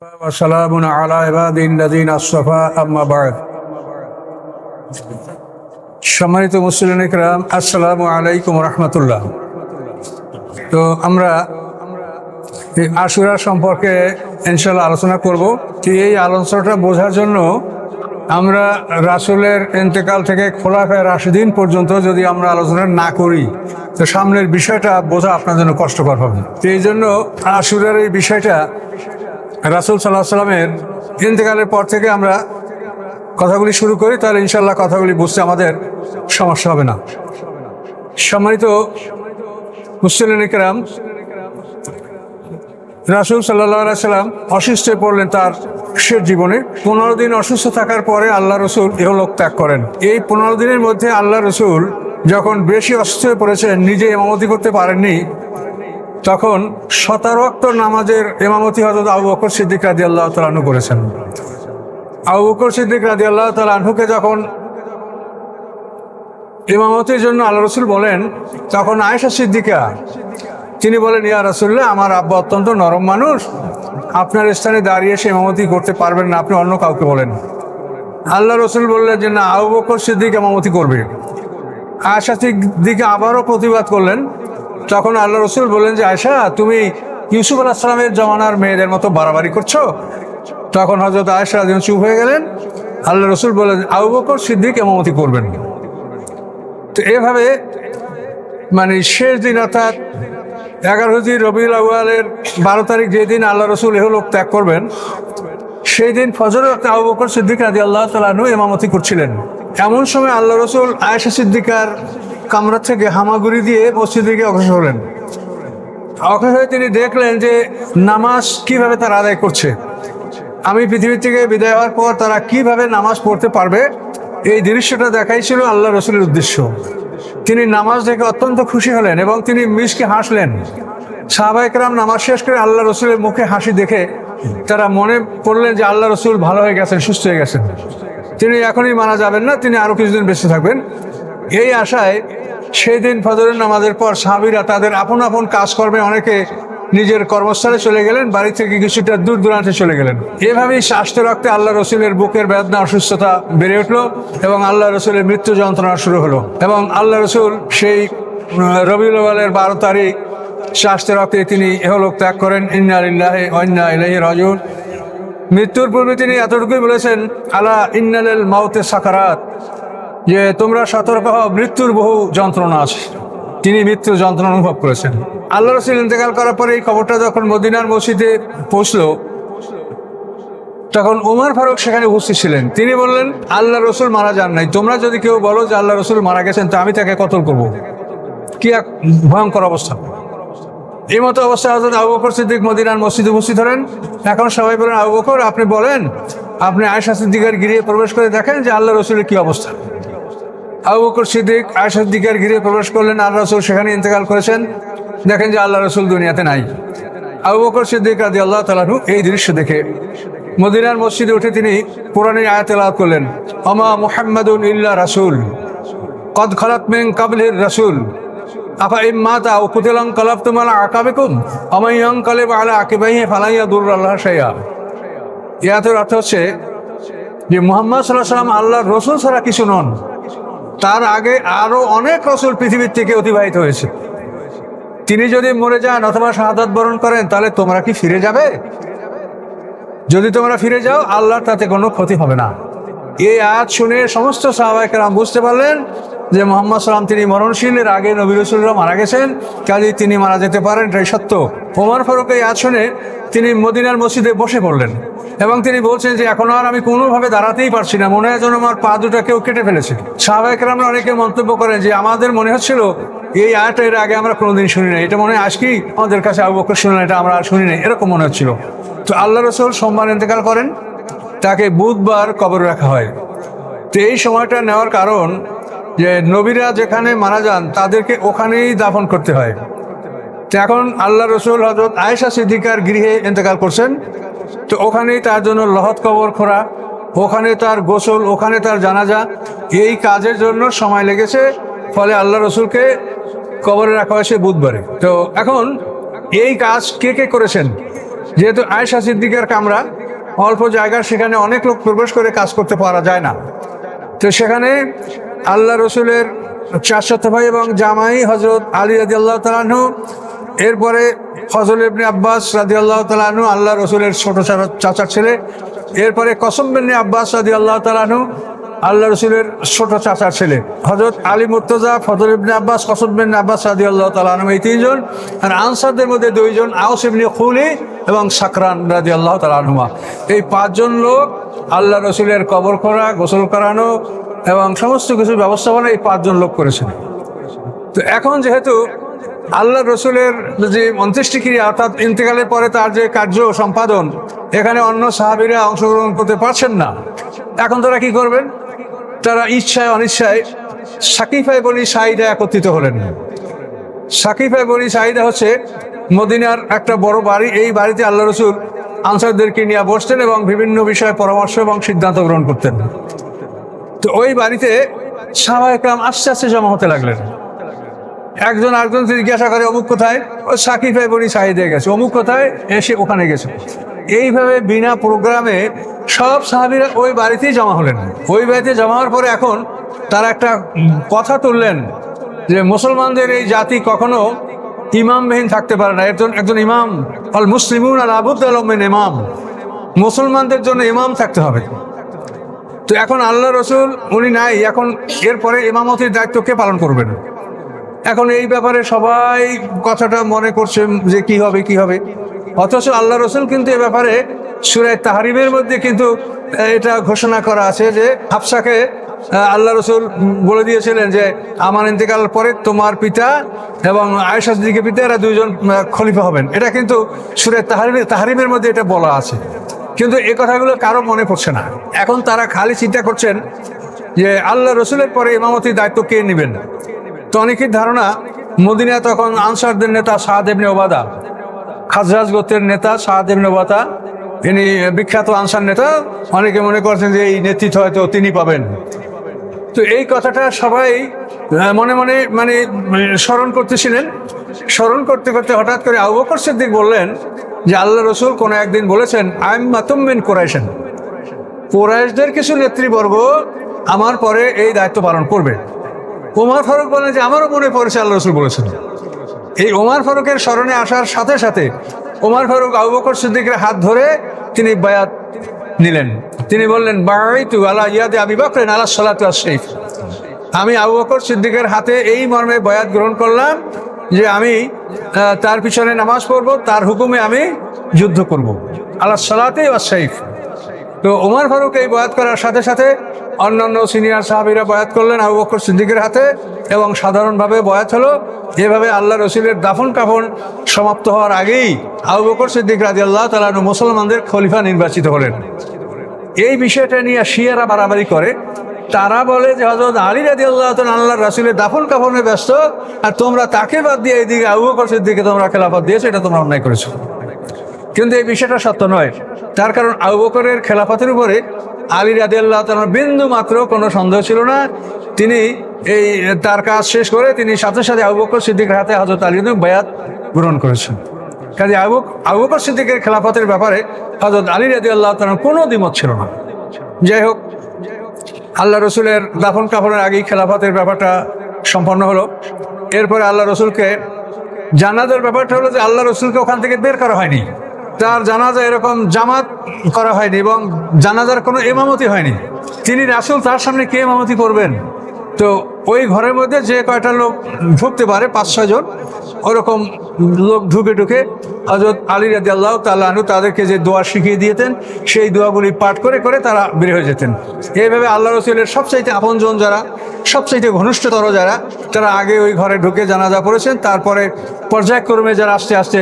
ওয়াসালামুন আলা ইবাদিল্লাযিনা আসতাফা আম্মা বা'দ। সম্মানিত মুসলিম ইকরাম, আসসালামু আলাইকুম ওয়া রাহমাতুল্লাহ। তো আমরা এই আশুরা সম্পর্কে ইনশাআল্লাহ আলোচনা করব। এই আলোচনাটা বোঝার জন্য আমরা রাসূলের ইন্তেকাল থেকে খোলাফায়ে রাশিদিন পর্যন্ত যদি আমরা আলোচনা না করি তো সামনের বিষয়টা বোঝা আপনার জন্য কষ্টকর হবে। এই জন্য আশুরার এই বিষয়টা রাসূল সাল্লাল্লাহু আলাইহি ওয়াসাল্লামের ইন্তেকালের পর থেকে আমরা কথাগুলি শুরু করি, তাহলে ইনশাআল্লাহ কথাগুলি বুঝতে আমাদের সমস্যা হবে না। সম্মানিত মুসলিম ইকরাম, রাসূল সাল্লাল্লাহু আলাইহি ওয়াসাল্লাম অসুস্থ হয়ে পড়লেন তার শেষ জীবনে। 15 দিন অসুস্থ থাকার পরে আল্লাহ রসুল ইহলোক ত্যাগ করেন। এই 15 দিনের মধ্যে আল্লাহ রসুল যখন বেশি অসুস্থ হয়ে পড়েছেন, নিজে ইমামতি করতে পারেননি, তখন 17 ওয়াক্ত নামাজের ইমামতি হযরত আবু বকর সিদ্দিক রাদিয়াল্লাহু তাআলা আনহু করেছেন। আবু বকর সিদ্দিক রাদিয়াল্লাহু তাআলা আনহুকে যখন ইমামতির জন্য আল্লাহ রসুল বলেন, তখন আয়েশা সিদ্দিকা তিনি বলেন, ইয়া রাসূলুল্লাহ, আমার আব্বা অত্যন্ত নরম মানুষ, আপনার স্থানে দাঁড়িয়ে সে ইমামতি করতে পারবেন না, আপনি অন্য কাউকে বলেন। আল্লাহ রসুল বললেন যে না, আবু বকর সিদ্দিক ইমামতি করবে। আয়েশা সিদ্দিকা আবারও প্রতিবাদ করলেন। তখন আল্লাহ রসুল বললেন যে আয়েশা, তুমি ইউসুফ আলাইহিস সালামের জমানার মেয়েদের মতো বাড়াবাড়ি করছো। তখন হযরত আয়েশা রাদিয়াল্লাহু চুপ হয়ে গেলেন। আল্লাহ রসুল বললেন আবু বকর সিদ্দিক ইমামতি করবেন। তো এভাবে শেষ দিন অর্থাৎ 11 রবিউল আউয়ালের 12 তারিখ যেদিন আল্লাহ রসুল ইহলোক ত্যাগ করবেন, সেই দিন ফজরের ওয়াক্তে আবু বকর সিদ্দিক রাদিয়াল্লাহু তাআলা আনহু ইমামতি করছিলেন। এমন সময় আল্লাহ রসুল আয়েশা সিদ্দিকার কামরা থেকে হামাগুড়ি দিয়ে মসজিদের দিকে অগ্রসর হলেন। অগ্রসর হয়ে তিনি দেখলেন যে নামাজ কিভাবে তারা আদায় করছে। আমি পৃথিবী থেকে বিদায় হওয়ার পর তারা কিভাবে নামাজ পড়তে পারবে, এই দৃশ্যটা দেখাই ছিল আল্লাহ রসুলের উদ্দেশ্য। তিনি নামাজ দেখে অত্যন্ত খুশি হলেন এবং তিনি মিষ্টি হাসলেন। সাহাবায়ে কেরাম নামাজ শেষ করে আল্লাহ রসুলের মুখে হাসি দেখে তারা মনে করলেন যে আল্লাহ রসুল ভালো হয়ে গেছেন, সুস্থ হয়ে গেছেন, তিনি এখনই মারা যাবেন না, তিনি আরো কিছুদিন বেঁচে থাকবেন। এই আশায় সেই দিন ফজরের নামাজের পর সাহাবীরা তাদের আপন আপন কাজকর্মে অনেকে নিজের কর্মস্থলে চলে গেলেন, বাড়ি থেকে কিছুটা দূর দূরান্তে চলে গেলেন। এভাবেই স্বাস্থ্য রক্তে আল্লাহ রসুলের বুকের বেদনা, অসুস্থতা বেড়ে উঠলো এবং আল্লাহ রসুলের মৃত্যু যন্ত্রণা শুরু হলো। এবং আল্লাহ রসুল সেই রবিউল আউয়ালের 12 তারিখ স্বাস্থ্য রক্তে তিনি ইহলোক ত্যাগ করেন। ইন্না লিল্লাহি ওয়া ইন্না ইলাইহি রাজিউন। মৃত্যুর পূর্বে তিনি এতটুকুই বলেছেন, আলা ইন্না লিল মাউতি সাকারাত, যে তোমরা সতর্ক হও, মৃত্যুর বহু যন্ত্রণা আছে। তিনি মৃত্যুর যন্ত্রণা অনুভব করেছেন। আল্লাহ রসুল ইন্তেকাল করার পরে এই খবরটা যখন মদিনার মসজিদে পৌঁছলো, তখন ওমর ফারুক সেখানে উপস্থিত ছিলেন। তিনি বললেন, আল্লাহ রসুল মারা যান নাই, তোমরা যদি কেউ বলো যে আল্লাহ রসুল মারা গেছেন তো আমি তাকে কতল করব। কি এক ভয়ঙ্কর অবস্থা। এই মতো অবস্থায় হযরত আবু বকর সিদ্দিক মদিনার মসজিদে উপস্থিত হলেন। এখন সবাই বলেন, আবু বকর আপনি বলেন, আপনি আয়েশা সিদ্দিকার গৃহে প্রবেশ করে দেখেন যে আল্লাহ রসুলের কি অবস্থা। আবু বকর সিদ্দিক আয়েশা সিদ্দিকার গৃহে প্রবেশ করলেন। আল্লাহ রসুল সেখানে ইন্তেকাল করেছেন। দেখেন যে আল্লাহ রসুল দুনিয়াতে নাই। আবু বকর সিদ্দিক রাদিয়াল্লাহু তাআলা আনহু এই দৃশ্য দেখে মদিনার মসজিদে উঠে তিনি কোরআনের আয়াত তেলাওয়াত করলেন, ওমা মুহাম্মাদুন ইল্লা রাসূল কদ খালাত মিন ক্বাবলিহির রাসূল আফা ইন মাতা আও কুতিলা ইনকালাবতুম আলা আকাবিকুম ওয়া মান ইয়ানকালিব আলা আকিবাইহি ফালান ইয়াদুররাল্লাহ শাইআ। এই আয়াতের অর্থ হচ্ছে যে মুহাম্মদ সাল্লাল্লাহু আলাইহি ওয়াসাল্লাম আল্লাহর রসূল ছাড়া কিছু নন। তার আগে আরো অনেক রসূল পৃথিবীর থেকে অতিবাহিত হয়েছে। তিনি যদি মরে যান অথবা শাহাদাত বরণ করেন, তাহলে তোমরা কি ফিরে যাবে? যদি তোমরা ফিরে যাও, আল্লাহর তাতে কোনো ক্ষতি হবে না। এই আয়াত শুনে সমস্ত সাহাবায়ে কেরাম বুঝতে পারলেন যে মুহাম্মদ সাল্লাম তিনি মরণশীল, এর আগে নবী রাসূলরা মারা গেছেন, কাজেই তিনি মারা যেতে পারেন, এটাই সত্য। ওমর ফারুক এই আয়াত শুনে তিনি মদিনার মসজিদে বসে পড়লেন এবং তিনি বলছেন যে এখন আর আমি কোনোভাবে দাঁড়াতেই পারছি না, মনে হয় যেন আমার পা দুটা কেউ কেটে ফেলেছে। সাহাবায়ে কেরামরা অনেকে মন্তব্য করেন যে আমাদের মনে হচ্ছিল এই আয়াতটা এর আগে আমরা কোনোদিন শুনি নাই, এটা মনে হয় আজকেই আমাদের কাছে আবু বকর শুনলেন, এটা আমরা আর শুনি নাই, এরকম মনে হচ্ছিল। তো আল্লাহ রসুল সোমবার ইন্তেকাল করেন, তাকে বুধবার কবরে রাখা হয়। তো এই সময়টা নেওয়ার কারণ যে নবীরা যেখানে মারা যান তাদেরকে ওখানেই দাফন করতে হয়। তো এখন আল্লাহ রসুল হযরত আয়েশা সিদ্দিকার গৃহে ইন্তেকাল করছেন। তো ওখানেই তার জন্য লহদ কবর খোঁড়া, ওখানে তার গোসল, ওখানে তার জানাজা, এই কাজের জন্য সময় লেগেছে। ফলে আল্লাহ রসুলকে কবরে রাখা হয়েছে বুধবারে। তো এখন এই কাজ কে কে করেছেন, যেহেতু আয়েশা সিদ্দিকার কামরা অল্প জায়গা, সেখানে অনেক লোক প্রবেশ করে কাজ করতে পারা যায় না। তো সেখানে আল্লাহ রসুলের চাচাতো ভাই এবং জামাই হজরত আলী রাদিয়াল্লাহু তাআলা আনহু, এরপরে ফজল ইবনে আব্বাস রাদিয়াল্লাহু তাআলা আনহু আল্লাহ রসুলের ছোট চাচার ছেলে, এরপরে কসম বিন আব্বাস রাদিয়াল্লাহু তাআলা আনহু আল্লাহ রসুলের ছোট চাচার ছেলে, হজরত আলী মুর্তজা, ফজল ইবনে আব্বাস, কসম বিন আব্বাস রাদিয়াল্লাহু তাআলা আনহু, এই তিনজন। আর আনসারদের মধ্যে দুইজন, আউস ইবনে খুলি এবং সাকরান রাদিয়াল্লাহু তাআলা আনহুমা। এই পাঁচজন লোক আল্লাহ রসুলের কবর করা, গোসল করানো এবং সমস্ত কিছু ব্যবস্থাপনা এই পাঁচজন লোক করেছেন। তো এখন যেহেতু আল্লাহ রসুলের যে অন্ত্যেষ্টিক্রিয়া অর্থাৎ ইন্তেকালের পরে তার যে কার্য সম্পাদন, এখানে অন্য সাহাবীরা অংশগ্রহণ করতে পারছেন না, এখন তারা কি করবেন? তারা ইচ্ছায় অনিচ্ছায় সাকিফা বনি সাঈদা একত্রিত হলেন। সাকিফা বনি সাঈদা হচ্ছে মদিনার একটা বড় বাড়ি। এই বাড়িতে আল্লাহ রসুল আনসারদেরকে নিয়ে বসতেন এবং বিভিন্ন বিষয়ে পরামর্শ এবং সিদ্ধান্ত গ্রহণ করতেন। তো ওই বাড়িতে সাহাবায়ে কেরাম আস্তে আস্তে জমা হতে লাগলেন। একজন আরেকজন জিজ্ঞাসা করে, অমুক কোথায়? ও সাকিফা বনি সাঈদা গেছে। অমুক কোথায়? এসে ওখানে গেছে। এইভাবে বিনা প্রোগ্রামে সব সাহাবীরা ওই বাড়িতেই জমা হলেন। ওই বাড়িতে জমা হওয়ার পরে এখন তারা একটা কথা তুললেন যে মুসলমানদের এই জাতি কখনো ইমামবিহীন থাকতে পারে না। একজন ইমাম, আল মুসলিমুন আলা বুদ্দা লাহুম মিন ইমাম, মুসলমানদের জন্য ইমাম থাকতে হবে। তো এখন আল্লাহ রসুল উনি নাই, এখন এরপরে ইমামতির দায়িত্ব কে পালন করবেন? এখন এই ব্যাপারে সবাই কথাটা মনে করছে যে কি হবে কি হবে। অথচ আল্লাহ রসুল কিন্তু এ ব্যাপারে সূরা তাহরিমের মধ্যে কিন্তু এটা ঘোষণা করা আছে যে হাফসাকে আল্লাহ রসুল বলে দিয়েছিলেন যে আমার ইন্তেকাল পরে তোমার পিতা এবং আয়েশা সিদ্দিকের পিতা এরা দুইজন খলিফা হবেন। এটা কিন্তু সূরা তাহরিমের মধ্যে এটা বলা আছে, কিন্তু এই কথাগুলো কারো মনে পড়ছে না। এখন তারা খালি চিন্তা করছেন যে আল্লাহ রসুলের পরে ইমামতির দায়িত্ব কে নেবেন। তো অনেকের ধারণা মদিনা তখন আনসারদের নেতা সাদ ইবনে ওবাদা, খাজরাজ গোত্রের নেতা সাদ ইবনে ওবাদা, ইনি বিখ্যাত আনসার নেতা। অনেকে মনে করছেন যে এই নেতৃত্ব হয়তো তিনি পাবেন। তো এই কথাটা সবাই মনে মনে স্মরণ করতেছিলেন। স্মরণ করতে করতে হঠাৎ করে আবু বকর সিদ্দিক বললেন যে আল্লাহ রসুল কোনো একদিন বলেছেন আইম্মাতুম মিন কুরাইশিন, কুরাইশদের কিছু নেতৃবর্গ আমার পরে এই দায়িত্ব পালন করবে। ওমর ফারুক বলেন যে আমারও মনে পড়েছে আল্লাহ রসুল বলেছেন। এই ওমর ফারুকের স্মরণে আসার সাথে সাথে ওমর ফারুক আবু বকর সিদ্দিকের হাত ধরে তিনি বায়াত নিলেন। তিনি বললেন বায়াইতু আলা ইয়াদি আবি বকর আলা সালাতু ওয়াস সাইফ, আমি আবু বকর সিদ্দিকের হাতে এই মর্মে বায়াত গ্রহণ করলাম যে আমি তার পিছনে নামাজ পড়ব, তার হুকুমে আমি যুদ্ধ করব, আলা সালাতি ওয়াস সাইফ। তো ওমর ফারুক এই বায়াত করার সাথে সাথে অন্যান্য সিনিয়র সাহাবীরা বয়াত করলেন আবু বকর সিদ্দিকের হাতে এবং সাধারণভাবে বয়াত হলো। এভাবে আল্লাহ রসুলের দাফন কাফন সমাপ্ত হওয়ার আগেই আবু বকর সিদ্দিক রাদিয়াল্লাহু তাআলা আনহু মুসলমানদের খলিফা নির্বাচিত হলেন। এই বিষয়টা নিয়ে শিয়ারা বাড়াবাড়ি করে। তারা বলে যে হযরত আলী রাদিয়াল্লাহু তাআলা আল্লাহর রাসূলের দাফন কাফনে ব্যস্ত, আর তোমরা তাকে বাদ দিয়ে এদিকে আবু বকর সিদ্দিককে তোমরা খেলাফত দিয়েছো, এটা তোমরা অন্যায় করেছো। কিন্তু এই বিষয়টা সত্য নয়। তার কারণ আবু বকরের খেলাফতের উপরে আলী রাদিয়াল্লাহু তাআলার বিন্দু মাত্র কোনো সন্দেহ ছিল না। তিনি তার কাজ শেষ করে তিনি সাথে সাথে আবু বকর সিদ্দিকের হাতে হযরত আলীর বায়াত গ্রহণ করেছেন। কাজে আবু বকর সিদ্দিকের খেলাফতের ব্যাপারে হযরত আলী রাদিয়াল্লাহু তাআলার কোনো দ্বিমত ছিল না। যাই হোক, আল্লাহ রসুলের দাফন কাফনের আগেই খেলাফতের ব্যাপারটা সম্পন্ন হলো। এরপরে আল্লাহ রসুলকে জানাজার ব্যাপারটা হলো যে আল্লাহ রসুলকে ওখান থেকে বের করা হয়নি, তার জানাজা এরকম জামাত করা হয়নি এবং জানাজার কোনো ইমামতি হয়নি। তিনি রাসূল, তার সামনে কে ইমামতি করবেন? তো ওই ঘরের মধ্যে যে কয়টা লোক ঢুকতে পারে 5-6 জন, ওরকম লোক ঢুকে হযরত আলী রাদিয়াল্লাহু তাআলা আনহু তাদেরকে যে দোয়া শিখিয়ে দিয়েছেন সেই দোয়াগুলি পাঠ করে করে তারা বের হয়ে যেতেন। এইভাবে আল্লাহ রসুলের সবচাইতে আপনজন যারা, সবচাইতে ঘনিষ্ঠতর যারা, তারা আগে ওই ঘরে ঢুকে জানাজা পড়েছেন। তারপরে পর্যায়ক্রমে যারা আস্তে আস্তে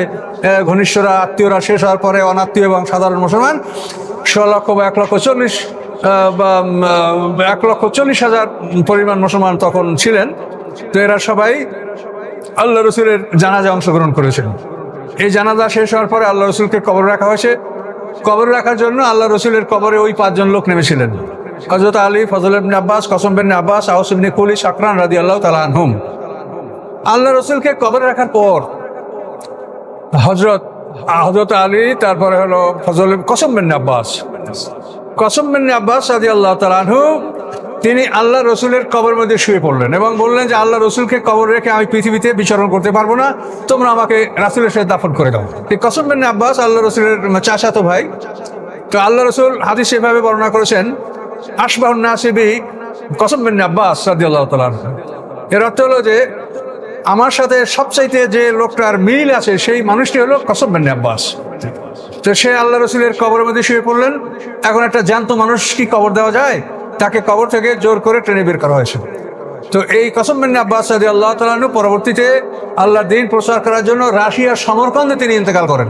ঘনিষ্ঠরা, আত্মীয়রা শেষ হওয়ার পরে অনাত্মীয় এবং সাধারণ মুসলমান 1.6 লক্ষ বা 1,40,000 পরিমাণ মুসলমান তখন ছিলেন। তো এরা সবাই আল্লাহ রসুলের জানাজা অংশগ্রহণ করেছেন। এই জানাজা শেষ হওয়ার পরে আল্লাহ রসুলকে কবর রাখা হয়েছে। কবর রাখার জন্য আল্লাহ রসুলের কবরে ওই 5 জন লোক নেমেছিলেন, হযরত আলী, ফজল ইবনে আব্বাস, কসম বিন আব্বাস, আউস ইবনে খুলি, সাকরান রাদিয়াল্লাহু তাআলা আনহুম। আল্লাহ রসুলকে কবরে রাখার পর হযরত হযরত আলী, তারপরে হলো ফজল কসম বিন আব্বাস। কসম বিন আব্বাস রাদিয়াল্লাহু তাআলা আনহু তিনি আল্লাহ রসুলের কবর মধ্যে শুয়ে পড়লেন এবং বললেন যে আল্লাহ রসুলকে কবর রেখে আমি পৃথিবীতে বিচরণ করতে পারবো না, তোমরা আমাকে রাসূলের সাথে দাফন করে দাও। কসম বিন আব্বাস আল্লাহ রসুলের চাচাতো ভাই। তো আল্লাহ রসুল হাদিস এভাবে বর্ণনা করেছেন, আশবাহুন নাসি বি কসম বিন আব্বাস রাদিয়াল্লাহু তাআলা আনহু। এর অর্থ হলো যে আমার সাথে সবচাইতে যে লোকটার মিল আছে সেই মানুষটি হলো কসম বিন আব্বাস। তো সে আল্লাহ রসুলের কবরের মধ্যে শুয়ে পড়লেন। এখন একটা জ্যান্ত মানুষ কি কবর দেওয়া যায়? তাকে কবর থেকে জোর করে টেনে বের করা হয়েছে। তো এই কসম বিন আব্বাস রাদিয়াল্লাহু তাআলা আনহু পরবর্তীতে আল্লাহর দ্বীন প্রচার করার জন্য রাশিয়ার সমরকন্দে তিনি ইন্তেকাল করেন।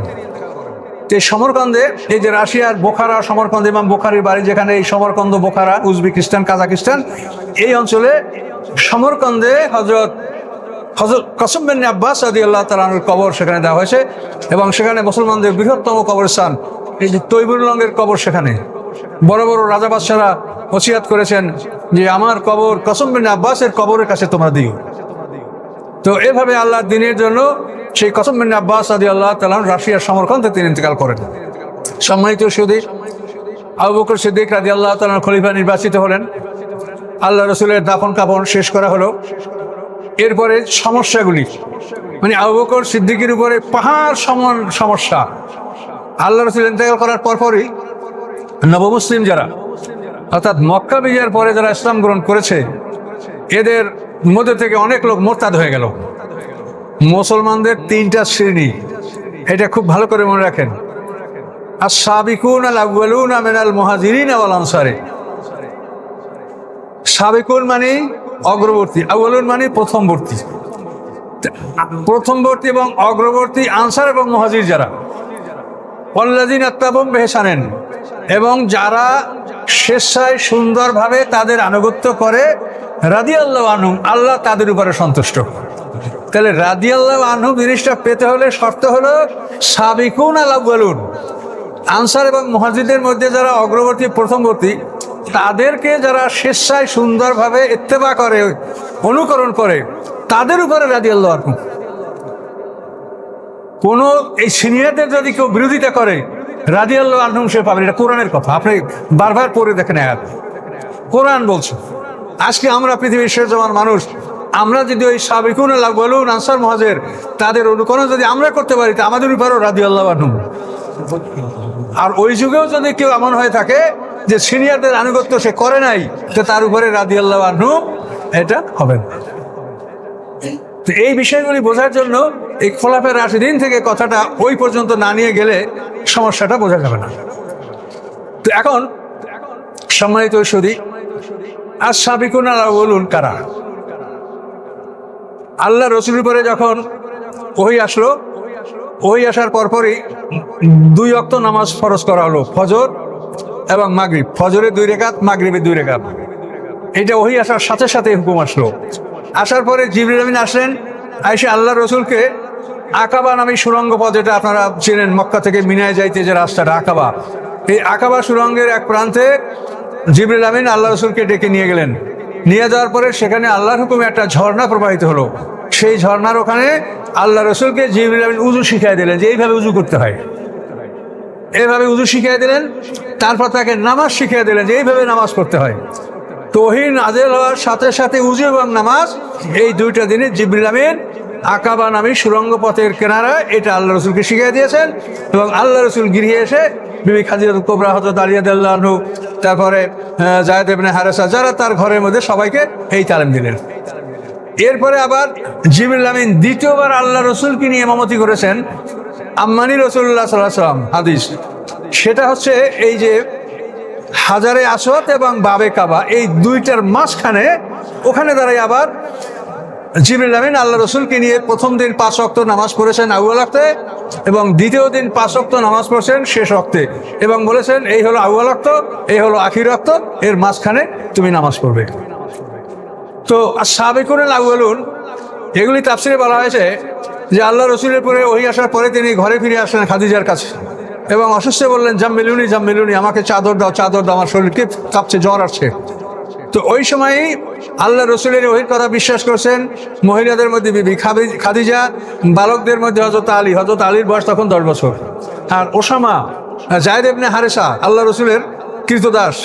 এই সমরকন্দে, এই যে রাশিয়ার বোখারা সমরকন্দ, ইমাম বুখারীর বাড়ি যেখানে, এই সমরকন্দ, বোখারা, উজবেকিস্তান, কাজাকিস্তান, এই অঞ্চলে সমরকন্দে হযরত কসম বিন আব্বাস রাদিয়াল্লাহু তাআলা আনহুর কবর সেখানে দেওয়া হয়েছে এবং সেখানে মুসলমানদের বৃহত্তম কবরস্থান, এই যে তৈবুরুল্লাহের কবর, সেখানে বড় বড় রাজা বাদশারা ওসিয়াত করেছেন যে আমার কবর কসম বিন আব্বাসের কবরের কাছে তোমরা দিও। তো এভাবে আল্লাহর দ্বীনের জন্য সেই কসম বিন আব্বাস রাদিয়াল্লাহু তাআলা রাশিয়ার সমরকন্দে তিনি ইন্তেকাল করেন। সম্মানিত সুধী, আবু বকর সিদ্দিক রাদিয়াল্লাহু তাআলা খলিফা নির্বাচিত হলেন। আল্লাহ রসুলের দাফন কাফন শেষ করা হলো। এরপরে সমস্যাগুলি, মানে আবু বকর সিদ্দিকের উপরে পাহাড় সমান সমস্যা। আল্লাহ রসুল ইন্তেকাল করার পরপরই নবমুসলিম যারা, অর্থাৎ মক্কা বিজয়ের পরে যারা ইসলাম গ্রহণ করেছে, এদের মধ্যে থেকে অনেক লোক মোরতাদ হয়ে গেল। মুসলমানদের তিনটা শ্রেণী, এটা খুব ভালো করে মনে রাখেন। আস-সাবিকুন আল-আউয়ালুনা মিনাল মুহাজিরিন ওয়াল আনসার। সাবিকুন মানে অগ্রবর্তী, আউয়ালুন মানে প্রথমবর্তী। প্রথমবর্তী এবং অগ্রবর্তী আনসার এবং মুহাজির যারা, ওয়াল্লাযিনা তাবাউহুম বিইহসানিন, এবং যারা স্বেচ্ছায় সুন্দরভাবে তাদের আনুগত্য করে, রাদিয়াল্লাহু আনহুম, আল্লাহ তাদের উপরে সন্তুষ্ট। তাহলে রাদিয়াল্লাহু আনহু জিনিসটা পেতে হলে শর্ত হলো সাবিকুন আল আউয়ালুন, আনসার এবং মুহাজিরদের মধ্যে যারা অগ্রবর্তী প্রথমবর্তী, তাদেরকে যারা স্বেচ্ছায় সুন্দরভাবে ইত্তেবা করে, অনুকরণ করে, তাদের উপরে রাদিয়াল্লাহু আনহু। কোন এই সিনিয়রদের যদি কেউ বিরোধিতা করে, রাদিয়াল্লাহু আনহুম সে পাবেন। এটা কোরআনের কথা, আপনি বারবার পড়ে দেখেন। আয়াত কোরআন বলছে। আজকে আমরা পৃথিবীর শেষ জমান মানুষ, আমরা যদি ওই সাবিকুন আল আউয়ালুন, আনসার মুহাজির, তাদের অনুকরণ যদি আমরা করতে পারি, তা আমাদের উপরেও রাদিয়াল্লাহু আনহুম। আর ওই যুগেও যদি কেউ এমন হয়ে থাকে যে সিনিয়রদের আনুগত্য সে করে নাই, তো তার উপরে রাদিয়াল্লাহু আনহুম এটা হবে না। তো এই বিষয়গুলি বোঝার জন্য এই খোলাফায়ে রাশিদিন থেকে কথাটা ওই পর্যন্ত না নিয়ে গেলে সমস্যাটা বোঝা যাবে না। তো এখন সম্মানিত সুধী, আস-সাবিকুন আল আউয়ালুন কারা? আল্লাহ রসুলের উপরে যখন ওহী আসলো, ওহী আসার পরপরই 2 ওয়াক্ত নামাজ ফরজ করা হলো, ফজর এবং মাগরিব। ফজরে 2 রাকাত, মাগরিবে 2 রাকাত। এটা ওহী আসার সাথে সাথে হুকুম আসলো। আসার পরে জিবরিল আমিন আসলেন, আয়েশা আল্লাহ রসুলকে আকাবা নামে সুড়ঙ্গ পথ, যেটা আপনারা চেনেন, মক্কা থেকে মিনায় যাইতে যে রাস্তাটা আকাবা, এই আকাবা সুড়ঙ্গের এক প্রান্তে জিবরিল আমিন আল্লাহ রসুলকে ডেকে নিয়ে গেলেন। নিয়ে যাওয়ার পরে সেখানে আল্লাহর হুকুমে একটা ঝর্ণা প্রবাহিত হলো। সেই ঝর্ণার ওখানে আল্লাহ রসুলকে জিবরিল আমিন উযু শিখিয়ে দিলেন যে এইভাবে উযু করতে হয়, এইভাবে উযু শিখিয়ে দিলেন। তারপর তাকে নামাজ শিখিয়ে দিলেন যে এইভাবে নামাজ পড়তে হয়। তো ওহী নাযিল হওয়ার সাথে সাথে উযু এবং নামাজ, এই 2টা দিনে জিবরিল আমিন আকাবা নামী সুড়ঙ্গ পথের কিনারায় এটা আল্লাহ রসুলকে শিখিয়ে দিয়েছেন। এবং আল্লাহ রসুল গৃহে এসে বিবি খাদিজাতুল কুবরা, হযরত আলী রাদিয়াল্লাহু আনহু, তারপরে যায়েদ ইবনে হারেসা, যারা তার ঘরের মধ্যে সবাইকে এই তালিম দিলেন। এরপরে আবার জিবরিল আমিন দ্বিতীয়বার আল্লাহ রসুলকে নিয়ে ইমামতি করেছেন। আম্মানি রাসূলুল্লাহ সাল্লাল্লাহু আলাইহি ওয়াসাল্লাম হাদিস, সেটা হচ্ছে এই যে হাজারে আসওয়াদ এবং বাবে কাবা, এই 2টার মাঝখানে, ওখানে দাঁড়াই আবার জিবরিল আমিন আল্লাহ রসুলকে নিয়ে প্রথম দিন 5 ওয়াক্ত নামাজ পড়েছেন আউয়াল ওয়াক্তে, এবং দ্বিতীয় দিন 5 ওয়াক্ত নামাজ পড়েছেন শেষ ওয়াক্তে, এবং বলেছেন এই হলো আউয়াল ওয়াক্ত, এই হলো আখির ওয়াক্ত, এর মাঝখানে তুমি নামাজ পড়বে। তো আস-সাবিকুন আল আউয়ালুন, এগুলি তাফসিরে বলা হয়েছে যে আল্লাহ রসুলের পরে ওহী আসার পরে তিনি ঘরে ফিরে আসলেন খাদিজার কাছে এবং অসুস্থ বললেন, জাম্মিলুনি জাম্মিলুনি, আমাকে চাদর দাও, চাদর দাও, আমার শরীর কাঁপছে, জ্বর আসছে। তো ওই সময়ই আল্লাহ রসুলের ওহির কথা বিশ্বাস করছেন। মহিলাদের মধ্যে বিবি খাদিজা, বালকদের মধ্যে হযরত আলী। হযরত আলীর বয়স তখন 10 বছর। আর ওসামা যায়েদ ইবনে হারেসা আল্লাহ রসুলের কৃতদাস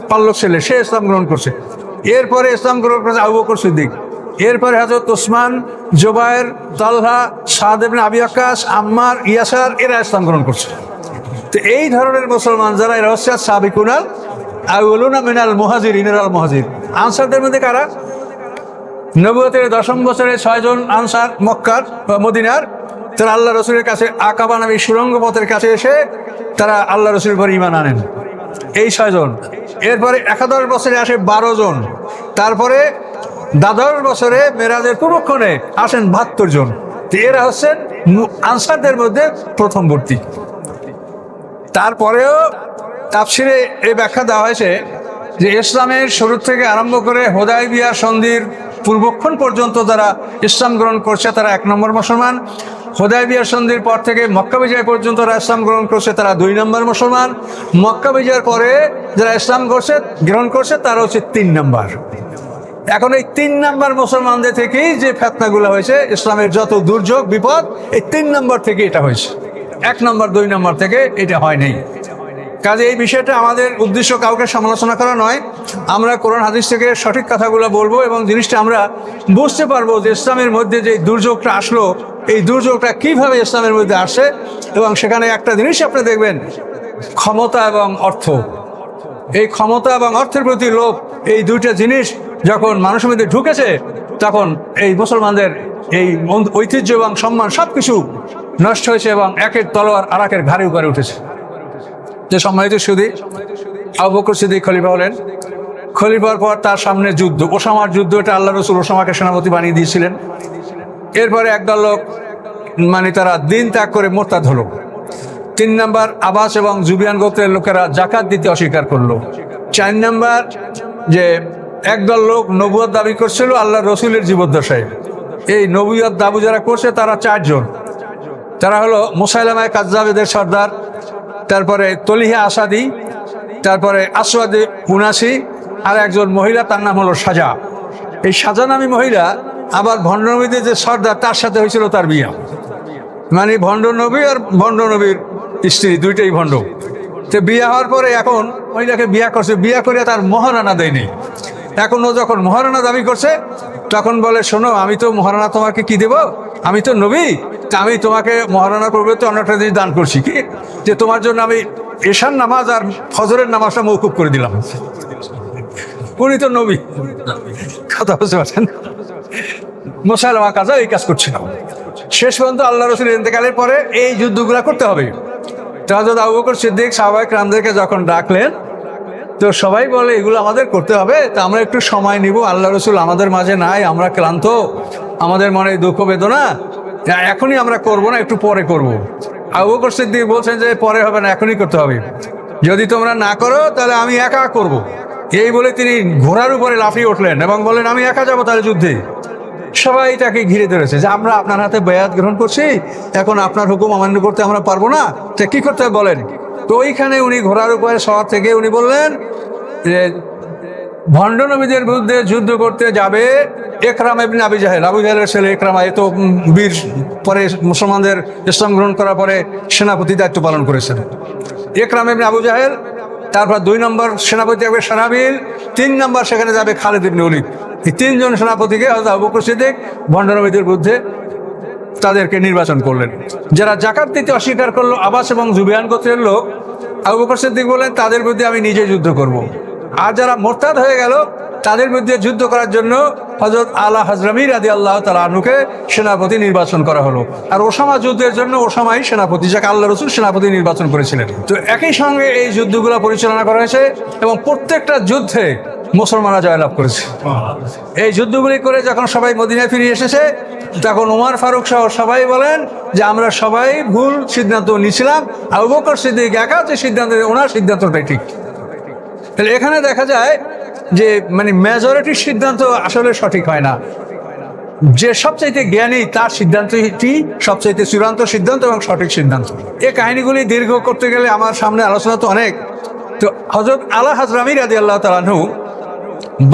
পাল্লক ছেলে, সে ইসলাম গ্রহণ করছে। এরপরে ইসলাম গ্রহণ করেছে আবু বকর সিদ্দিক। এরপরে হযরত ওসমান, জুবায়ের, তালহা, সাদ ইবনে আবি ওয়াক্কাস, আম্মার, ইয়াসার, এরা ইসলাম গ্রহণ করছে। তো এই ধরনের মুসলমান যারা, এরা হচ্ছে সাবিকুনাল আউয়ালুনা মিনাল মুহাজিরিন আল মুহাজির। আনসারদের মধ্যে কারা? নবুয়তের 10ম বছরে 6 জন আনসার মক্কার বা মদিনার, তারা আল্লাহ রসুলের কাছে আকাবা নামে সুড়ঙ্গ পথের কাছে এসে তারা আল্লাহ রসুলের উপর ঈমান আনেন, এই 6 জন। এরপরে 11 বছরে আসে 12 জন। তারপরে 12 বছরে মেরাজের পূর্বক্ষণে আসেন 72 জন। তো এরা হচ্ছেন আনসারদের মধ্যে প্রথম ভর্তি। তারপরেও তাফসিরে এই ব্যাখ্যা দেওয়া হয়েছে যে ইসলামের শুরু থেকে আরম্ভ করে হুদায়বিয়া সন্ধির পূর্বক্ষণ পর্যন্ত যারা ইসলাম গ্রহণ করছে তারা 1 নম্বর মুসলমান। হুদায়বিয়া সন্ধির পর থেকে মক্কা বিজয় পর্যন্ত যারা ইসলাম গ্রহণ করছে তারা 2 নম্বর মুসলমান। মক্কা বিজয়ের পরে যারা ইসলাম গ্রহণ করছে তারা হচ্ছে 3 নম্বর। এখন এই 3 নম্বর মুসলমানদের থেকেই যে ফিতনাগুলো হয়েছে, ইসলামের যত দুর্যোগ বিপদ, এই 3 নম্বর থেকে এটা হয়েছে। 1 নম্বর 2 নম্বর থেকে এটা হয় নাই। কাজে এই বিষয়টা আমাদের উদ্দেশ্য কাউকে সমালোচনা করা নয়। আমরা কোরআন হাদিস থেকে সঠিক কথাগুলো বলবো এবং জিনিসটা আমরা বুঝতে পারবো যে ইসলামের মধ্যে যে দুর্যোগটা আসলো, এই দুর্যোগটা কিভাবে ইসলামের মধ্যে আসে। এবং সেখানে একটা জিনিস আপনি দেখবেন, ক্ষমতা এবং অর্থ। এই ক্ষমতা এবং অর্থের প্রতি লোভ, এই 2টা জিনিস যখন মানুষের মধ্যে ঢুকেছে, তখন এই মুসলমানদের এই ঐতিহ্য এবং সম্মান সবকিছু নষ্ট হয়েছে এবং একের তলোয়ার আর একের ঘাড়ে উপরে উঠেছে। যে সম্মানিত সুদী, আবু বকর সিদ্দিক খলিফা হলেন। খলিফার পর তার সামনে যুদ্ধ, ওসামার যুদ্ধ। এটা আল্লাহ রসুল ওসামাকে সেনাপতি বানিয়ে দিয়েছিলেন। এরপরে একদল লোক তারা দিন ত্যাগ করে মোরতাদ হলো। 3 নম্বর আবাস এবং জুবিয়ান গোত্রের লোকেরা জাকাত দিতে অস্বীকার করলো। 4 নম্বর যে একদল লোক নবুয়ত দাবি করছিল আল্লাহ রসুলের জীবদ্দশায়। এই নবুয়ত দাবি যারা করছে তারা 4 জন। তারা হলো মুসাইলামা কাজ্জাবেদের সর্দার, তারপরে তলিহা আসাদি, তারপরে আসওয়াদে উনাসি, আর একজন মহিলা, তার নাম হলো সাজা। এই সাজা নামী মহিলা আবার ভণ্ড নবীদের যে সর্দার, তার সাথে হয়েছিল তার বিয়া। ভণ্ড নবী আর ভণ্ড নবীর স্ত্রী, 2টাই ভণ্ড। তো বিয়া হওয়ার পরে এখন মহিলাকে বিয়া করছে, বিয়া করে তার মহারানা দেয়নি। এখন ও যখন মহারানা দাবি করছে, তখন বলে, শোনো, আমি তো মহারানা তোমাকে কি দেব, আমি তো নবী, আমি তোমাকে মহারানার পরিবর্তে অন্য একটা জিনিস দান করছি, কি যে তোমার জন্য আমি এশার নামাজ আর ফজরের নামাজটা মওকুফ করে দিলাম। উনি তো নবী, কথা বুঝতে পারছেন। মুসাইলামা কাজা এই কাজ করছিল। শেষ পর্যন্ত আল্লাহ রসুল ইন্তেকালের পরে এই যুদ্ধগুলা করতে হবে। তো হযরত আবু বকর সিদ্দিক সাহাবায়ে কেরামদেরকে যখন ডাকলেন, তো সবাই বলে এগুলো আমাদের করতে হবে, তা আমরা একটু সময় নিব, আল্লাহ রসুল আমাদের মাঝে নাই, আমরা ক্লান্ত, আমাদের মনে দুঃখ বেদনা, এখনই আমরা করব না, একটু পরে করব। আবু বকর সিদ্দিক বলছেন যে পরে হবে না, এখনই করতে হবে, যদি তোমরা না করো তাহলে আমি একা করব। এই বলে তিনি ঘোড়ার উপরে লাফিয়ে উঠলেন এবং বললেন, আমি একা যাবো তাহলে যুদ্ধে। সবাই তাকে ঘিরে ধরেছে যে আমরা আপনার হাতে বায়াত গ্রহণ করছি, এখন আপনার হুকুম অমান্য করতে আমরা পারবো না, তা কি করতে বলেন। তো ওইখানে উনি ঘোড়ার উপরে শহর থেকে উনি বললেন যে ভণ্ড নবীদের বিরুদ্ধে যুদ্ধ করতে যাবে একরামা ইবনে আবি জাহেল, আবু জাহেলের ছেলে একরামা। এ তো বীর, পরে মুসলমানদের ইসলাম গ্রহণ করার পরে সেনাপতি দায়িত্ব পালন করেছেন। একরামা ইবনে আবু জাহেল, তারপর 2 নম্বর সেনাপতি হবে সারাবিল, 3 নম্বর সেখানে যাবে খালিদ ইবনে ওলীদ। এই 3 জন সেনাপতিকে হযরত আবু বকর সিদ্দিক ভণ্ড নবীদের বিরুদ্ধে তাদেরকে নির্বাচন করলেন। যারা জাকাত দিতে অস্বীকার করলো, আবাস এবং জুবিয়ান গোত্রের লোক, আবু বকর সিদ্দিক বললেন তাদের বিরুদ্ধে আমি নিজে যুদ্ধ করব। আর যারা মোরতাদ হয়ে গেল তাদের বিরুদ্ধে যুদ্ধ করার জন্য হযরত আলা হাজরামি রাদিয়াল্লাহু তাআলা আনহুকে সেনাপতি নির্বাচন করা হলো। আর ওসামা যুদ্ধের জন্য ওসামাই সেনাপতি, যাকে আল্লাহ রসুল সেনাপতি নির্বাচন করেছিলেন। তো একই সঙ্গে এই যুদ্ধগুলো পরিচালনা করা হয়েছে এবং প্রত্যেকটা যুদ্ধে মুসলমানরা জয়লাভ করেছে। এই যুদ্ধগুলি করে যখন সবাই মদিনায় ফিরে এসেছে, তখন ওমর ফারুক সহ সবাই বলেন যে আমরা সবাই ভুল সিদ্ধান্ত নিয়েছিলাম, আবু বকর সিদ্দিক একা যে সিদ্ধান্ত, ওনার সিদ্ধান্তটাই ঠিক। তাহলে এখানে দেখা যায় যে মেজরিটির সিদ্ধান্ত আসলে সঠিক হয় না। যে সবচাইতে জ্ঞানী তার সিদ্ধান্তটি সবচাইতে চূড়ান্ত সিদ্ধান্ত এবং সঠিক সিদ্ধান্ত। এই কাহিনীগুলি দীর্ঘ করতে গেলে আমার সামনে আলোচনা তো অনেক। তো হযরত আলা হাজরামি রাদিয়াল্লাহু তাআলা আনহু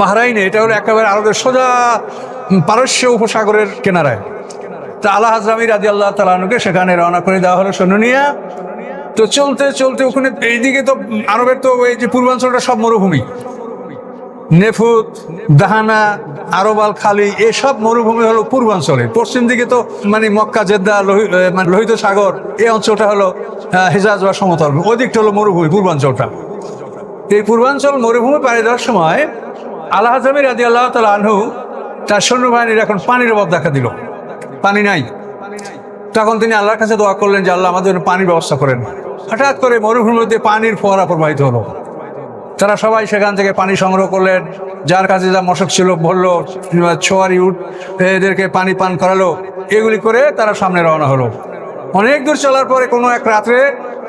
বাহরাইনে, এটা হলো একেবারে আরবের সোজা পারস্য উপসাগরের কিনারায়। তা আলা হাজরামি রাদিয়াল্লাহু তাআলা আনহুকে সেখানে রওনা করে দেওয়া হলো সৈন্য নিয়ে। তো চলতে চলতে ওখানে এইদিকে তো আরবের তো এই যে পূর্বাঞ্চলটা সব মরুভূমি, নেফুত, দাহানা, আরব আল খালি, এসব মরুভূমি হলো পূর্বাঞ্চলে। পশ্চিম দিকে তো মানে মক্কা, জেদ্দা, লোহিত সাগর, এই অঞ্চলটা হলো হিজাজ বা সমতল, ওই দিকটা হলো মরুভূমি, পূর্বাঞ্চলটা। এই পূর্বাঞ্চল মরুভূমি পাড়ি দেওয়ার সময় আলা হাজরামি রাদিয়াল্লাহু তাআলা আনহু তার সৈন্যবাহিনীর এখন পানির অভাব দেখা দিল, পানি নাই। তখন তিনি আল্লাহর কাছে দোয়া করলেন যে আল্লাহ আমাদের পানির ব্যবস্থা করেন। হঠাৎ করে মরুভূমির মধ্যে পানির ফোয়ারা প্রবাহিত হলো। তারা সবাই সেখান থেকে পানি সংগ্রহ করলেন, যার কাছে যা মশক ছিল বললো, ছোয়ারি উঠ এদেরকে পানি পান করালো। এগুলি করে তারা সামনে রওনা হলো। অনেক দূর চলার পরে কোনো এক রাত্রে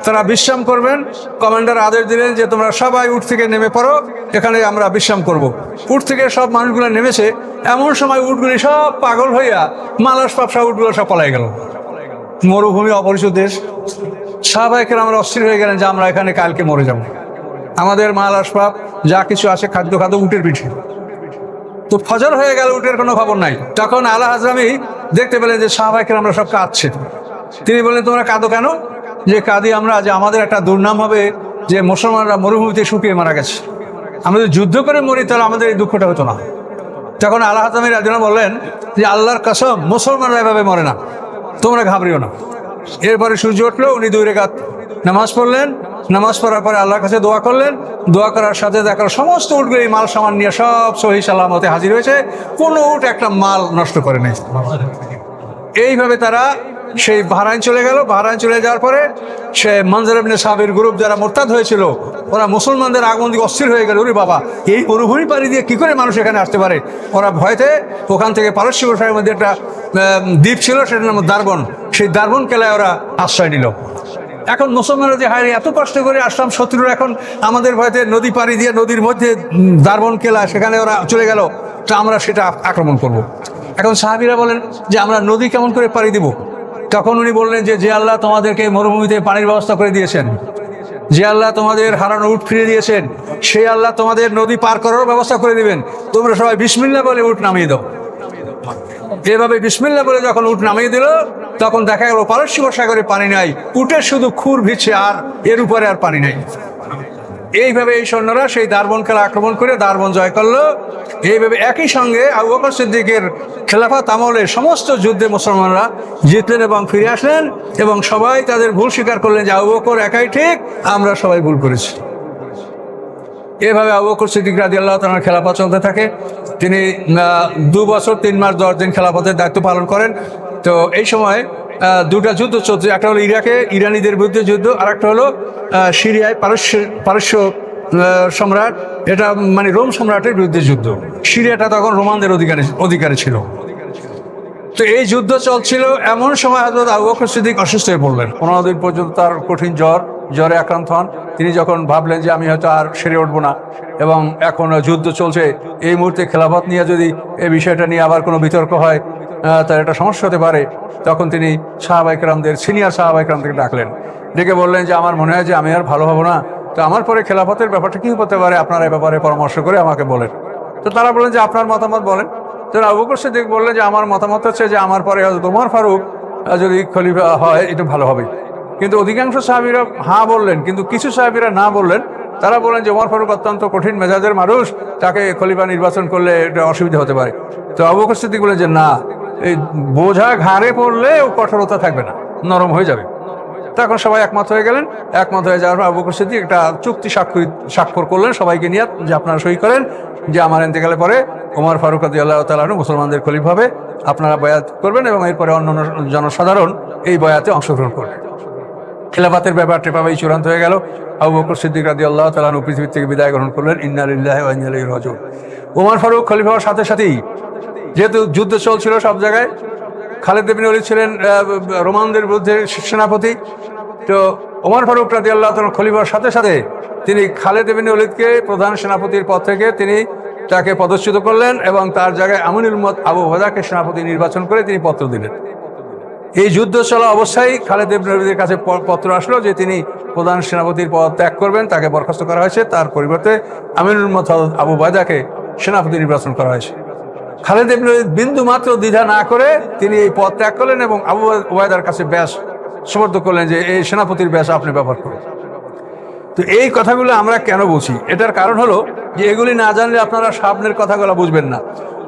তারা বিশ্রাম করবেন। কমান্ডার আদেশ দিলেন যে তোমরা সবাই উঠ থেকে নেমে পড়ো, এখানে আমরা বিশ্রাম করব। উঠ থেকে সব মানুষগুলো নেমেছে। এমন সময় উটগুলি সব পাগল হইয়া মালাস পাপসা উটগুলো সব পালাই গেল। মরুভূমি, অপরিচিত দেশ। সাহাবায়ে আমরা অস্থির হয়ে গেলেন যে আমরা এখানে কালকে মরে যাব। আমাদের মাল আসবাব যা কিছু আছে, খাদ্য উটের পিঠে। তো ফজর হয়ে গেল, উটের কোনো খবর নাই। তখন আলা হাজরামি দেখতে পেলেন যে সাহাবায়ে আমরা সব কাঁদছে। তিনি বললেন তোমরা কাঁদো কেন? যে কাঁদি আমরা যে আমাদের একটা দুর্নাম হবে যে মুসলমানরা মরুভূমিতে শুকিয়ে মারা গেছে। আমরা যদি যুদ্ধ করে মরি তাহলে আমাদের এই দুঃখটা হতো না। তখন আলা হাজরামি রাদিয়াল্লাহু বললেন যে আল্লাহর কসম, মুসলমানরা এভাবে মরে না, তোমরা ঘাবড়িও না। এরপরে সূর্য উঠলো, উনি 2 রাকাত নামাজ পড়লেন। নামাজ পড়ার পরে আল্লাহর কাছে দোয়া করলেন। দোয়া করার সাথে দেখার সমস্ত উটগুলো এই মাল সামান নিয়ে সব সহি সালামতে হাজির হয়েছে। কোনো উট একটা মাল নষ্ট করে নেই। এইভাবে তারা সেই বাহরাইন চলে গেল। বাহরাইন চলে যাওয়ার পরে সে মানজার ইবনে সাবির গ্রুপ যারা মুরতাদ হয়েছিল, ওরা মুসলমানদের আগমন দিকে অস্থির হয়ে গেল। ওরে বাবা, এই মরুভূমি পাড়ি দিয়ে কি করে মানুষ এখানে আসতে পারে? ওরা ভয়তে ওখান থেকে পারস্য উপসাগরের মধ্যে একটা দ্বীপ ছিল, সেটার নাম দারবন। সেই দারবন কেলায় ওরা আশ্রয় নিল। এখন মুসলমানরা যে হায় এত কষ্ট করে আসলাম, শত্রুরা এখন আমাদের ভয়তে নদী পাড়ি দিয়ে নদীর মধ্যে দারবন কেলা, সেখানে ওরা চলে গেল, তো আমরা সেটা আক্রমণ করব। এখন সাহাবীরা বলেন যে আমরা নদী কেমন করে পাড়ি দিব? তখন উনি বললেন যে আল্লাহ তোমাদেরকে মরুভূমিতে পানির ব্যবস্থা করে দিয়েছেন, যে আল্লাহ তোমাদের হারানো উট ফিরে দিয়েছেন, সেই আল্লাহ তোমাদের নদী পার করারও ব্যবস্থা করে দিবেন। তোমরা সবাই বিসমিল্লাহ বলে উট নামিয়ে দাও। এভাবে বিসমিল্লাহ বলে যখন উট নামিয়ে দিল, তখন দেখা গেল পারস্য উপসাগরে পানি নাই, উটের শুধু খুর ভিজছে, আর এর উপরে আর পানি নাই। এইভাবে এই সৈন্যরা সেই দারবন খেলা আক্রমণ করে দারবন জয় করলো। এইভাবে একই সঙ্গে আবু বকর সিদ্দিকের খেলাফত আমলে সমস্ত যুদ্ধে মুসলমানরা জিতলেন এবং ফিরে আসলেন, এবং সবাই তাদের ভুল স্বীকার করলেন যে আবু বকর একাই ঠিক, আমরা সবাই ভুল করেছি। এভাবে আবু বকর সিদ্দিক রাদিয়াল্লাহু তাআলার খেলাফত চলতে থাকে। তিনি 2 বছর 3 মাস 10 দিন খেলাফতের দায়িত্ব পালন করেন। তো এই সময় 2টা যুদ্ধ চলছে। একটা হলো ইরাকে ইরানিদের বিরুদ্ধে যুদ্ধ, আর একটা হলো সিরিয়ায় পারস্য সম্রাট, এটা মানে রোম সম্রাটের বিরুদ্ধে যুদ্ধ। সিরিয়াটা তখন রোমানদের অধিকারে ছিল। তো এই যুদ্ধ চলছিল। এমন সময় হযরত আবু বকর সিদ্দিক অসুস্থ হয়ে পড়লেন। 15 দিন পর্যন্ত তার কঠিন জ্বরে আক্রান্ত হন। তিনি যখন ভাবলেন যে আমি হয়তো আর সেরে উঠবো না, এবং এখন যুদ্ধ চলছে, এই মুহূর্তে খেলাফত নিয়ে যদি এই বিষয়টা নিয়ে আবার কোনো বিতর্ক হয় তার একটা সমস্যা হতে পারে, তখন তিনি সাহাবায়ে কেরামদের, সিনিয়র সাহাবায়ে কেরামদেরকে ডাকলেন। ডেকে বললেন যে আমার মনে হয় যে আমি আর ভালো হব না, তো আমার পরে খেলাফতের ব্যাপারটা কী হতে পারে, আপনারা এ ব্যাপারে পরামর্শ করে আমাকে বলেন। তো তারা বললেন যে আপনার মতামত বলেন। তো আবু বকর সিদ্দিক বললেন যে আমার মতামত হচ্ছে যে আমার পরে হযরত ওমর ফারুক যদি খলিফা হয় এটা ভালো হবে। কিন্তু অধিকাংশ সাহাবীরা হ্যাঁ বললেন, কিন্তু কিছু সাহাবীরা না বললেন। তারা বলেন যে ওমর ফারুক অত্যন্ত কঠিন মেজাজের মানুষ, তাকে খলিফা নির্বাচন করলে এটা অসুবিধা হতে পারে। তো আবু বকর সিদ্দিক বলেন যে না, এই বোঝা ঘাড়ে পড়লে ও কঠোরতা থাকবে না, নরম হয়ে যাবে। তখন সবাই একমত হয়ে গেলেন। একমত হয়ে যাওয়ার পর আবু বকর সিদ্দিক একটা চুক্তি স্বাক্ষর করলেন সবাইকে নিয়ে, যে আপনারা সই করেন যে আমার ইন্তেকালের পরে ওমর ফারুক রাদিয়াল্লাহু তাআলা আনহু মুসলমানদের খলিফা হবে, আপনারা বয়াত করবেন এবং এরপরে অন্যান্য জনসাধারণ এই বয়াতে অংশগ্রহণ করবেন। খেলাফতের ব্যাপারটা এভাবেই চূড়ান্ত হয়ে গেল। আবু বকর সিদ্দিক রাদিয়াল্লাহু তাআলা আনহু পৃথিবী থেকে বিদায় গ্রহণ করলেন। ইন্না লিল্লাহি ওয়া ইন্না ইলাইহি রাজিউন। ওমর ফারুক খলিফা হওয়ার সাথে সাথেই, যেহেতু যুদ্ধ চলছিল সব জায়গায়, খালিদ ইবনে ওলীদ ছিলেন রোমানদের বিরুদ্ধে সেনাপতি। তো ওমর ফারুক রাদিয়াল্লাহু তাআলা খলিফার সাথে সাথে তিনি খালিদ ইবনে ওলীদকে প্রধান সেনাপতির পদ থেকে তিনি তাকে পদচ্যুত করলেন, এবং তার জায়গায় আমিনুল উম্মত আবু উবাইদাকে সেনাপতি নির্বাচন করে তিনি পত্র দিলেন। এই যুদ্ধ চলা অবস্থায় খালিদ ইবনে ওলীদের কাছে পত্র আসলো যে তিনি প্রধান সেনাপতির পদ ত্যাগ করবেন, তাকে বরখাস্ত করা হয়েছে। তার পরিবর্তে আমিনুল উম্মত আবু উবাইদাকে সেনাপতি নির্বাচন করা হয়েছে। খালিদ ইবনে ওয়ালিদ বিন্দু মাত্র দ্বিধা না করে তিনি এই পদ ত্যাগ করলেন এবং আবু উবায়দার কাছে ব্যাস সমর্থ করলেন যে এই সেনাপতির ব্যাস আপনি ব্যবহার করুন। তো এই কথাগুলো আমরা কেন বুঝি? এটার কারণ হলো যে এগুলি না জানলে আপনারা সামনের কথাগুলো বুঝবেন না।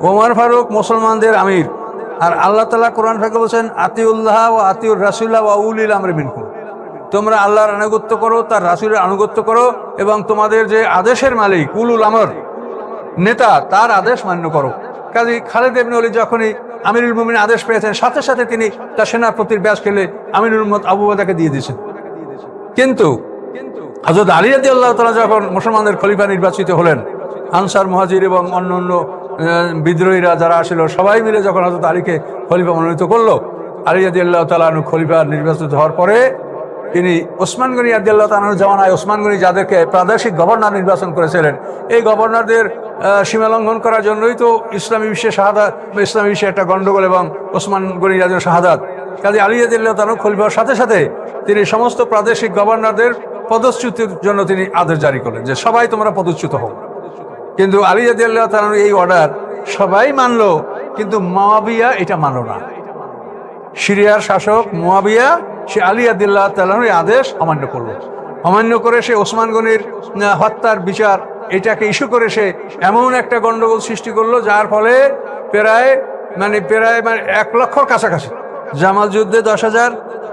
ওমর ফারুক মুসলমানদের আমির, আর আল্লাহ তাআলা কোরআন ফাঁকে বলছেন আতিউল্লাহ ও আতিউর রাসূলা ওয়া উলিল আমরি মিনকুম, তোমরা আল্লাহর আনুগত্য করো, তার রাসূলের আনুগত্য করো, এবং তোমাদের যে আদেশের মালিক উলুল আমর নেতা তার আদেশ মান্য করো। কাজী খালিদ ইবনে ওয়ালিদ যখনই আমিরুল মুমিনিন আদেশ পেয়েছেন সাথে সাথে তিনি তার সেনাপতির ব্যাস খেলে আমিরুল মুমিনিন আবু উবায়দাকে দিয়ে দিয়েছেন। কিন্তু হযরত আলী রাদিয়াল্লাহু তাআলা যখন মুসলমানদের খলিফা নির্বাচিত হলেন, আনসার মুহাজির এবং অন্যান্য বিদ্রোহীরা যারা আসলে সবাই মিলে যখন হযরত আলীকে খলিফা মনোনীত করলো, আলী রাদিয়াল্লাহু তাআলা আনহু খলিফা নির্বাচিত হওয়ার পরে তিনি ওসমান গনি রাদিয়াল্লাহু তাআলা আনহুর জামানায় ওসমান গনি যাদেরকে প্রাদেশিক গভর্নর নির্বাচন করেছিলেন, এই গভর্নরদের সীমা লঙ্ঘন করার জন্যই তো ইসলামী বিশ্বে শাহাদাত, ইসলামী বিশ্বে একটা গন্ডগোল এবং ওসমান গনি রাদিয়াল্লাহু শাহাদাত। কাজে আলী রাদিয়াল্লাহু তাআলা খলিফার সাথে সাথে তিনি সমস্ত প্রাদেশিক গভর্নরদের পদচ্যুতির জন্য তিনি আদেশ জারি করলেন যে সবাই তোমরা পদচ্যুত হও। কিন্তু আলী রাদিয়াল্লাহু তাআলা এই অর্ডার সবাই মানলো, কিন্তু মুয়াবিয়া এটা মানল না। সিরিয়ার শাসক মুয়াবিয়া সে আলী রাদিয়াল্লাহু তাআলার এই আদেশ অমান্য করলো। অমান্য করে সে ওসমান গনির হত্যার বিচার এটাকে ইস্যু করে সে এমন একটা গন্ডগোল সৃষ্টি করলো যার ফলে প্রায় 1 লক্ষর কাছাকাছি, জামাল যুদ্ধে 10,000,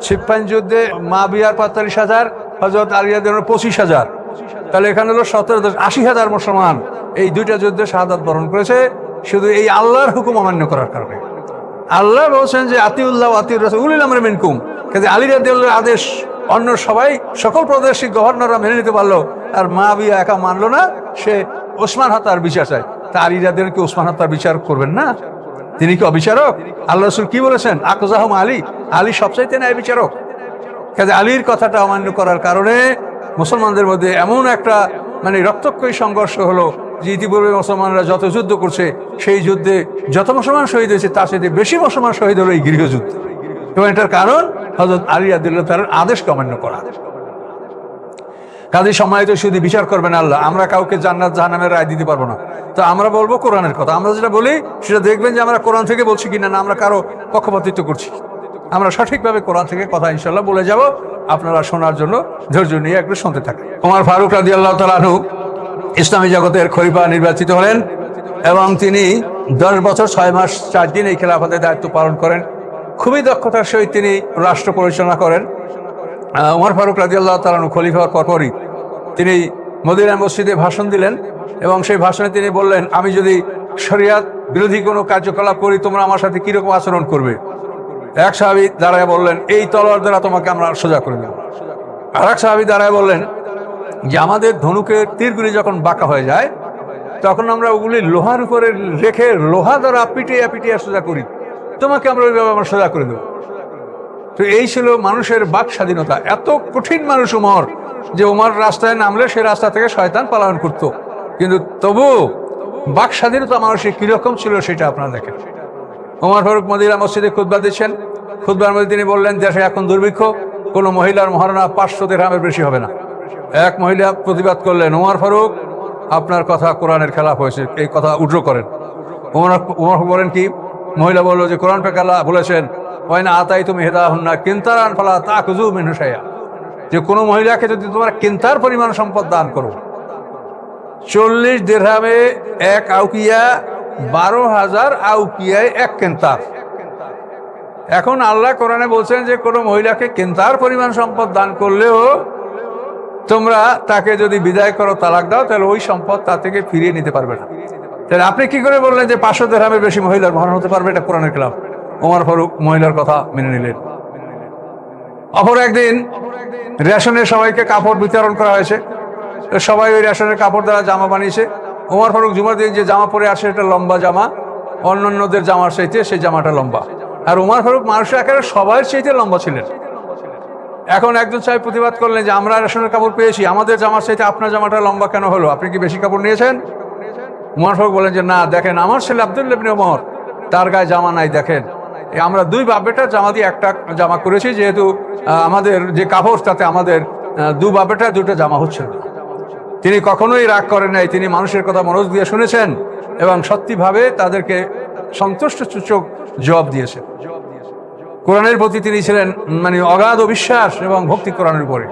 সিফফাইন যুদ্ধে মুয়াবিয়ার 45,000, হযরত আলী রাদিয়াল্লাহু 25,000, তাহলে এখানে হলো 80,000 মুসলমান এই দুইটা যুদ্ধে শাহাদাত বরণ করেছে শুধু এই আল্লাহর হুকুম অমান্য করার কারণে। আল্লাহ বলছেন যে আতিউল্লাহ ওয়া আতিউর রাসূল উলিল আমরি মিনকুম, কাজে আলী রাদিয়াল্লাহু আদেশ অন্য সবাই সকল প্রাদেশিক গভর্নররা মেনে নিতে পারলো, আর মুয়াবিয়া একা মানলো না, সে ওসমান হত্যার বিচার চায়। তা আলী রাদিয়াল্লাহু কি ওসমান হত্যার বিচার করবেন না? তিনি কি অবিচারক? আল্লাহ রাসূল কি বলেছেন? আকজাহুম আলী, আলী সবচাইতে ন্যায় বিচারক। কাজে আলীর কথাটা অমান্য করার কারণে মুসলমানদের মধ্যে এমন একটা রক্তক্ষয়ী সংঘর্ষ হলো যে ইতিপূর্বে মুসলমানরা যত যুদ্ধ করছে সেই যুদ্ধে যত মুসলমান শহীদ হয়েছে তার সাথে বেশি মুসলমান শহীদ হলো এই গৃহযুদ্ধ, এবং এটার কারণ হযরত আলী রাদিয়াল্লাহু তাআলার আদেশকে অমান্য করা। কাজে সম্মানিত শুধু বিচার করবেন আল্লাহ, আমরা কাউকে জান্নাত জাহান্নামের রায় দিতে পারবো না। তো আমরা বলবো কোরআনের কথা, আমরা যেটা বলি সেটা দেখবেন যে আমরা কোরআন থেকে বলছি কিনা, না আমরা কারো পক্ষপাতিত্ব করছি। আমরা সঠিকভাবে কোরআন থেকে কথা ইনশাল্লাহ বলে যাব, আপনারা শোনার জন্য ধৈর্য নিয়ে একটু শুনতে থাকেন। ওমর ফারুক রাদিয়াল্লাহু তাআলা আনহু ইসলামী জগতের খলিফা নির্বাচিত হলেন এবং তিনি 10 বছর 6 মাস 4 দিন এই খেলাফতের দায়িত্ব পালন করেন। খুবই দক্ষতার সহিত তিনি রাষ্ট্র পরিচালনা করেন। ওমর ফারুক রাদিয়াল্লাহু তাআলা আনহু খলিফা হওয়ার পরপরই তিনি মদিনা মসজিদে ভাষণ দিলেন এবং সেই ভাষণে তিনি বললেন, আমি যদি শরিয়াত বিরোধী কোনো কার্যকলাপ করি তোমরা আমার সাথে কিরকম আচরণ করবে? এক সাহাবী দাঁড়ায় বললেন, এই তলোয়ার দ্বারা তোমাকে আমরা সোজা করে দেব। আর এক সাহাবী দাঁড়ায় বললেন যে আমাদের ধনুকের তীরগুলি যখন বাঁকা হয়ে যায় তখন আমরা ওগুলি লোহার উপরে রেখে লোহা দ্বারা পিটিয়ে পিটিয়ে সোজা করি, তোমাকে আমরা ওইভাবে আমরা সোজা করে দেব। তো এই ছিল মানুষের বাক স্বাধীনতা। এত কঠিন মানুষ উমর যে উমর রাস্তায় নামলে সে রাস্তা থেকে শয়তান পালায়ন করত, কিন্তু তবু বাক স্বাধীনতা মানুষের কিরকম ছিল সেটা আপনারা দেখেন। ওমর ফারুক মদিনা মসজিদে খুতবা দিচ্ছেন। খুতবার মধ্যে তিনি বললেন, দেশে এখন দুর্ভিক্ষ, কোনো মহিলার মহারণা 500 দিরহামের বেশি হবে না। এক মহিলা প্রতিবাদ করলেন, ওমর ফারুক আপনার কথা কোরআনের খেলাফ হয়েছে, এই কথা উড্র করেন। ওমর বলেন কি? মহিলা বলল যে কোরআন পাক আল্লাহ বলেছেন, ওয়াইনা আতাইতুম ইহদাহুন্না কিনতারান ফালা তাকুযু মিনহু শাইআ, যে কোনো মহিলাকে যদি তোমরা কিন্তার পরিমাণ সম্পদ দান করো, 40 দিরহামে 1 আউকিয়া, 12,000 আউকিয়ায় 1 কিন্তার। এখন আল্লাহ কোরআনে বলছেন যে কোনো মহিলাকে কিন্তার পরিমাণ সম্পদ দান করলেও তোমরা তাকে যদি বিদায় করো, তালাক দাও, তাহলে ওই সম্পদ তা থেকে ফিরিয়ে নিতে পারবে না। তাহলে আপনি কি করে বললেন যে 500 দিরহামের বেশি মহিলার মহারণ হতে পারবে? এটা কোরআনের খেলাফ। ওমর ফারুক মহিলার কথা মেনে নিলেন। অপর একদিন রেশনের সবাইকে কাপড় বিতরণ করা হয়েছে, সবাই ওই রেশনের কাপড় দ্বারা জামা বানিয়েছে। ওমর ফারুক জুমার দিন যে জামা পরে আসে এটা লম্বা জামা, অন্যান্যদের জামার চাইতে সেই জামাটা লম্বা, আর ওমর ফারুক মানুষের আকারে সবার চাইতে লম্বা ছিলেন। এখন একজন সাহেব প্রতিবাদ করলেন যে আমরা রেশনের কাপড় পেয়েছি, আমাদের জামার চাইতে আপনার জামাটা লম্বা কেন হলো? আপনি কি বেশি কাপড় নিয়েছেন? ওমর ফারুক বলেন যে না, দেখেন আমার ছেলে আব্দুল্লাহ ইবনে ওমর, তার গায়ে জামা নাই, দেখেন আমরা 2 বাপ বেটার জামা দিয়ে একটা জামা করেছি, যেহেতু আমাদের যে কাপড় তাতে আমাদের 2 বাপ বেটার 2টা জামা হচ্ছে না। তিনি কখনোই রাগ করেন নাই, তিনি মানুষের কথা মনোযোগ দিয়ে শুনেছেন এবং সত্যিভাবে তাদেরকে সন্তুষ্টসূচক জবাব দিয়েছেন। কোরআনের প্রতি তিনি ছিলেন মানে অগাধ বিশ্বাস এবং ভক্তি কোরআনের উপরে।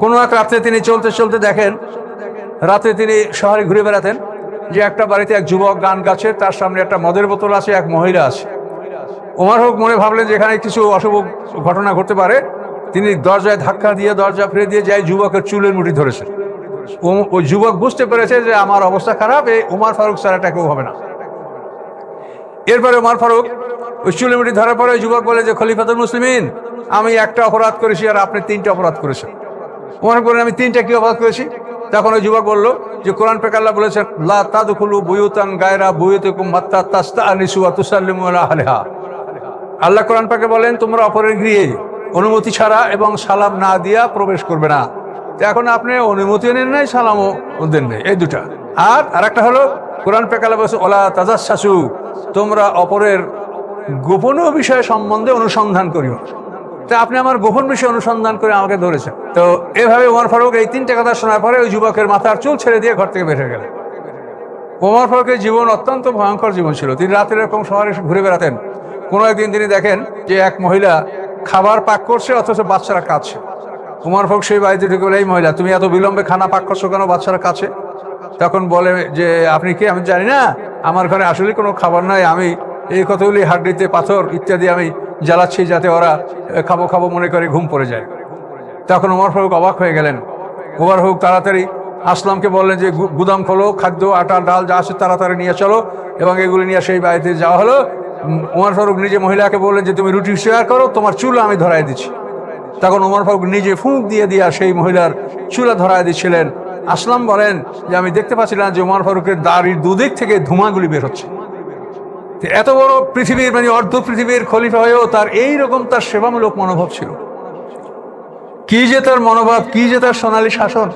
কোনো এক রাত্রে তিনি চলতে চলতে দেখেন, রাতে তিনি শহরে ঘুরে বেড়াতেন, যে একটা বাড়িতে এক যুবক গান গাচ্ছে, তার সামনে একটা মদের বোতল আছে, এক মহিলা আছে। ওমর ফারুক মনে ভাবলেন যে এখানে কিছু অশুভ ঘটনা ঘটতে পারে। তিনি দরজায় ধাক্কা দিয়ে দরজা ফিরে দিয়ে যায়, যুবকের চুলের মুঠি ধরেছে। ওই যুবক বুঝতে পেরেছে যে আমার অবস্থা খারাপ, এই ওমর ফারুক ছাড়া এটা কেউ হবে না। এরপরে ওমর ফারুক ওই চুলের মুঠি ধরার পরে ওই যুবক বলে যে, খলিফাতুল মুসলিমিন, আমি একটা অপরাধ করেছি আর আপনি 3টা অপরাধ করেছেন। ওমর বলেন, আমি 3টা কি অপরাধ করেছি? তখন ওই যুবক বলল যে, কোরআন পাক আল্লাহ বলেছেন, লা তাদখুলু বুয়ুতান গায়রা বুয়ুতিকুম হাত্তা তাস্তানিসু ওয়া তুসাল্লিমু আলা আহলিহা। আল্লাহ কোরআন পাকে বলেন, তোমরা অপরের গৃহে অনুমতি ছাড়া এবং সালাম না দিয়া প্রবেশ করবে না। তো এখন আপনি অনুমতিও নেন নাই, সালামও দেন নাই, এই দুটা। আর একটা হলো কোরআন পাক আল্লাহ বলেছে, ওলা তাজাসসু, তোমরা অপরের গোপনীয় বিষয় সম্বন্ধে অনুসন্ধান করিও। তা আপনি আমার গোপন বিষয় অনুসন্ধান করে আমাকে ধরেছেন। তো এভাবে ওমর ফারুক এই 3টে কথা শোনার পরে ওই যুবকের মাথার চুল ছেড়ে দিয়ে ঘর থেকে বের হয়ে গেলেন। ওমর ফারুকের জীবন অত্যন্ত ভয়ঙ্কর জীবন ছিল। তিনি রাতের এরকম শহরে ঘুরে বেড়াতেন। কোনো একদিন তিনি দেখেন যে এক মহিলা খাবার পাক করছে, অথচ বাচ্চারা কাছে। ওমর ফারুক সেই বাড়িতে ঢুকে বলে, এই মহিলা, তুমি এত বিলম্বে খানা পাক করছো কেন, বাচ্চারা কাছে? তখন বলে যে, আপনি কি? আমি জানি না, আমার ঘরে আসলে কোনো খাবার নাই, আমি এই কতগুলি হাড্ডিতে পাথর ইত্যাদি আমি জ্বালাচ্ছি যাতে ওরা খাবো খাবো মনে করে ঘুম পড়ে যায়। তখন ওমর ফারুক অবাক হয়ে গেলেন। ওমর ফারুক তাড়াতাড়ি আসলামকে বললেন যে, গুদাম খোলো, খাদ্য আটা ডাল যা আছে তাড়াতাড়ি নিয়ে চলো, এবং এগুলি নিয়ে সেই বাড়িতে যাওয়া হলো। ওমর ফারুক নিজে মহিলাকে বললেন যে, তুমি রুটি শেয়ার করো, তোমার চুল আমি ধরাই দিচ্ছি। তখন ওমর ফারুক নিজে ফুঁক দিয়ে দিয়া সেই মহিলার চুলা ধরাই দিচ্ছিলেন। আসলাম বলেন যে, আমি দেখতে পাচ্ছিলাম যে ওমর ফারুকের দাড়ির দুদিক থেকে ধোঁয়াগুলি বের হচ্ছে। এত বড় পৃথিবীর মানে অর্ধ পৃথিবীর খলিফা হয়েও তার এইরকম তার সেবামূলক মনোভাব ছিল। কি যে তার মনোভাব, কি যে তার সোনালী শাসন।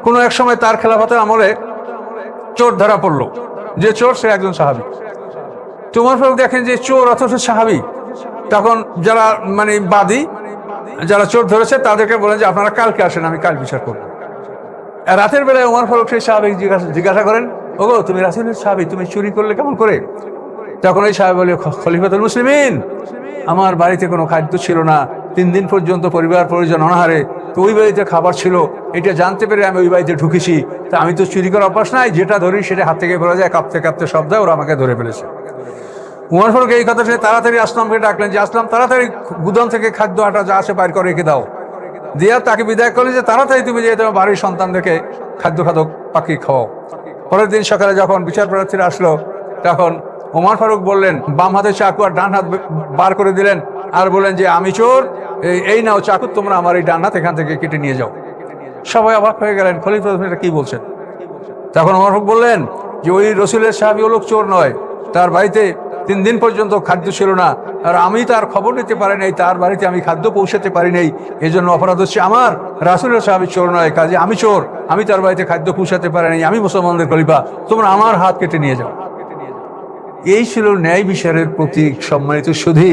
কোনো এক সময় তার খেলাফতের আমলে চোর ধরা পড়লো। যে চোর, সে একজন সাহাবী। ওমর ফারুক দেখেন যে চোর অথচ সাহাবী। তখন যারা মানে বাদী, যারা চোর ধরেছে, তাদেরকে বলেন যে, আপনারা কালকে আসেন, আমি কাল বিচার করবো। রাতের বেলায় ওমর ফারুক সেই সাহাবী জিজ্ঞাসা করেন, ওগো, তুমি রাসূলের সাহাবী, তুমি চুরি করলে কেমন করে? তখন ওই সাহেব বলে, খলিফাতুল মুসলিমিন, আমার বাড়িতে কোনো খাদ্য ছিল না, 3 দিন পর্যন্ত পরিবার পরিজন অনাহারে, তো ওই বাড়িতে খাবার ছিল, এটা জানতে পেরে আমি ওই বাড়িতে ঢুকেছি। তা আমি তো চুরি করার অভ্যাস নাই, যেটা ধরি সেটা হাত থেকে পড়ে যায়, কাঁপতে কাঁপতে শব্দ, ওরা আমাকে ধরে ফেলেছে। ওমর ফারুক এই কথা শুনে তাড়াতাড়ি আসলামকে ডাকলেন যে, আসলাম, তাড়াতাড়ি গুদাম থেকে খাদ্য আটা যা আছে বাইর করে রেখে দাও। দিয়া তাকে বিদায় করলে যে, তাড়াতাড়ি তুমি যে তোমার বাড়ির সন্তানদেরকে খাদ্য পাকিয়ে খাওয়াও। পরের দিন সকালে যখন বিচার প্রার্থীরা আসলো, তখন ওমর ফারুক বললেন, বাম হাতে চাকু আর ডান হাত বার করে দিলেন, আর বললেন যে, আমি চোর, এই নাও চাকু, তোমরা আমার এই ডান হাত এখান থেকে কেটে নিয়ে যাও। সবাই অবাক হয়ে গেলেন, খলিফা এটা কি বলছেন? তখন ওমর ফারুক বললেন যে, ওই রসুলের সাহাবী ও লোক চোর নয়, তার বাড়িতে 3 দিন পর্যন্ত খাদ্য ছিল না, আর আমি তার খবর নিতে পারি নাই, তার বাড়িতে আমি খাদ্য পৌঁছাতে পারি নাই, এই জন্য অপরাধ হচ্ছে আমার। রাসূলের সাহাবী চোর নয়, কাজে আমি চোর, আমি তার বাড়িতে খাদ্য পৌঁছাতে পারি নাই, আমি মুসলমানদের খলিফা, তোমরা আমার হাত কেটে নিয়ে যাও। এই ছিল ন্যায় বিচারের প্রতীক, সম্মানিত সুধী।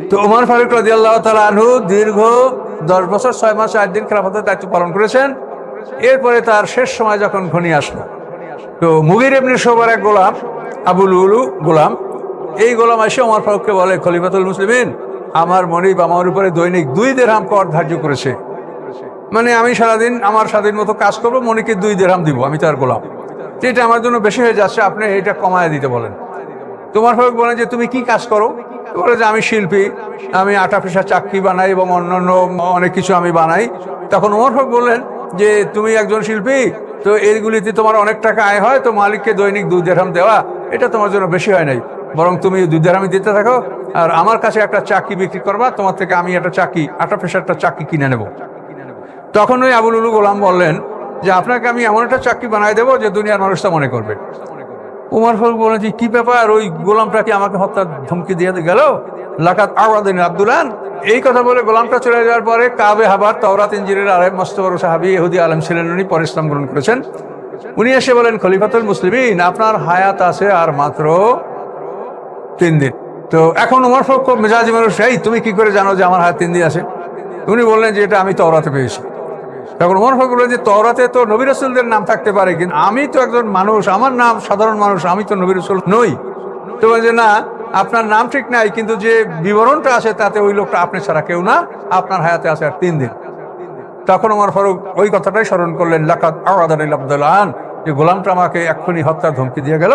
তো ওমর ফারুক রাদিয়াল্লাহু তাআলা আনহু দীর্ঘ 10 বছর 6 মাস 8 দিন খেলাফতের দায়িত্ব পালন করেছেন। এরপরে তার শেষ সময় যখন ঘনিয়ে আসলো, তো মুগীর ইবনে শুবার এক গোলাম, আবু লুলু গোলাম, এই গোলাম এসে ওমর ফারুককে বলে, খলিফাতুল মুসলিমিন, আমার মনিব আমার উপরে দৈনিক 2 দিরহাম কর ধার্য করেছে। মানে আমি সারাদিন আমার স্বাধীন মতো কাজ করবো, মনিকে 2 দিরহাম দিব, আমি তার গোলাম। এটা আমার জন্য বেশি হয়ে যাচ্ছে, আপনি এটা কমায় দিতে বলেন। ওমর ফারুক বলেন যে, তুমি কি কাজ করো? বলে যে, আমি শিল্পী, আমি আটা পেশা চাকরি বানাই এবং অন্যান্য অনেক কিছু আমি বানাই। তখন ওমর ফারুক বললেন যে, তুমি একজন শিল্পী, তো এইগুলিতে তোমার অনেক টাকা আয় হয়, তো মালিককে দৈনিক 2 দিরহাম দেওয়া এটা তোমার জন্য বেশি হয় নাই, বরং তুমি 2 দিরহামই দিতে থাকো, আর আমার কাছে একটা চাকরি বিক্রি করবা, তোমার থেকে আমি একটা চাকরি, আটা পেশার একটা চাকরি কিনে নেব। তখন ওই আবু লুলু গোলাম বললেন যে, আপনাকে আমি এমন একটা চাকরি বানাই দেবো যে দুনিয়ার মানুষ তা মনে করবে। ওমর ফারুক বলেন যে, কি ব্যাপার, ওই গোলামটা কি আমাকে হত্যার ধমকি দিয়ে গেল? লাকাত আওয়াদিন আব্দুলান। এই কথা বলে গোলামটা চলে যাওয়ার পরে কাবে হাবার তাওরাত ইনজিলের আরেক মস্ত বড় সাহাবী ইহুদি আলেম ছিলেন, উনি পরে ইসলাম গ্রহণ করেছেন। উনি এসে বলেন, খলিফাতুল মুসলিমিন, আপনার হায়াত আছে আর মাত্র 3 দিন। তো এখন ওমর ফারুক মেজাজি মানুষ, এই তুমি কি করে জানো যে আমার হায়াত 3 দিন আছে? উনি বললেন যে, এটা আমি তাওরাতে পেয়েছি। তখন ওমর ফারুক বললেন যে তওরাতে তো নবী রাসূলদের নাম থাকতে পারে, কিন্তু আমি তো একজন মানুষ, আমার নাম সাধারণ মানুষ, আমি তো নবী রাসূল নই। তো বলে যে না, আপনার নাম ঠিক নাই, কিন্তু যে বিবরণটা আছে তাতে ওই লোকটা আপনি ছাড়া কেউ না, আপনার হায়াতে আছে আর 3 দিন। তখন ওমর ফারুক ওই কথাটাই স্মরণ করলেন, লাকাদ আওয়াদানি আব্দুল্লাহ, যে গোলামটা আমাকে এক্ষুনি হত্যার ধমকি দিয়ে গেল।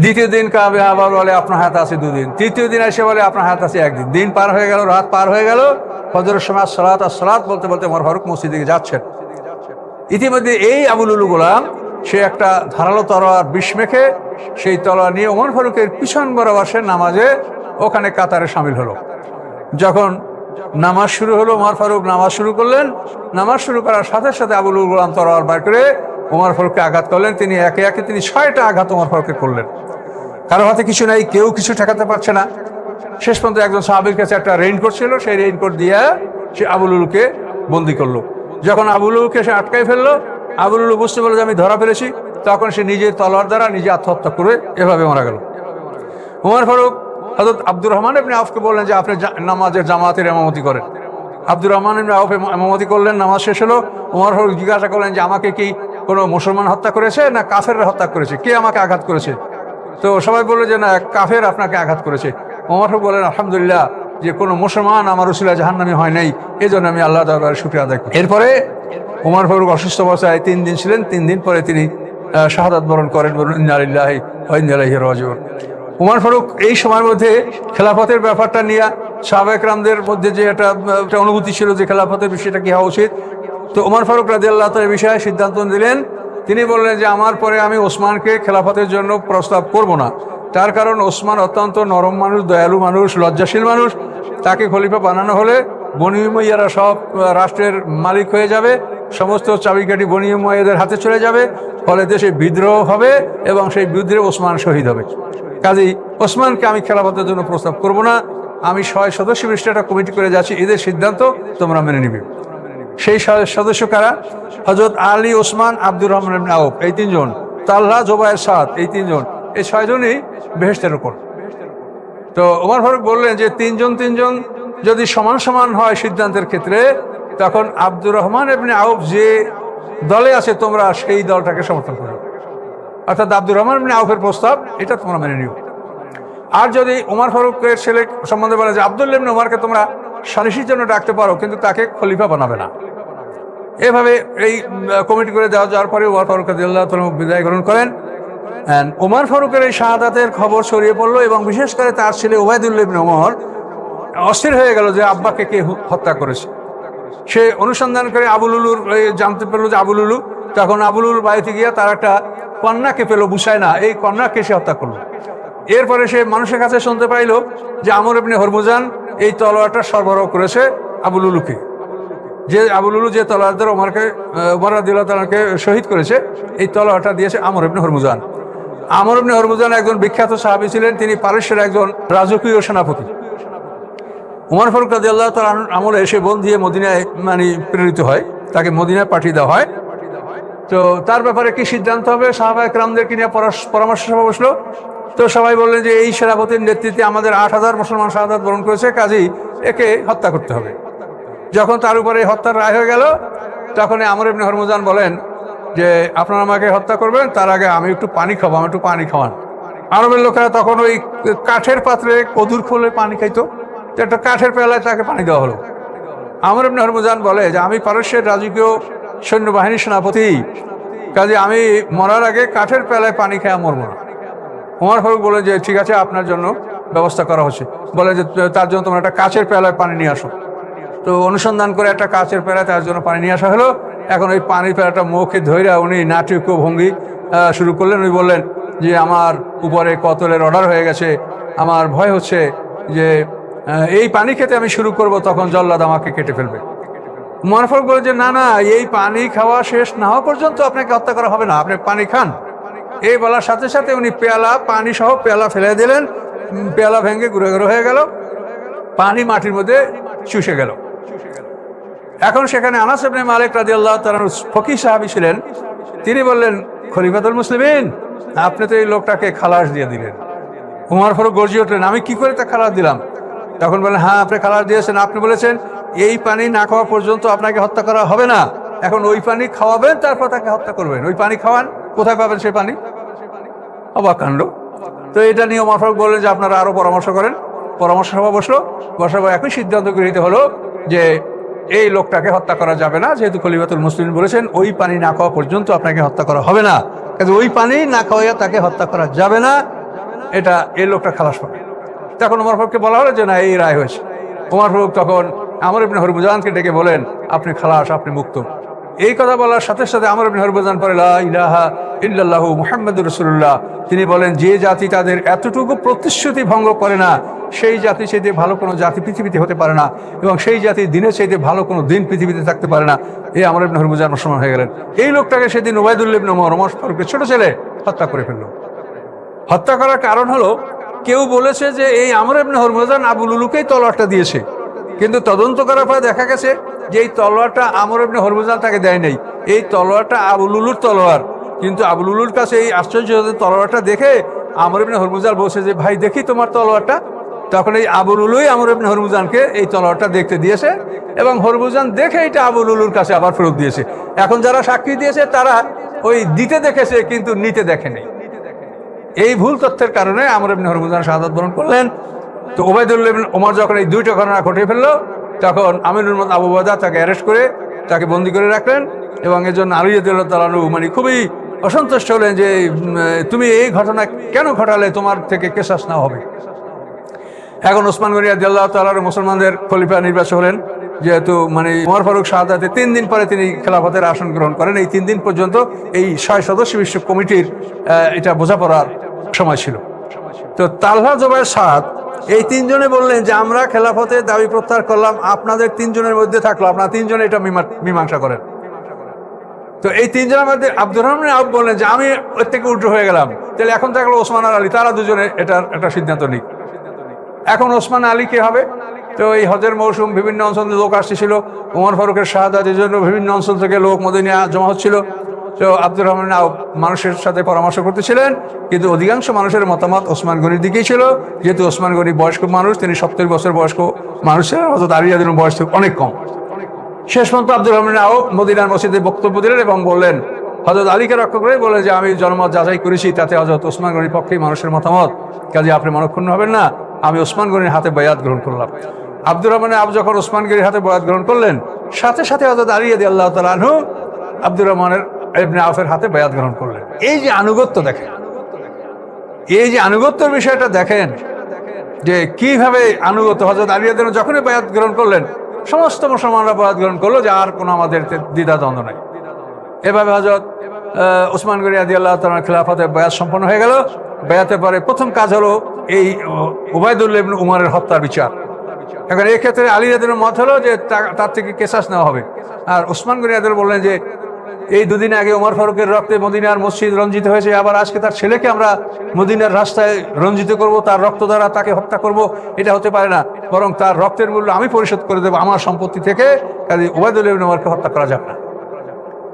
দ্বিতীয় দিন কাবে আবার বলে আপনার হাতে আছে 2 দিন, তৃতীয় দিন এসে বলে আপনার হাতে আছে 1 দিন। দিন পার হয়ে গেল, রাত পার হয়ে গেল, ফজরের সময় সালাত বলতে বলতে ওমর ফারুক মসজিদে যাচ্ছেন। ইতিমধ্যে এই আবু লুলু গোলাম সে একটা ধারালো তলোয়ার বিষ মেখে সেই তলোয়ার নিয়ে ওমর ফারুকের পিছন বরাবর সে নামাজে ওখানে কাতারে সামিল হলো। যখন নামাজ শুরু হলো, ওমর ফারুক নামাজ শুরু করলেন। নামাজ শুরু করার সাথে সাথে আবু লুলু গোলাম তলোয়ার বার করে ওমর ফারুককে আঘাত করলেন। তিনি একে একে 6টা আঘাত ওমর ফারুককে করলেন। কারো হাতে কিছু নাই, কেউ কিছু ঠেকাতে পারছে না। শেষ পর্যন্ত একজন সাহাবীর কাছে একটা রেইনকোট ছিল, সেই রেইনকোট দিয়ে সে আবু লুলুকে বন্দি করলো। যখন আবু লুলুকে সে আটকাই ফেললো, আবু লুলু বুঝতে পারলো যে আমি ধরা ফেলেছি, তখন সে নিজের তলোয়ার দ্বারা নিজে আত্মহত্যা করে এভাবে মারা গেল। ওমর ফারুক হযরত আব্দুর রহমান ইবনে আওফকে বললেন যে আপনি নামাজের জামাতের ইমামতি করেন। আব্দুর রহমান ইবনে আওফ ইমামতি করলেন। নামাজ শেষ হলো। ওমর ফারুক জিজ্ঞাসা করলেন যে আমাকে কি কোনো মুসলমান হত্যা করেছে না কাফেররা হত্যা করেছে, কে আমাকে আঘাত করেছে? তো সবাই বললো যে না, কাফের আপনাকে আঘাত করেছে। ওমর ফারুক বলেন আলহামদুলিল্লাহ, যে কোনো মুসলমান আমার উসিলায় জাহান্নামী হয় নাই, এই জন্য আমি আল্লাহ দরবারে শুকরিয়া আদায় করি। এরপরে ওমর ফারুক অসুস্থ অবস্থায় 3 দিন ছিলেন। 3 দিন পরে তিনি শাহাদাত বরণ করেন। বলুন ইন্না লিল্লাহি ওয়া ইন্না ইলাইহি রাজিউন। ওমর ফারুক এই সময়ের মধ্যে খেলাফতের ব্যাপারটা নিয়ে সাহাবায়ে কেরামদের মধ্যে যে একটা অনুভূতি ছিল যে খেলাফতের বিষয়টা কি হওয়া উচিত, তো ওমর ফারুক রাদিয়াল্লাহু তাআলা এই বিষয়ে সিদ্ধান্ত দিলেন। তিনি বললেন যে আমার পরে আমি ওসমানকে খেলাফতের জন্য প্রস্তাব করব না। তার কারণ ওসমান অত্যন্ত নরম মানুষ, দয়ালু মানুষ, লজ্জাশীল মানুষ। তাকে খলিফা বানানো হলে বনী উমাইয়ারা সব রাষ্ট্রের মালিক হয়ে যাবে, সমস্ত চাবিকাঠি বনী উমাইয়াদের হাতে চলে যাবে, ফলে দেশে বিদ্রোহ হবে এবং সেই বিদ্রোহে ওসমান শহীদ হবে। কাজেই ওসমানকে আমি খেলাফতের জন্য প্রস্তাব করব না। আমি 6 সদস্য বিশিষ্ট একটা কমিটি করে যাচ্ছি, এদের সিদ্ধান্ত তোমরা মেনে নিবে। সেই সদস্য কারা? হযরত আলী, ওসমান, আব্দুর রহমান ইবনে আওফ, এই 3 জন, তালহা, জুবায়ের, সাদ, এই 3 জন, এই 6 জনই বেহেশতের উপর। তো ওমর ফারুক বললেন যে 3 জন যদি সমান সমান হয় সিদ্ধান্তের ক্ষেত্রে, তখন আব্দুর রহমান ইবনে আওফ যে দলে আছে তোমরা সেই দলটাকে সমর্থন করো, অর্থাৎ আব্দুর রহমান ইবনে আওফের প্রস্তাব এটা তোমরা মেনে নিও। আর যদি ওমর ফারুকের ছেলে সম্বন্ধে বলে যে আব্দুল্লাহ ইবনে ওমরকে তোমরা সালিসির জন্য ডাকতে পারো, কিন্তু তাকে খলিফা বানাবে না। এভাবে এই কমিটি করে যাওয়ার পরে ওমর ফারুক রাদিয়াল্লাহু তাআলা বিদায় গ্রহণ করেন। ওমর ফারুকের এই শাহাদাতের খবর ছড়িয়ে পড়লো এবং বিশেষ করে তার ছেলে উবাইদুল্লাহ ইবনে ওমর অস্থির হয়ে গেল যে আব্বাকে কে হত্যা করেছে। সে অনুসন্ধান করে আবু লুলুর জানতে পারলো যে আবু লুলু, তখন আবু লুলুর বাড়িতে গিয়ে তার একটা কন্যাকে পেলো, বুসায়না, এই কন্যাকে সে হত্যা করলো। এরপরে সে মানুষের কাছে শুনতে পাইল যে আমর ইবনে হরমুজান এই তলোয়ারটা সরবরাহ করেছে আবু লুলুকে, যে আবু লুলু যে তলোয়ার দ্বারা ওমর রাদিয়াল্লাহু তাআলাকে শহীদ করেছে, এই তলোয়ারটা দিয়েছে আমর ইবনে হরমুজান। আমর ইবনে হরমুজান একজন বিখ্যাত সাহাবী ছিলেন, তিনি পারস্যের একজন রাজকীয় সেনাপতি। ওমর ফারুক রাদিয়াল্লাহু তাআলা আমলে এসে বন্দী হয়ে মদিনায় প্রেরিত হয়, তাকে মদিনায় পাঠিয়ে দেওয়া হয়। তো তার ব্যাপারে কি সিদ্ধান্ত হবে, সাহাবায়ে কেরামদেরকে নিয়ে পরামর্শ সভা বসলো। তো সবাই বললেন যে এই সেনাপতির নেতৃত্বে আমাদের 8000 মুসলমান শাহাদাত বরণ করেছে, কাজেই একে হত্যা করতে হবে। যখন তার উপরে হত্যার রায় হয়ে গেল, তখন আমর ইবনে হরমুজান বলেন যে আপনারা আমাকে হত্যা করবেন, তার আগে আমি একটু পানি খাবো, আমি একটু পানি খাওয়ান। আরবের লোকেরা তখন ওই কাঠের পাত্রে কদুর খোলে পানি খাইতো, তো একটা কাঠের পেয়ালায় তাকে পানি দেওয়া হলো। আমর ইবনে হরমুজান বলে যে আমি পারস্যের রাজকীয় সৈন্যবাহিনীর সেনাপতি, কাজে আমি মরার আগে কাঠের পেয়ালায় পানি খেয়ে মরবো না। ওমর ফারুক বলে যে ঠিক আছে, আপনার জন্য ব্যবস্থা করা হচ্ছে। বলে যে তার জন্য তোমরা একটা কাচের পেয়ালায় পানি নিয়ে আসো। তো অনুসন্ধান করে একটা কাচের পেয়ালায় তার জন্য পানি নিয়ে আসা হলো। এখন ওই পানির পেয়ালাটা মুখে ধইরা উনি নাটকীয় ভঙ্গি শুরু করলেন। উনি বললেন যে আমার উপরে কতলের অর্ডার হয়ে গেছে, আমার ভয় হচ্ছে যে এই পানি খেতে আমি শুরু করব, তখন জল্লাদ আমাকে কেটে ফেলবে। ওমর ফারুক বলে যে না না, এই পানি খাওয়া শেষ না হওয়া পর্যন্ত আপনাকে হত্যা করা হবে না, আপনি পানি খান। এই বলার সাথে সাথে উনি পেয়ালা, পানি সহ পেয়ালা ফেলে দিলেন। পেয়ালা ভেঙে গুঁড়ো গুঁড়ো হয়ে গেল, পানি মাটির মধ্যে চুষে গেল। এখন সেখানে আনাস ইবনে মালিক রাদিয়াল্লাহু তাআলা ফকিহ সাহাবী ছিলেন। তিনি বললেন খলিফাতুল মুসলিমিন, আপনি তো এই লোকটাকে খালাস দিয়ে দিলেন। ওমর ফারুক গর্জে উঠলেন, আমি কি করে তা খালাস দিলাম? তখন বললেন হ্যাঁ, আপনি খালাস দিয়েছেন। আপনি বলেছেন এই পানি না খাওয়া পর্যন্ত আপনাকে হত্যা করা হবে না। এখন ওই পানি খাওয়াবেন, তারপর তাকে হত্যা করবেন। ওই পানি খাওয়ান, কোথায় পাবেন সেই পানি? অবাক কাণ্ড। তো এটা নিয়ে ওমর ফারুক বললেন যে আপনারা আরো পরামর্শ করেন। পরামর্শ সভা বসলো, বসার পর একই সিদ্ধান্ত গৃহীত হলো যে এই লোকটাকে হত্যা করা যাবে না, যেহেতু খলিফাতুল মুসলিমিন বলেছেন ওই পানি না খাওয়া পর্যন্ত আপনাকে হত্যা করা হবে না, কিন্তু ওই পানি না খাওয়াইয়া তাকে হত্যা করা যাবে না, এটা এই লোকটা খালাস পাবে। তখন ওমর ফারুককে বলা হলো যে না, এই রায় হয়েছে। ওমর ফারুক তখন আমর ইবনে হরমুজানকে ডেকে বলেন আপনি খালাস, আপনি মুক্ত। এই কথা বলার সাথে সাথে আমর ইবনে হরমুজান পড়ে লা ইলাহা ইল্লাল্লাহু মুহাম্মাদুর রাসূলুল্লাহ। তিনি বলেন যে জাতি তাদের এতটুকু প্রতিশ্রুতি ভঙ্গ করে না, সেই জাতি চাইতে ভালো কোনো জাতি পৃথিবীতে হতে পারে না, এবং সেই জাতি দিনের চাইতে ভালো কোনো দিন পৃথিবীতে থাকতে পারে না। এই আমর ইবনে হরমুজান মুসলমান হয়ে গেলেন। এই লোকটাকে সেদিন উবাইদুল্লাহ ইবনে ওমর ফারুকের ছোট ছেলে হত্যা করে ফেলল। হত্যা করার কারণ হলো, কেউ বলেছে যে এই আমর ইবনে হরমুজান আবু লুলুকেই তলোয়ারটা দিয়েছে, কিন্তু তদন্ত করার পরে দেখা গেছে যে এই তলোয়ারটা আমর ইবনে হরমুজান তাকে দেয় নাই, এই তলোয়ারটা আবু লুলুর তলোয়ার। কিন্তু আবু লুলুর কাছে এই আশ্চর্য তলোয়ারটা দেখে আমর ইবনে হরমুজান বলছে যে ভাই দেখি তোমার তলোয়ারটা। তখন এই আবু লুলুই আমর ইবনে হরমুজানকে এই তলোয়ারটা দেখতে দিয়েছে, এবং হরমুজান দেখে এটা আবু লুলুর কাছে আবার ফেরত দিয়েছে। এখন যারা সাক্ষী দিয়েছে তারা ওই দিতে দেখেছে কিন্তু নিতে দেখেনি। এই ভুল তথ্যের কারণে আমর ইবনে হরমুজান শাহাদাত বরণ করলেন। তো উবাইদুল্লাহ ইবনে ওমর যখন এই দুইটা ঘটনা ঘটে ফেললো, তখন আমিরুল মুমিনিন আবু উবাইদা তাকে অ্যারেস্ট করে তাকে বন্দী করে রাখলেন, এবং এর জন্য আলী রাদিয়াল্লাহু তাআলা আনহু মানে খুবই অসন্তুষ্ট হলেন যে তুমি এই ঘটনা কেন ঘটালে, তোমার থেকে কেসাস না হবে। এখন ওসমান গনি রাদিয়াল্লাহু তাআলা মুসলমানদের খলিফা নির্বাচিত হলেন, যেহেতু মানে ওমর ফারুক শাহাদাতের 3 দিন পরে তিনি খেলাফতের আসন গ্রহণ করেন। এই 3 দিন পর্যন্ত এই 6 সদস্য বিশিষ্ট কমিটির এটা বোঝাপড়ার সময় ছিল। তো তালহা, জুবাইর, সাদ এই 3 জনে বললেন যে আমরা খেলাফতের দাবি প্রত্যাহার করলাম, আপনাদের 3 জনের মধ্যে থাকলো, আপনারা 3 জনে এটা মীমাংসা করেন। তো এই 3 জনের মধ্যে আব্দুর রহমান আউফ বললেন যে আমি ওর থেকে উল্টো হয়ে গেলাম, তাহলে এখন থাকলো ওসমান আর আলী, তারা দুজনে এটার একটা সিদ্ধান্ত নিক। এখন ওসমান আলী কে হবে? তো এই হজের মৌসুম, বিভিন্ন অঞ্চল থেকে লোক আসছিল, ওমর ফারুকের শাহাদাতের জন্য বিভিন্ন অঞ্চল থেকে লোক মদিনা জমা হচ্ছিল। তো আব্দুর রহমান আউফ মানুষের সাথে পরামর্শ করতেছিলেন, কিন্তু অধিকাংশ মানুষের মতামত ওসমান গনির দিকেই ছিল, যেহেতু ওসমান গনি বয়স্ক মানুষ, তিনি 70 বছর বয়স্ক মানুষের, হযরত আলী রাদিয়াল্লাহু বয়স অনেক কম। শেষ পর্যন্ত আব্দুর রহমান আউফ মদিনার মসজিদে বক্তব্য দিলেন এবং বললেন, হযরত আলীকে রক্ষা করে বলে যে আমি জনমত যাচাই করেছি, তাতে হযরত ওসমান গনির পক্ষেই মানুষের মতামত, কাজে আপনি মনক্ষুণ্ণ হবেন না, আমি ওসমান গনির হাতে বায়াত গ্রহণ করলাম। আব্দুর রহমান আউফ যখন ওসমান গনির হাতে বায়াত গ্রহণ করলেন, সাথে সাথে হযরত আলী রাদিয়াল্লাহু তাআলা আনহু আব্দুর রহমানের ইবনে আউফের হাতে বায়াত গ্রহণ করলেন। এই যে আনুগত্য দেখেন, এই যে আনুগত্যের বিষয়টা দেখেন যে কিভাবে আনুগত্য। হযরত আলী রাদিয়াল্লাহু যখনই বায়াত গ্রহণ করলেন, সমস্ত মুসলমানরা বায়াত গ্রহণ করলো যে আর কোনো আমাদের দ্বিধা দ্বন্দ্ব নাই। এভাবে হযরত ওসমান গনি রাদিয়াল্লাহু তাআলার খেলাফতের বায়াত সম্পন্ন হয়ে গেল। বায়াতের পরে প্রথম কাজ হলো এই উবাইদুল্লাহ ইবনে উমরের হত্যার বিচার। এখন এই ক্ষেত্রে আলী রাদিয়াল্লাহু মত হলো যে তার থেকে কেসাস নেওয়া হবে, আর ওসমান গনি রাদিয়াল্লাহু বললেন যে এই 2 দিন আগে ওমর ফারুকের রক্তে মদিনার মসজিদ রঞ্জিত হয়েছে, আবার আজকে তার ছেলেকে আমরা মদিনার রাস্তায় রঞ্জিত করব, তার রক্ত দ্বারা তাকে হত্যা করব, এটা হতে পারে না, বরং তার রক্তের মূল্য আমি পরিশোধ করে দেবো আমার সম্পত্তি থেকে, কাজে উবাইদুল্লাহ ইবনে উমরকে হত্যা করা যাবে না।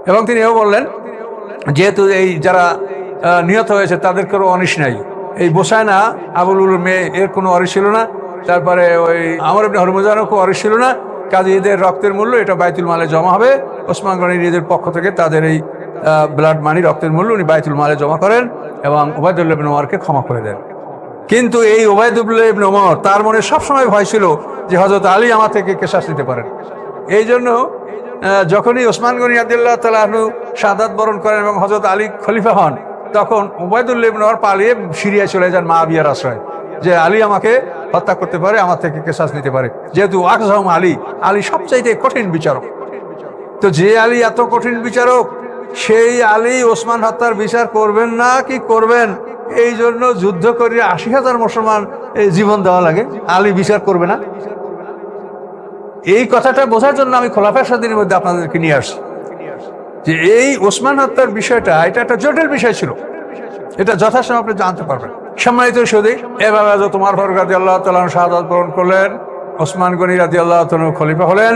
এবং তিনি এও বললেন যেহেতু এই যারা নিহত হয়েছে তাদের কোনো অনিশ নাই, এই বোসায়না আবু লুলুর মেয়ে এর কোনো অরিশ ছিল না, তারপরে ওই আমর ইবনে হরমুজানের কোনো অরিশ ছিল না, কাজে এদের রক্তের মূল্য এটা বাইতুল মালে জমা হবে। ওসমান গনির নিজের পক্ষ থেকে তাদের এই ব্লাড মানি, রক্তের মূল্য উনি বাইতুল মালে জমা করেন এবং উবাইদুল্লাহ ইবনে উমরকে ক্ষমা করে দেন। কিন্তু এই উবাইদুল্লাহ ইবনে উমর তার মনে সবসময় ভয় ছিল যে হযরত আলী আমার থেকে কেসাস নিতে পারেন। এই জন্য যখনই ওসমান গনি রাদিয়াল্লাহু তাআলা আনহু শাহাদাত বরণ করেন এবং হযরত আলী খলিফা হন, তখন উবাইদুল্লাহ ইবনে উমর পালিয়ে সিরিয়ায় চলে যান মুআবিয়ার আশ্রয়, যে আলী আমাকে হত্যা করতে পারে, আমার থেকে কেসাস নিতে পারে, যেহেতু আকজাম আলী, আলী সবচাইতে কঠিন বিচারক। তো যে আলী এত কঠিন বিচারক, সেই আলী ওসমান হত্যার বিচার করবেন না কি করবেন, এই জন্য যুদ্ধ করে 80,000 মুসলমান এই জীবন দেওয়া লাগে, আলী বিচার করবে না। এই কথাটা বোঝার জন্য আমি খোলাফায়ে রাশিদিনের মধ্যে আপনাদেরকে নিয়ে আসছি যে এই ওসমান হত্যার বিষয়টা এটা একটা জটিল বিষয় ছিল, এটা যথাসময়ে আপনি জানতে পারবেন। সম্মানিত সুধী, এভাবে হযরত ওমর ফারুক রাদিয়াল্লাহু তাআলা শাহাদাত বরণ করলেন, ওসমান গনি রাদিয়াল্লাহু তাআলা খলিফা হলেন।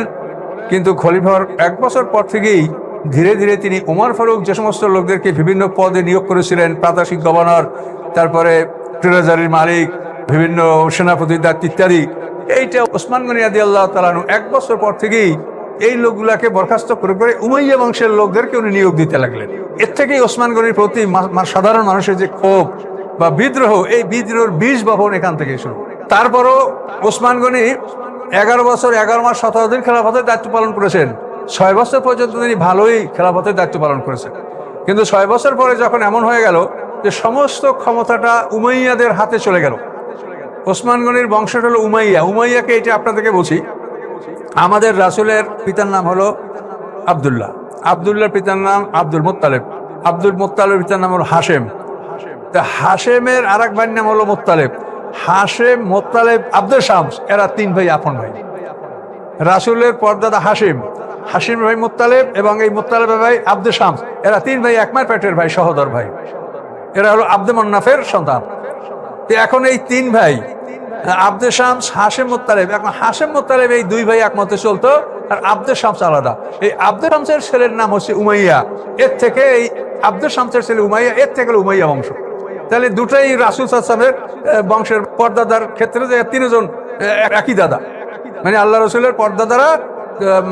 কিন্তু খলিফার 1 বছর পর থেকেই ধীরে ধীরে তিনি ওমর ফারুক যে সমস্ত লোকদেরকে বিভিন্ন পদে নিয়োগ করেছিলেন, প্রাদেশিক গভর্নর, তারপরে ট্রেজারির মালিক, বিভিন্ন সেনাপতির দায়িত্ব ইত্যাদি, এইটা ওসমান গনি রাদিয়াল্লাহু তাআলা আনহু 1 বছর পর থেকেই এই লোকগুলাকে বরখাস্ত করে করে উমাইয়া বংশের লোকদেরকে উনি নিয়োগ দিতে লাগলেন। এর থেকেই ওসমান গনির প্রতি সাধারণ মানুষের যে ক্ষোভ বা বিদ্রোহ, এই বিদ্রোহের বীজ বপন এখান থেকে শুরু। তারপরও ওসমান গনি 11 বছর 11 মাস 17 দিন খেলাফতের দায়িত্ব পালন করেছেন। 6 বছর পর্যন্ত তিনি ভালোই খেলাফতের দায়িত্ব পালন করেছেন, কিন্তু 6 বছর পরে যখন এমন হয়ে গেল যে সমস্ত ক্ষমতাটা উমাইয়াদের হাতে চলে গেল। ওসমান গনির বংশটা হলো উমাইয়া। উমাইয়াকে এটা আপনাদেরকে বলছি, আমাদের রাসূলের পিতার নাম হলো আব্দুল্লাহ, আব্দুল্লাহর পিতার নাম আব্দুল মুত্তালেব, আব্দুল মুত্তালেবের পিতার নাম হলো হাশেম। তা হাশেমের আর এক ভাইয়ের নাম হলো মুত্তালেব। হাশেম, মুত্তালেব, আব্দুল শামস, এরা 3 ভাই আপন ভাই। রাসূলের পরদাদা হাশেম, হাশেমের ভাই মুত্তালেব এবং এই মুত্তালেবের ভাই আব্দুল শামস, এরা 3 ভাই একমার পেটের ভাই, সহোদর ভাই। এরা হলো আব্দুল মান্নাফের সন্তান। তো এখন এই 3 ভাই আব্দুল শামস, হাশেম, মুত্তালেব, এখন হাশেম মুত্তালেব এই 2 ভাই একমতে চলতো, আর আব্দুল শামস আলাদা। এই আব্দুল শামসের ছেলের নাম হচ্ছে উমাইয়া, এর থেকে এই আব্দুল শামসের ছেলে উমাইয়া, এর থেকে উমাইয়া বংশ। তাহলে দুটাই রাসূল সাল্লাল্লাহু আলাইহি ওয়াসাল্লামের বংশের পর্দাদার ক্ষেত্রে যে 3 জন একই দাদা, মানে আল্লাহ রসুলের পর্দাদারা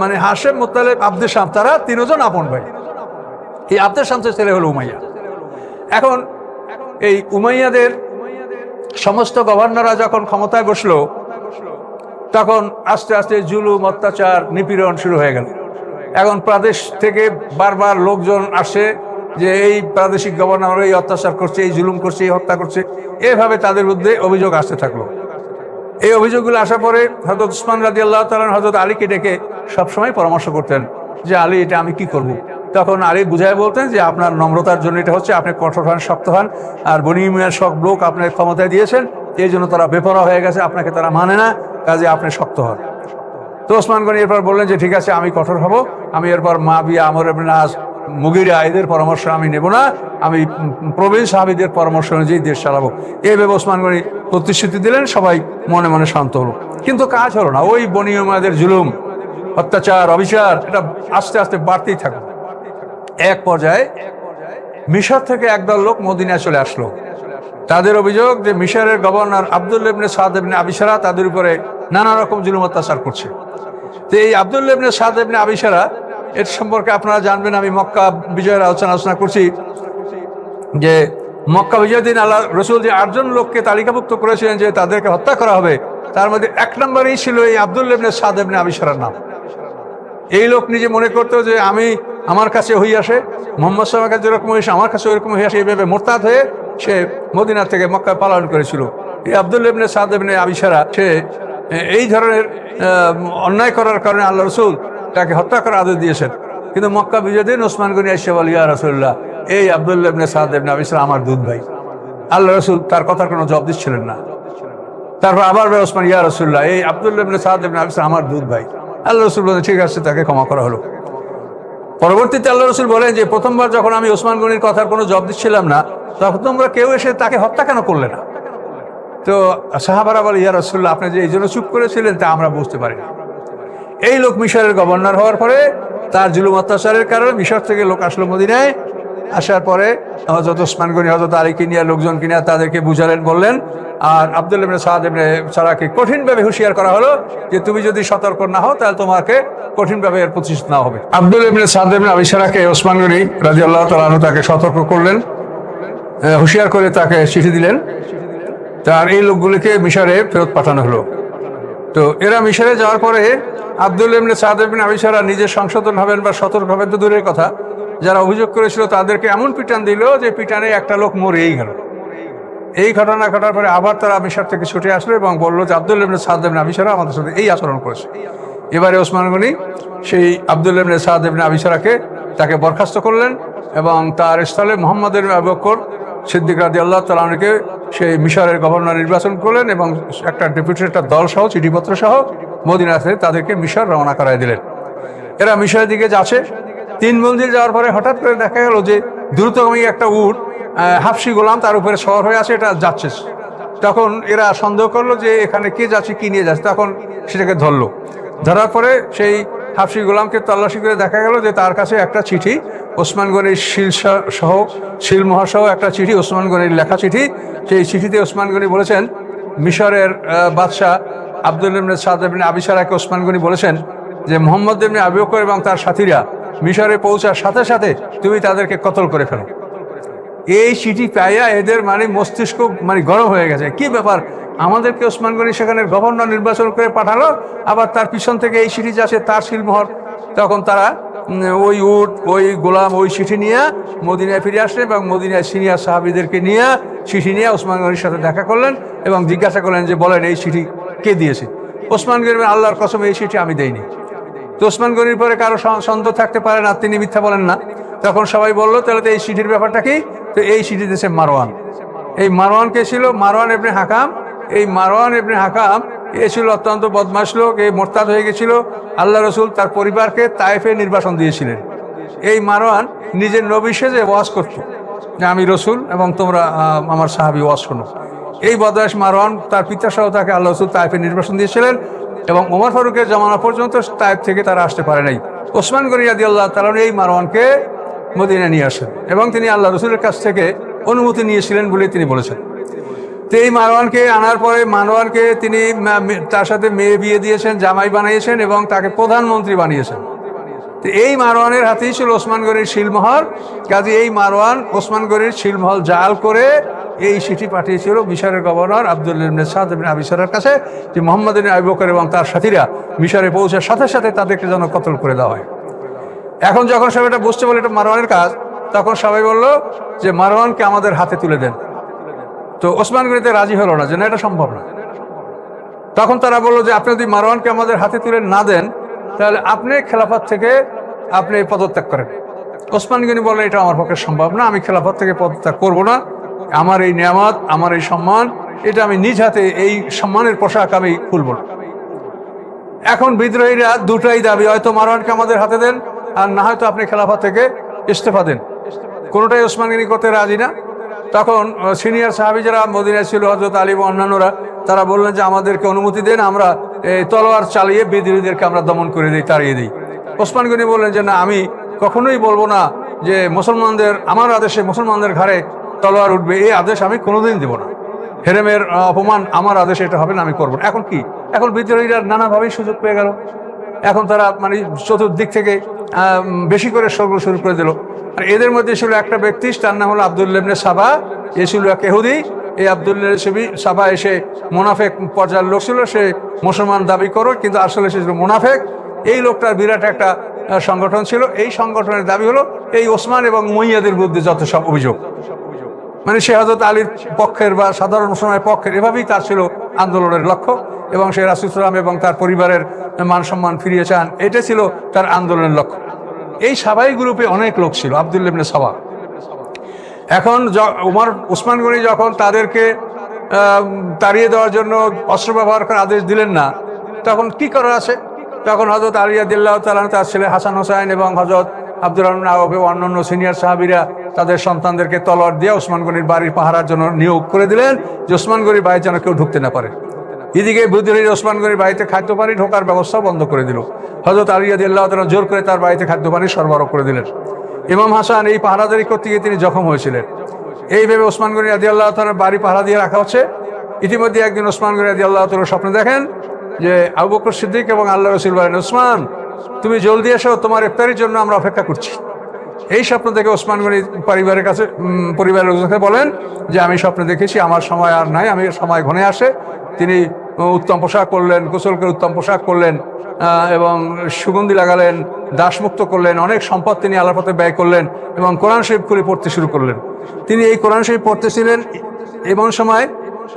মানে হাশেম, মুত্তালেব, আব্দুল শামস, তারা 3 জন আপন ভাই। এই আব্দুল শামসের ছেলে হলো উমাইয়া। এখন এই উমাইয়াদের সমস্ত গভর্নররা যখন ক্ষমতায় বসলো, তখন আস্তে আস্তে জুলুম, অত্যাচার, নিপীড়ন শুরু হয়ে গেল। এখন প্রদেশ থেকে বারবার লোকজন আসে যে এই প্রাদেশিক গভর্নর এই অত্যাচার করছে, এই জুলুম করছে, এই হত্যা করছে, এভাবে তাদের মধ্যে অভিযোগ আসতে থাকলো। এই অভিযোগগুলো আসার পরে হযরত ওসমান রাদিয়াল্লাহু তাআলা হযরত আলীকে ডেকে সবসময় পরামর্শ করতেন যে আলী, এটা আমি কি করব। তখন আলী বুঝায় বলতেন যে আপনার নম্রতার জন্য এটা হচ্ছে, আপনি কঠোর হন, শক্ত হন, আর বনী উমাইয়ার সব লোক আপনার ক্ষমতায় দিয়েছেন, এই জন্য তারা বেপরোয়া হয়ে গেছে, আপনাকে তারা মানে না, কাজে আপনি শক্ত হন। তো ওসমান গনি এরপর বললেন যে ঠিক আছে, আমি কঠোর হব, আমি এরপর মুয়াবিয়া, আমর ইবনে আস, মুগিরা, এদের পরামর্শ আমি নেব না, আমি প্রবীণ সাহাবীদের পরামর্শ অনুযায়ী দেশ চালাবো। এইভাবে ওসমান গনি প্রতিশ্রুতি দিলেন, সবাই মনে মনে শান্ত হলো। কিন্তু কাজ হলো না। ওই বনী উমাইয়াদের জুলুম, অত্যাচার, অবিচার, এটা আস্তে আস্তে বাড়তেই থাকলো। এক পর্যায়ে মিশর থেকে একদল লোক মদিনায় চলে আসলো। তাদের অভিযোগ যে মিশরের গভর্নর আব্দুল্লাহ ইবনে সাদ ইবনে আবি শারা তাদের উপরে নানা রকম জুলুম অত্যাচার করছে। তো এই আব্দুল্লাহ ইবনে সাদ ইবনে আবি শারা, এর সম্পর্কে আপনারা জানবেন, আমি মক্কা বিজয়ের আলোচনা করছি যে মক্কা বিজয়ের দিন আল্লাহ রসুল যে 8 জন লোককে তালিকাভুক্ত করেছিলেন যে তাদেরকে হত্যা করা হবে, তার মধ্যে 1 নম্বরেই ছিল এই আব্দুল্লাহ ইবনে সাদ ইবনে আবি শারার নাম। এই লোক নিজে মনে করতো যে আমার কাছে হয়ে আসে, মুহাম্মদ সাল্লাল্লাহু আলাইহি ওয়াসাল্লামের কাছে যেরকম হয়েছে আমার কাছে ওইরকম হয়ে আসে, এইভাবে মোরতাদ হয়ে সে মদিনা থেকে মক্কায় পালায়ন করেছিল। এই আব্দুল্লাহ ইবনে সাদ ইবনে আবি শারা, সে এই ধরনের অন্যায় করার কারণে আল্লাহ রসুল তাকে হত্যা করার আদেশ দিয়েছেন। কিন্তু মক্কা বিজয়ের দিন ওসমান গনি এসে বলে, ইয়া রাসূলুল্লাহ, এই আব্দুল্লাহ ইবনে সাদ ইবনে আবি শারা আমার দুধ ভাই। আল্লাহ রসুল তার কথার কোনো জবাব দিচ্ছিলেন না। তারপর আবার ওসমান, ইয়া রাসূলুল্লাহ, এই আব্দুল্লাহ ইবনে সাদ ইবনে আবি শারা আমার দুধ ভাই। আল্লাহ রসুল বলেন ঠিক আছে, তাকে ক্ষমা করা হলো। পরবর্তীতে আল্লাহ রসুল বলেন যে প্রথমবার যখন আমি ওসমান গনির কথার কোনো জবাব দিচ্ছিলাম না, তখন তোমরা কেউ এসে তাকে হত্যা কেন করলে না? তো সাহাবারা বলে, ইয়া রাসূলুল্লাহ, আপনি যে এই জন্য চুপ করেছিলেন তা আমরা বুঝতে পারি না। এই লোক মিশরের গভর্নর হওয়ার পরে তার জুলুম অত্যাচারের কারণে মিশর থেকে লোক আসলো মদিনায়। আসার পরে হযরত ওসমান গনি হযরত আলীকে নিয়ে, লোকজন কিনে তাদেরকে বুঝালেন, বললেন। আর আব্দুল্লাহ ইবনে সাদ ইবনে শারাকে কঠিনভাবে হুঁশিয়ার করা হলো যে তুমি যদি সতর্ক না হও তাহলে তোমাকে কঠিনভাবে এর প্রতিশোধ নেওয়া হবে। আব্দুল্লাহ ইবনে সাদ ইবনে আবি শারাকে ওসমান গনি রাদিয়াল্লাহু তাআলা আনহু তাকে সতর্ক করলেন, হুঁশিয়ার করে তাকে চিঠি দিলেন। তার এই লোকগুলিকে মিশরে ফেরত পাঠানো হলো। তো এরা মিশরে যাওয়ার পরে আব্দুল্লাহ ইবনে সাদ ইবনে আবি শারা নিজে সংশোধন হবেন বা সতর্ক হবেন তো দূরের কথা, যারা অভিযোগ করেছিল তাদেরকে এমন পিটান দিল যে পিটানে একটা লোক মরেই গেল। এই ঘটনা ঘটার পরে আবার তারা মিশর থেকে ছুটে আসলো এবং বললো যে আব্দুল্লাহ ইবনে সাদ ইবনে আবি শারা আমাদের সাথে এই আচরণ করেছে। এবারে ওসমান গনি সেই আব্দুল্লাহ ইবনে সাদ ইবনে আবি শারাকে তাকে বরখাস্ত করলেন এবং তার স্থলে মুহাম্মদ ইবনে আবু বকর সিদ্দিক রাদিয়াল্লাহু তাআলা আনহুকে সেই মিশরের গভর্নর নির্বাচন করলেন এবং একটা ডেপুটেটেড দল সহ, চিঠিপত্র সহ মদিনা থেকে তাদেরকে মিশর রওনা করায় দিলেন। এরা মিশরের দিকে যাচ্ছে। 3 মঞ্জিল যাওয়ার পরে হঠাৎ করে দেখা গেল যে দ্রুতগামী একটা উট, হাফসি গোলাম, তার উপরে সওয়ার হয়ে আছে, এটা যাচ্ছে। তখন এরা সন্দেহ করলো যে এখানে কে যাচ্ছে, কি নিয়ে যাচ্ছে। তখন সেটাকে ধরলো। ধরার পরে সেই হাফসি গোলামকে তল্লাশি করে দেখা গেল যে তার কাছে একটা চিঠি, ওসমান গনির শিলমোহর সহ একটা চিঠি, ওসমান গনির লেখা চিঠি। সেই চিঠিতে ওসমান গনি বলেছেন, মিশরের বাদশাহ আব্দুল্লাহ ইবনে সাদ ইবনে আবি সারাকে ওসমান গনি বলেছেন যে মুহাম্মদ ইবনে আবু বকর এবং তার সাথীরা মিশরে পৌঁছার সাথে সাথে তুমি তাদেরকে কতল করে ফেলো। এই চিঠি পাইয়া এদের মানে মস্তিষ্ক মানে গরম হয়ে গেছে, কি ব্যাপার, আমাদেরকে ওসমান গনি সেখানে গভর্নর নির্বাচন করে পাঠালো, আবার তার পিছন থেকে এই চিঠি যাচ্ছে তার শিলমোহর। তখন তারা ওই উট, ওই গোলাম, ওই চিঠি নিয়ে মদিনায় ফিরে আসলেন এবং মদিনায় সিনিয়র সাহাবীদেরকে নিয়ে চিঠি নিয়ে ওসমান গনির সাথে দেখা করলেন এবং জিজ্ঞাসা করলেন যে বলেন এই চিঠি কে দিয়েছে। ওসমান গনি আল্লাহর কসম এই চিঠি আমি দেইনি। তো ওসমান গনির পরে কারো সন্দেহ থাকতে পারে না, তিনি মিথ্যা বলেন না। তখন সবাই বললো তাহলে তো এই চিঠির ব্যাপারটা কি? তো এই চিঠি দিয়েছে মারওয়ান। এই মারওয়ান কে ছিল? মারওয়ান ইবনে হাকাম। এই মারওয়ান ইবনে হাকাম এ ছিল অত্যন্ত বদমাশ লোক, এই মোরতাদ হয়ে গেছিল। আল্লাহ রসুল তার পরিবারকে তায়েফে নির্বাসন দিয়েছিলেন। এই মারওয়ান নিজের নবী সেজে ওয়াজ করত যে আমি রসুল এবং তোমরা আমার সাহাবী, ওয়াজ শোনো। এই বদমাশ মারওয়ান তার পিতা সহ তাকে আল্লাহ রসুল তায়েফে নির্বাসন দিয়েছিলেন এবং ওমর ফারুকের জামানা পর্যন্ত তায়েফ থেকে তারা আসতে পারে নাই। ওসমান গনি রাদিয়াল্লাহু তাআলা এই মারওয়ানকে মদিনা নিয়ে আসেন এবং তিনি আল্লাহ রসুলের কাছ থেকে অনুমতি নিয়েছিলেন বলে তিনি বলেছেন। তো এই মারওয়ানকে আনার পরে মারওয়ানকে তিনি তার সাথে মেয়ে বিয়ে দিয়েছেন, জামাই বানিয়েছেন এবং তাকে প্রধানমন্ত্রী বানিয়েছেন। তো এই মারওয়ানের হাতেই ছিল ওসমান গনির শিলমোহর। কাজে এই মারওয়ান ওসমান গনির শিলমোহর জাল করে এই চিঠি পাঠিয়েছিল মিশরের গভর্নর আব্দুল্লাহ ইবনে সাদ ইবনে আবি সারার কাছে যে মুহাম্মদ ইবনে আবু বকর এবং তার সাথীরা মিশরে পৌঁছার সাথে সাথে তাদেরকে যেন কতল করে দেওয়া হয়। এখন যখন সবাই এটা বুঝতে পারলো এটা মারওয়ানের কাজ, তখন সবাই বলল যে মারওয়ানকে আমাদের হাতে তুলে দেন। তো ওসমান গনিতে রাজি হলো না, যে না এটা সম্ভব না। তখন তারা বললো যে আপনি যদি মারওয়ানকে আমাদের হাতে তুলে না দেন তাহলে আপনি খেলাফত থেকে আপনি পদত্যাগ করেন। ওসমান গনি বললেন এটা আমার পক্ষে সম্ভব না, আমি খেলাফত থেকে পদত্যাগ করব না। আমার এই নিয়ামত, আমার এই সম্মান, এটা আমি নিজ হাতে এই সম্মানের পোশাক আমি খুলব না। এখন বিদ্রোহীরা দুটাই দাবি, হয়তো মারওয়ানকে আমাদের হাতে দেন আর না হয়তো আপনি খেলাফত থেকে ইস্তফা দেন। কোনোটাই ওসমান গনি করতে রাজি না। তখন সিনিয়র সাহাবী যারা মদিনায় ছিল, হযরত আলী ও অন্যান্যরা, তারা বললেন যে আমাদেরকে অনুমতি দেন, আমরা তলোয়ার চালিয়ে বিদ্রোহীদেরকে আমরা দমন করে দিই, তাড়িয়ে দিই। ওসমান গনি বললেন যে না, আমি কখনোই বলবো না যে মুসলমানদের, আমার আদেশে মুসলমানদের ঘাড়ে তলোয়ার উঠবে, এই আদেশ আমি কোনোদিন দেব না। হেরেমের অপমান আমার আদেশে এটা হবে না, আমি করবো না। এখন কি? এখন বিদ্রোহীরা নানাভাবেই সুযোগ পেয়ে গেল। এখন তারা মানে চতুর্দিক থেকে বেশি করে সরগোল শুরু করে দিল। আর এদের মধ্যে ছিল একটা ব্যক্তি, তার নাম হলো আব্দুল্লাহ ইবনে সাবা। এ ছিল এক ইহুদি। এই আব্দুল্লাহ সাবা এসে মুনাফেক পর্যায়ের লোক ছিল, সে মুসলমান দাবি করো কিন্তু আসলে সে ছিল মুনাফেক। এই লোকটার বিরাট একটা সংগঠন ছিল। এই সংগঠনের দাবি হলো এই ওসমান এবং মুয়াদের বিরুদ্ধে যত সব অভিযোগ, মানে সে হযরত আলীর পক্ষের বা সাধারণ মুসলমানের পক্ষের, এভাবেই তার ছিল আন্দোলনের লক্ষ্য। এবং সে রাসূল সাল্লাল্লাহু আলাইহি ওয়াসাল্লাম এবং তার পরিবারের মান সম্মান ফিরিয়ে চান, এটা ছিল তার আন্দোলনের লক্ষ্য। এই সাবাই গ্রুপে অনেক লোক ছিল, আব্দুল্লাহ ইবনে সাবা। এখন ওসমান গনি যখন তাদেরকে তাড়িয়ে দেওয়ার জন্য অস্ত্র ব্যবহার করার আদেশ দিলেন না, তখন কি করা আছে? তখন হযরত আলী রাদিয়াল্লাহু তাআলা তার ছেলে হাসান হোসাইন এবং হযরত আব্দুর রহমান আউফ এবং অন্যান্য সিনিয়র সাহাবীরা তাদের সন্তানদেরকে তলোয়ার দিয়ে ওসমান গনির বাড়ির পাহারার জন্য নিয়োগ করে দিলেন, যে ওসমান গনির বাড়ি যেন কেউ ঢুকতে না পারে। এদিকে বিদ্রোহী ওসমান গনির বাড়িতে খাদ্য পানি ঢোকার ব্যবস্থা বন্ধ করে দিল। হযরত আলী রাদিয়াল্লাহু তাআলা জোর করে তার বাড়িতে খাদ্য পানি সরবরাহ করে দিলেন। ইমাম হাসান এই পাহারাদারি করতে গিয়ে তিনি জখম হয়েছিলেন। এইভাবে ওসমান গনি রাদিয়াল্লাহু তাআলার বাড়ি পাহারা দিয়ে রাখা হচ্ছে। ইতিমধ্যে একদিন ওসমান গনি রাদিয়াল্লাহু তাআলা স্বপ্নে দেখেন যে আবু বকর সিদ্দিক এবং আল্লাহ রাসূল বলেন, ওসমান তুমি জলদি এসো, তোমার ইফতারির জন্য আমরা অপেক্ষা করছি। এই স্বপ্ন থেকে ওসমান গনি পরিবারের লোকজনকে বলেন যে আমি স্বপ্ন দেখেছি, আমার সময় আর নাই, আমি সময় ঘনে আসে। তিনি উত্তম পোশাক করলেন, গোসল করে উত্তম পোশাক করলেন এবং সুগন্ধি লাগালেন, দাসমুক্ত করলেন, অনেক সম্পদ তিনি আল্লাহর পথে ব্যয় করলেন এবং কোরআন শরীফ খুলে পড়তে শুরু করলেন। তিনি এই কোরআন শরীফ পড়তেছিলেন, এমন সময়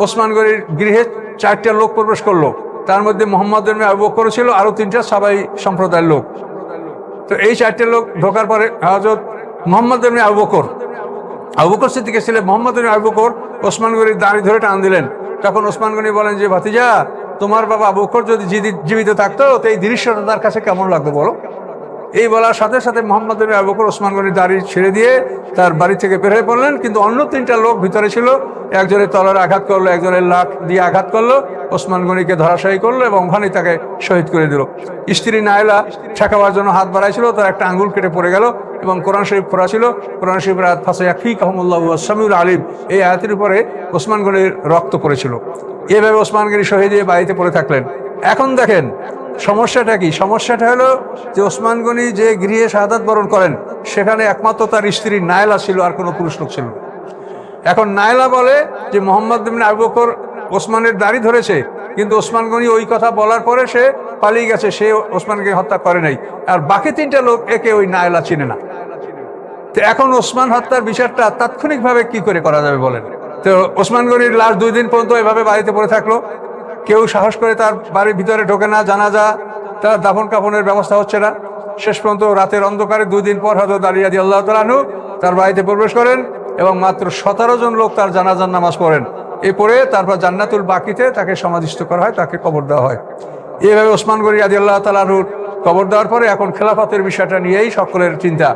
ওসমান গনির গৃহে 4টা লোক প্রবেশ করলো। তার মধ্যে মুহাম্মদ ইবনে আবু বকর ছিল, আরো 3টা সাবাই সম্প্রদায়ের লোক। তো এই 4টে লোক ঢোকার পরে হযরত মুহাম্মদ ইবনে আবু বকর সিদ্দিক ছিলেন। মুহাম্মদ ইবনে আবু বকর ওসমান গনির দাড়ি ধরে টান দিলেন। তখন ওসমান গনি বলেন যে ভাতিজা, তোমার বাবা আবু বকর যদি জীবিত থাকতো তো এই দৃশ্যটা তার কাছে কেমন লাগতো বলো। এই বলার সাথে সাথে মুহাম্মদ ইবনে আবু বকর ওসমান গনির দাড়ি ছেড়ে দিয়ে তার বাড়ি থেকে বের হয়ে পড়লেন। কিন্তু অন্য 3টা লোক ভিতরে ছিল, একজনের তলোয়ারে আঘাত করলো, একজনের লাঠ দিয়ে আঘাত করলো, ওসমান গনিকে ধরাশায়ী করলো এবং ওখানেই তাকে শহীদ করে দিল। স্ত্রী নাইলা ঠেকাবার জন্য হাত বাড়াইছিল, তার একটা আঙ্গুল কেটে পড়ে গেল এবং কোরআন শরীফ পড়া ছিল। কোরআন শরীফের আয়াত ফাসায়াকফিকাহুমুল্লাহু ওয়াস সামিউল আলিম, এই আয়াতের উপরে ওসমান গনির রক্ত পড়েছিল। এভাবে ওসমান গনি শহীদ হয়ে বাড়িতে পড়ে থাকলেন। এখন দেখেন সমস্যাটা কি? সমস্যাটা হলো যে ওসমান গনি যে গৃহে শাহাদাত বরণ করেন সেখানে একমাত্র তার স্ত্রী নায়লা ছিল, আর কোনো পুরুষ লোক ছিল না। এখন নায়লা বলে যে মোহাম্মদ ইবনে আবু বকর ওসমানের দাড়ি ধরেছে, কিন্তু ওসমান গনি ওই কথা বলার পরে সে পালিয়ে গেছে, সে ওসমানকে হত্যা করে নাই। আর বাকি 3টা লোক একে ওই নায়লা চিনে না। তো এখন ওসমান হত্যার বিচারটা তাৎক্ষণিকভাবে কি করে করা যাবে বলেন? তো ওসমান গনির লাশ 2 দিন পর্যন্ত এভাবে বাড়িতে পড়ে থাকলো, কেউ সাহস করে তার বাড়ির ভিতরে ঢোকে না, জানাজা তার দাফন কাফনের ব্যবস্থা হচ্ছে না। শেষ পর্যন্ত রাতের অন্ধকারে 2 দিন পর হযরত আলী রাদিয়াল্লাহু তাআলা আনহু তার বাড়িতে প্রবেশ করেন এবং মাত্র 17 জন লোক তার জানাজার নামাজ পড়েন। এরপরে তারপর জান্নাতুল বাকিতে তাকে সমাধিস্থ করা হয়, তাকে কবর দেওয়া হয়। এইভাবে ওসমান গনি রাদিয়াল্লাহু তাআলা আনহুর কবর দেওয়ার পরে এখন খেলাফতের বিষয়টা নিয়েই সকলের চিন্তা।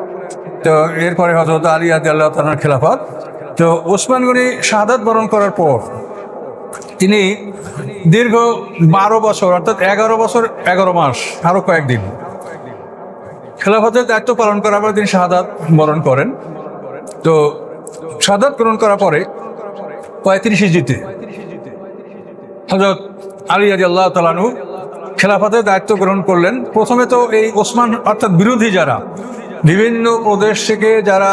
তো এরপরে হযরত আলী রাদিয়াল্লাহু তাআলার খেলাফত। তো ওসমান গনি শাহাদাত বরণ করার পর তিনি দীর্ঘ 12 বছর অর্থাৎ 11 বছর 11 মাস আরো কয়েকদিন খেলাফতের দায়িত্ব পালন করার পর তিনি শাহাদাত বরণ করেন। তো শাহাদাত গ্রহণ করার পরে 35 হিজরিতে হযরত আলী রাদিয়াল্লাহু তাআলা আনহু খেলাফতের দায়িত্ব গ্রহণ করলেন। প্রথমে তো এই ওসমান অর্থাৎ বিরোধী যারা বিভিন্ন প্রদেশ থেকে যারা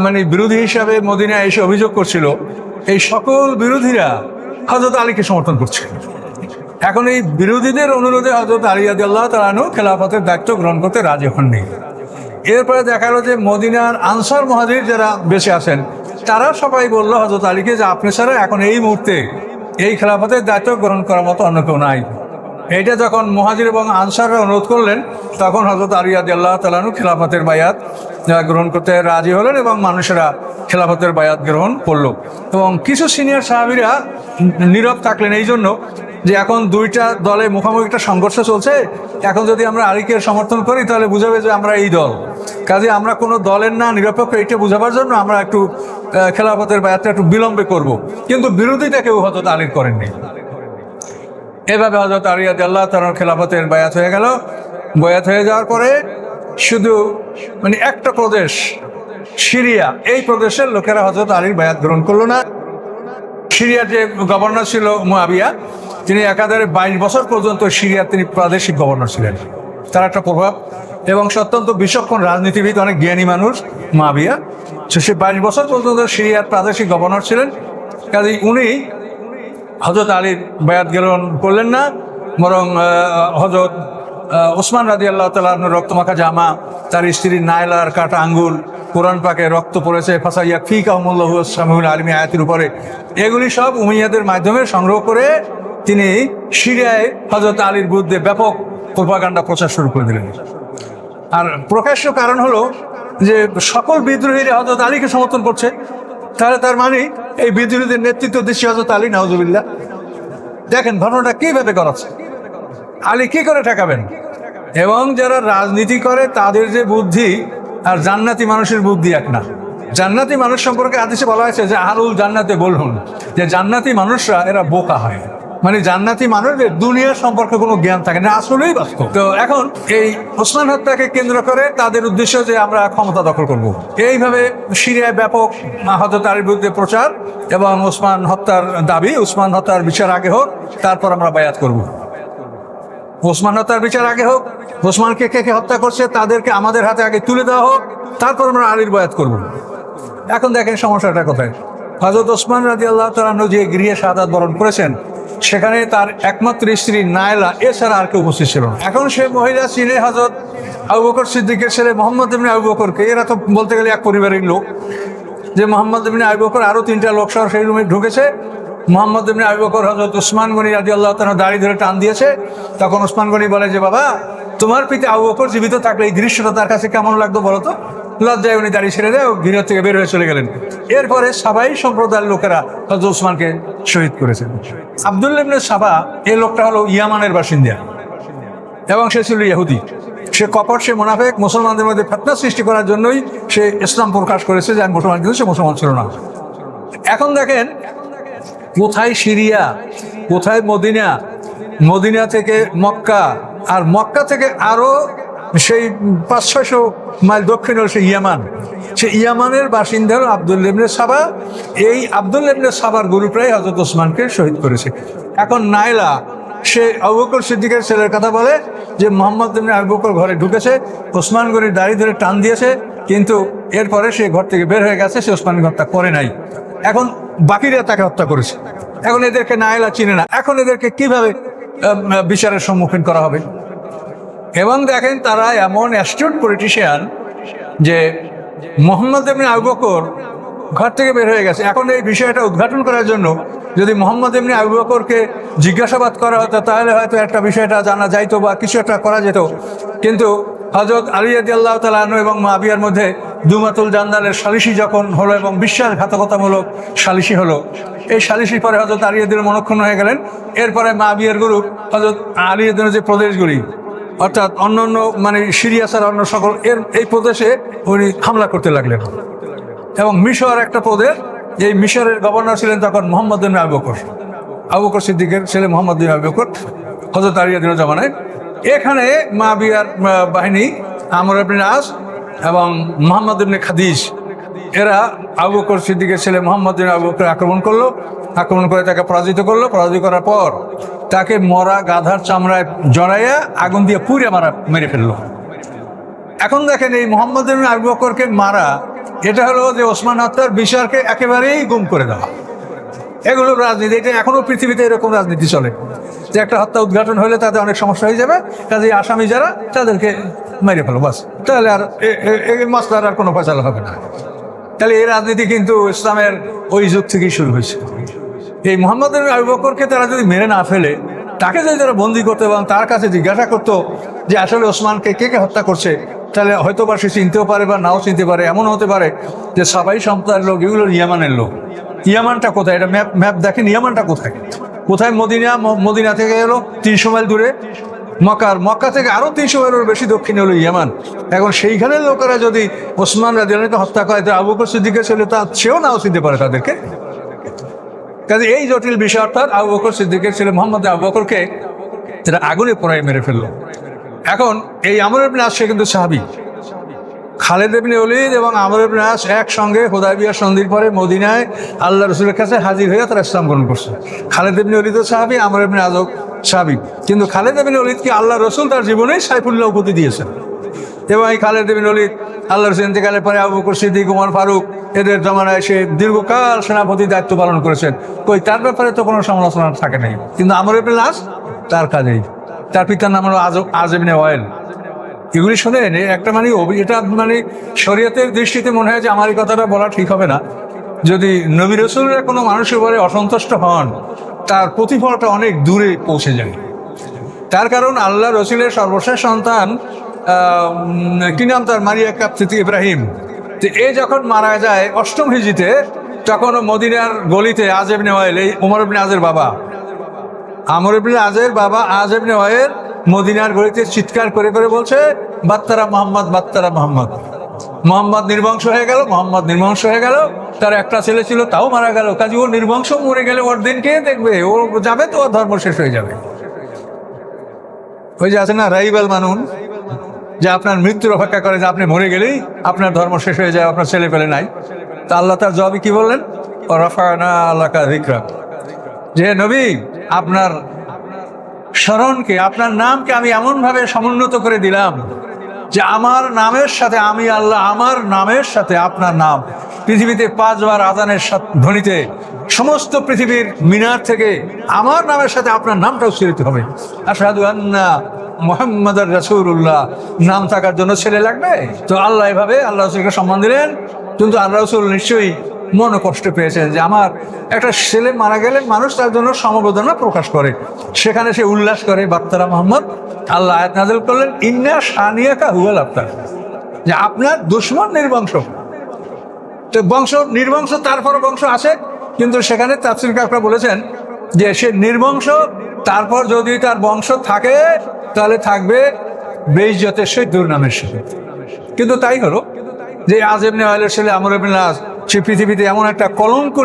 মানে বিরোধী হিসাবে মদিনায় এসে অভিযোগ করছিল, এই সকল বিরোধীরা হযরত আলীকে সমর্থন করছে। এখন এই বিরোধীদের অনুরোধে হযরত আলী রাদিয়াল্লাহু তাআলা আনহু খেলাফতের দায়িত্ব গ্রহণ করতে রাজি হননি। এরপরে দেখা গেল যে মদিনার আনসার মুহাজির যারা বেঁচে আছেন তারা সবাই বলল হযরত আলীকে যে আপনি ছাড়া এখন এই মুহূর্তে এই খেলাফতের দায়িত্ব গ্রহণ করার মতো অন্য কেউ নাই। এইটা যখন মুহাজির এবং আনসাররা অনুরোধ করলেন তখন হযরত আলী রাদিয়াল্লাহু তাআলা আনহু খেলাফতের বায়াত গ্রহণ করতে রাজি হলেন এবং মানুষেরা খেলাফতের বায়াত গ্রহণ করলো। এবং কিছু সিনিয়র সাহাবীরা নীরব থাকলেন এই জন্য যে এখন 2টা দলে মুখোমুখি একটা সংঘর্ষ চলছে, এখন যদি আমরা আলীকে সমর্থন করি তাহলে বুঝাবে যে আমরা এই দল, কাজে আমরা কোনো দলের না, নিরপেক্ষ, এইটা বুঝাবার জন্য আমরা একটু খেলাফতের বায়াতটা একটু বিলম্বে করব। কিন্তু বিরোধিতা কেউ হযরত আলীর করেননি। এভাবে হযরত আলী রাদিয়াল্লাহু তাআলা খেলাফতের বায়াত হয়ে গেল। বায়াত হয়ে যাওয়ার পরে শুধু মানে একটা প্রদেশ সিরিয়া, এই প্রদেশের লোকেরা হযরত আলীর বায়াত গ্রহণ করলো না। সিরিয়ার যে গভর্নর ছিল মুয়াবিয়া, তিনি একাধারে 22 বছর পর্যন্ত সিরিয়ার তিনি প্রাদেশিক গভর্নর ছিলেন। তার একটা প্রভাব এবং অত্যন্ত বিচক্ষণ রাজনীতিবিদ, অনেক জ্ঞানী মানুষ মুয়াবিয়া। সে 22 বছর পর্যন্ত সিরিয়ার প্রাদেশিক গভর্নর ছিলেন। কাজেই উনি হযরত আলীর বায়াত গ্রহণ করলেন না, বরং হযরত ওসমান রাদিয়াল্লাহু তাআলা আনহুর রক্তমাখা জামা, তার স্ত্রী নায়লার কাটা আঙ্গুল, কোরআন পাকে রক্ত পড়েছে ফাসাইয়া ফিকাহুমুল্লাহু সামিউল আলিম আয়াতের উপরে, এগুলি সব উমাইয়াদের মাধ্যমে সংগ্রহ করে তিনি সিরিয়ায় হযরত আলীর বিরুদ্ধে ব্যাপক প্রোপাগান্ডা প্রচার শুরু করে দিলেন। আর প্রকাশ্য কারণ হলো যে সকল বিদ্রোহীরা হযরত আলীকে সমর্থন করছে, তাহলে তার মানে এই বিদ্রোহীদের নেতৃত্ব দিচ্ছে হযরত আলী, নাউজুবিল্লাহ। দেখেন ঘটনাটা কিভাবে করাচ্ছে, আলী কি করে ঠেকাবেন। এবং যারা রাজনীতি করে তাদের যে বুদ্ধি আর জান্নাতি মানুষের বুদ্ধি এক না। জান্নাতি মানুষ সম্পর্কে হাদিসে বলা হয়েছে যে আহলুল জান্নাতে বলহুন, যে জান্নাতি মানুষরা এরা বোকা হয়, মানে জান্নাতি মানুষদের দুনিয়ার সম্পর্কে কোনো জ্ঞান থাকে না, আসলেই বাস্তব। তো এখন এই ওসমান হত্যাকে কেন্দ্র করে তাদের উদ্দেশ্য যে আমরা ক্ষমতা দখল করব, এইভাবে সিরিয়ায় ব্যাপক হযরত আলীর বিরুদ্ধে প্রচার এবং ওসমান হত্যার দাবি, ওসমান হত্যার বিচার আগে হোক তারপর আমরা বায়াত করব। ওসমান হত্যার বিচার আগে হোক, ওসমানকে কে কে হত্যা করছে তাদেরকে আমাদের হাতে আগে তুলে দেওয়া হোক, তারপর আমরা আলীর বায়াত করব। এখন দেখেন সমস্যাটা কোথায়। হযরত ওসমান রাদিয়াল্লাহু তাআলা আনহু যে গৃহে শাহাদাত বরণ করেছেন সেখানে তার একমাত্র স্ত্রী নায়লা এছাড়া আর কেউ উপস্থিত ছিল না। এখন সে মহিলা চিনে হযরত আবু বকর সিদ্দিকের ছেলে মুহাম্মদ ইবনে আবু বকরকে, এরা তো বলতে গেলে এক পরিবারের লোক, যে মুহাম্মদ ইবনে আবু বকর আরো 3টা লোক সহ সেই রুমে ঢুকেছে। মুহাম্মদ ইবনে আবু বকর হযরত ওসমান গনি রাদিয়াল্লাহু তাআলা দাড়ি ধরে টান দিয়েছে। তখন ওসমান গনি বলে যে বাবা, তোমার পিতা আবু বকর জীবিত থাকলে এই দৃশ্যটা তার কাছে কেমন লাগতো বলো তো। লজ্জায় উনি দাড়ি ছেড়ে দেয় ও গৃহ থেকে বের হয়ে চলে গেলেন। এরপরে সাবাই সম্প্রদায়ের লোকেরা হযরত ওসমানকে শহীদ করেছেন। আব্দুল্লাহ ইবনে সাবা, এই লোকটা হলো ইয়ামানের বাসিন্দা এবং সে ছিল ইহুদি। সে কপট, সে মুনাফিক, মুসলমানদের মধ্যে ফিতনা সৃষ্টি করার জন্যই সে ইসলাম প্রকাশ করেছে যে আমি মুসলমান, কিন্তু সে মুসলমান ছিল না। এখন দেখেন কোথায় সিরিয়া, কোথায় মদিনা, মদিনা থেকে মক্কা, আর মক্কা থেকে আরো সেই 500-600 মাইল দক্ষিণ হল সেই ইয়ামান। সে ইয়ামানের বাসিন্দা হলো আব্দুল্লাহ ইবনে সাবা। এই আব্দুল্লাহ ইবনে সাবার গ্রুপরাই হযরত ওসমানকে শহীদ করেছে। এখন নাইলা সে আবু বকর সিদ্দিকের ছেলের কথা বলে যে মোহাম্মদ ইবনে আবু বকর ঘরে ঢুকেছে, ওসমান গনির দাড়ি ধরে টান দিয়েছে, কিন্তু এরপরে সে ঘর থেকে বের হয়ে গেছে, সে ওসমানকে হত্যা করে নাই। এখন বাকিরা তাকে হত্যা করেছে। এখন এদেরকে নাইলা চিনে না, এখন এদেরকে কিভাবে বিচারের সম্মুখীন করা হবে? এবং দেখেন তারা এমন অ্যাস্ট্রুট পলিটিশিয়ান যে মোহাম্মদ ইবনে আবু বকর ঘর থেকে বের হয়ে গেছে। এখন এই বিষয়টা উদ্ঘাটন করার জন্য যদি মোহাম্মদ ইবনে আবু বকরকে জিজ্ঞাসাবাদ করা হতো তাহলে হয়তো একটা বিষয়টা জানা যাইতো বা কিছু একটা করা যেত। কিন্তু হযরত আলী রাদিয়াল্লাহু তাআলা আনহু এবং মুআবিয়ার মধ্যে দুমাতুল জান্দালের সালিশি যখন হলো এবং বিশ্বাসঘাতকতামূলক সালিশি হলো, এই সালিশির পরে হযরত আলী রাদিয়াল্লাহু মনক্ষুণ্ণ হয়ে গেলেন। এরপরে মুআবিয়ার গ্রুপ হযরত আলী রাদিয়াল্লাহু যে প্রদেশগুলি অর্থাৎ অন্যান্য মানে সিরিয়া ছাড়া অন্য সকল এই প্রদেশে উনি হামলা করতে লাগলেন। এবং মিশর একটা প্রদেশ, এই মিশরের গভর্নর ছিলেন তখন মোহাম্মদ ইবনে আবু বকর, আবু বকর সিদ্দিকের ছেলে মোহাম্মদ ইবনে আবু বকর হযরত আলী রাদিয়াল্লাহু জামানায়। এখানে মুআবিয়ার বাহিনী আমর ইবনে আস এবং মোহাম্মদ ইবনে খাদিজ এরা আবু বকর সিদ্দিকের ছেলে মোহাম্মদ ইবনে আবু বকর আক্রমণ করলো। আক্রমণ করে তাকে পরাজিত করলো। পরাজিত করার পর তাকে মরা গাধার চামড়ায় জড়াইয়া আগুন দিয়ে পুড়ে মেরে ফেললো। এখন দেখেন এই মোহাম্মদ ইবনে আবু বকরকে মারা, এটা হলো যে ওসমান হত্যার বিচারকে একেবারেই গুম করে দেওয়া। এগুলো রাজনীতি, এটা এখনো পৃথিবীতে এরকম রাজনীতি চলে যে একটা হত্যা উদ্ঘাটন হলে তাতে অনেক সমস্যা হয়ে যাবে, কাজে আসামি যারা তাদেরকে মেরে ফেলো বাস, তাহলে আর এই মাসলার আর কোনো ফয়সালা হবে না। তাহলে এই রাজনীতি কিন্তু ইসলামের ওই যুগ থেকেই শুরু হয়েছে। এই মোহাম্মদ ইবনে আবু বকরকে তারা যদি মেরে না ফেলে, তাকে যদি তারা বন্দি করতো এবং তার কাছে জিজ্ঞাসা করতো যে আসলে ওসমানকে কে কে হত্যা করছে, তাহলে হয়তো বা সে চিনতেও পারে বা নাও চিনতে পারে। এমন হতে পারে যে সাবাই সম্প্রদায়ের লোক, এগুলো ইয়ামানের লোক। ইয়ামানটা কোথায়? এটা ম্যাপ দেখেন, ইয়ামানটা কোথায়? কোথায়? মদিনা থেকে এলো 300 মাইল দূরে। মক্কা থেকে আরো 300 মাইলের বেশি দক্ষিণে হলো ইয়ামান। এখন সেইখানের লোকেরা যদি ওসমান রাদিয়াল্লাহু হত্যা করে, তো আবু বকর সিদ্দিকের ছেলে সেও নাও চিনতে পারে তাদেরকে। কাজে এই জটিল বিষয়, অর্থাৎ আবু বকর সিদ্দিকের ছেলে মোহাম্মদ আবু বকরকে তারা আগুনে পোড়ায় মেরে ফেললো। এখন এই আমর ইবনে আস সে কিন্তু সাহাবী। খালেদ ইবনে ওলীদ এবং আমর ইবনে আস একসঙ্গে হুদায়বিয়া সন্ধির পরে মদিনায় আল্লাহ রাসূলের কাছে হাজির হয়ে তারা ইসলাম গ্রহণ করছে। খালেদ ইবনে ওলীদও সাহাবী, আমর ইবনে আসও সাহাবী। কিন্তু খালেদ ইবনে ওলীদকে আল্লাহ রাসূল তার জীবনেই সাইফুল্লাহ উপাধি দিয়েছেন। এবং এই খালেদ ইবনে ওলীদ আল্লাহ রাসূল ইন্তেকালের পরে আবু বকর সিদ্দিক, ওমর ফারুক এদের জমানায় সে দীর্ঘকাল সেনাপতির দায়িত্ব পালন করেছেন। কই তার ব্যাপারে তো কোনো সমালোচনা থাকে নাই। কিন্তু আমর ইবনে আস তার কাজেই, তার পিতার নাম হলো আজ ইবনে ওয়াইল। এগুলি শোনেন, একটা মানে এটা মানে শরীয়তের দৃষ্টিতে মনে হয় যে আমার এই কথাটা বলা ঠিক হবে না। যদি নবী রাসূলরা কোনো মানুষের উপরে অসন্তুষ্ট হন, তার প্রতিফলটা অনেক দূরে পৌঁছে যায়। তার কারণ আল্লাহ রাসূলের সর্বশেষ সন্তান কি নাম তার, মারিয়া কাবতিতি ইব্রাহিম। তো এ যখন মারা যায় 8ম হিজরিতে, তখন মদিনার গলিতে আজ ইবনে ওয়াইল, এই ওমর ইবনে আজের বাবা, আমর ইবনে আজের বাবা আজ ইবনে ওয়াইল মদিনার গলিতে চিৎকার করে করে বলছে, বাত্তারা মোহাম্মদ, বাত্তারা মোহাম্মদ। মোহাম্মদ নির্বংশ হয়ে গেল, মোহাম্মদ নির্বংশ হয়ে গেল। তার একটা ছেলে ছিল, তাও মারা গেল। কাজে ও নির্বংশ মরে গেলে ওর দিন কে দেখবে? ও যাবে তো ওর ধর্ম শেষ হয়ে যাবে। ওই যে আছে না রাইবাল মানুষ, যে আপনার মৃত্যুর অপেক্ষা করে যে আপনি মরে গেলেই আপনার ধর্ম শেষ হয়ে যায়, আপনার ছেলে পেলে নাই। তা আল্লাহ তার জবাবে কি বললেন? রাফা'না লাকা যিকরাক, যে নবী আপনার স্মরণকে, আপনার নামকে আমি এমনভাবে সমুন্নত করে দিলাম যে আমার নামের সাথে, আমি আল্লাহ আমার নামের সাথে আপনার নাম পৃথিবীতে 5 বার আযানের ধ্বনিতে সমস্ত পৃথিবীর মিনার থেকে আমার নামের সাথে আপনার নামটা উচ্চারিত হবে। আশহাদু আন্না মুহাম্মাদুর রাসূলুল্লাহ নাম থাকার জন্য ছেলে লাগবে? তো আল্লাহ এভাবে আল্লাহ রাসূলকে সম্মান দিলেন। কিন্তু আল্লাহ রাসূল নিশ্চয়ই মনে কষ্ট পেয়েছেন যে আমার একটা ছেলে মারা গেলে মানুষ তার জন্য সমবেদনা প্রকাশ করে, সেখানে সে উল্লাস করে, বাত্তারা মোহাম্মদ। আল্লাহ আয়াত নাযিল করলেন, ইন্না শানিয়াকা হুয়াল আবতার, যে আপনার দুশমন নির্বংশ। তো বংশ নির্বংশ, তারপরও বংশ আছে, কিন্তু সেখানে তাফসীরকাররা বলেছেন যে সে নির্বংশ, তারপর যদি তার বংশ থাকে তাহলে থাকবে বেইজ্জতের সহিত দুর্নামের সহিত। কিন্তু তাই হলো যে আজ ইবনে ওয়াইলের ছেলে আমর ইবনে আস, সে পৃথিবীতে এমন একটা কলঙ্ক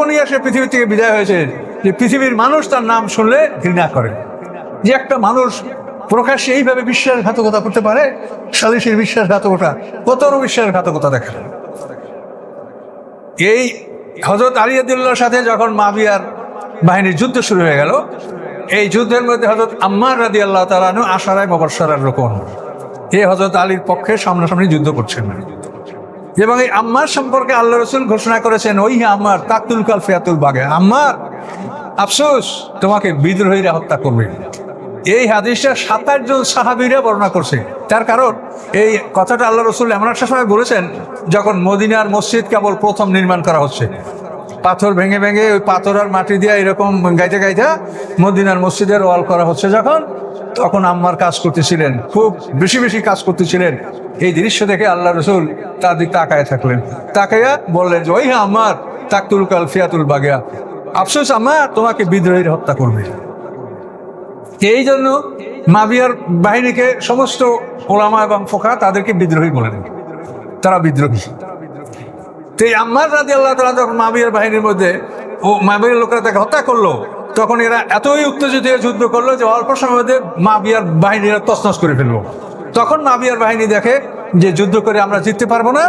নিয়ে সে পৃথিবী থেকে বিদায় হয়েছে যে পৃথিবীর মানুষ তার নাম শুনলে ঘৃণা করে। যে একটা মানুষ প্রকাশ্যে এইভাবে বিশ্বাসঘাতকতা করতে পারে? সালিসির বিশ্বাসঘাতকতা, কত বিশ্বাসঘাতকতা দেখেন। এই হযরত আলী রাদিয়াল্লাহুর সাথে যখন মুআবিয়ার বাহিনীর যুদ্ধ শুরু হয়ে গেল, এই যুদ্ধের মধ্যে হযরত আম্মার রাদিয়াল্লাহু তাআলা আনহু আশারায়ে মুবাশশারার রকম এই হযরত আলীর পক্ষে সামনাসামনি যুদ্ধ করছেন, এবং এই আম্মার সম্পর্কে আল্লাহ রাসূল ঘোষণা করেছেন, ওই আম্মার তাকতুল কাল ফিয়াতুল বাগে, আম্মার আফসোস, তোমাকে বিদ্রোহীরা হত্যা করবে। এই হাদিসটা 27 জন সাহাবীরা বর্ণনা করছে। তার কারণ এই কথাটা আল্লাহ রাসূল এমন একটা সময় বলেছেন যখন মদিনার মসজিদ কেবল প্রথম নির্মাণ করা হচ্ছে, পাথর ভেঙে ভেঙে ওই পাথর আর মাটি দিয়ে এরকম গাইতে গাইতে মদিনার মসজিদের ওয়াল করা হচ্ছে যখন, তখন আম্মার কাজ করতেছিলেন, খুব বেশি বেশি কাজ করতেছিলেন। এই দৃশ্য দেখে আল্লাহ রাসূল তার দিকে তাকায় থাকলেন, তাকাইয়া বললেন যে ওই আম্মার তাকতুল কাল ফিয়াতুল বাগিয়া, আফসোস আম্মা, তোমাকে বিদ্রোহীরা হত্যা করবে। এই জন্য মুআবিয়ার বাহিনীকে সমস্ত ওলামা এবং ফোকা তাদেরকে বিদ্রোহী বলেন, তারা বিদ্রোহী। তো এই আম্মার রাদিয়াল্লাহু তাআলা যখন মুআবিয়ার বাহিনীর মধ্যে ও মুআবিয়ার লোকেরা তাকে হত্যা করলো, তখন এরা এতই উত্তেজিত হয়ে যুদ্ধ করলো যে অল্প সময়ের মধ্যে মুআবিয়ার বাহিনীরা তছনছ করে ফেললো। তখন মুআবিয়ার বাহিনী দেখে যে যুদ্ধ করে আমরা জিততে পারবো না,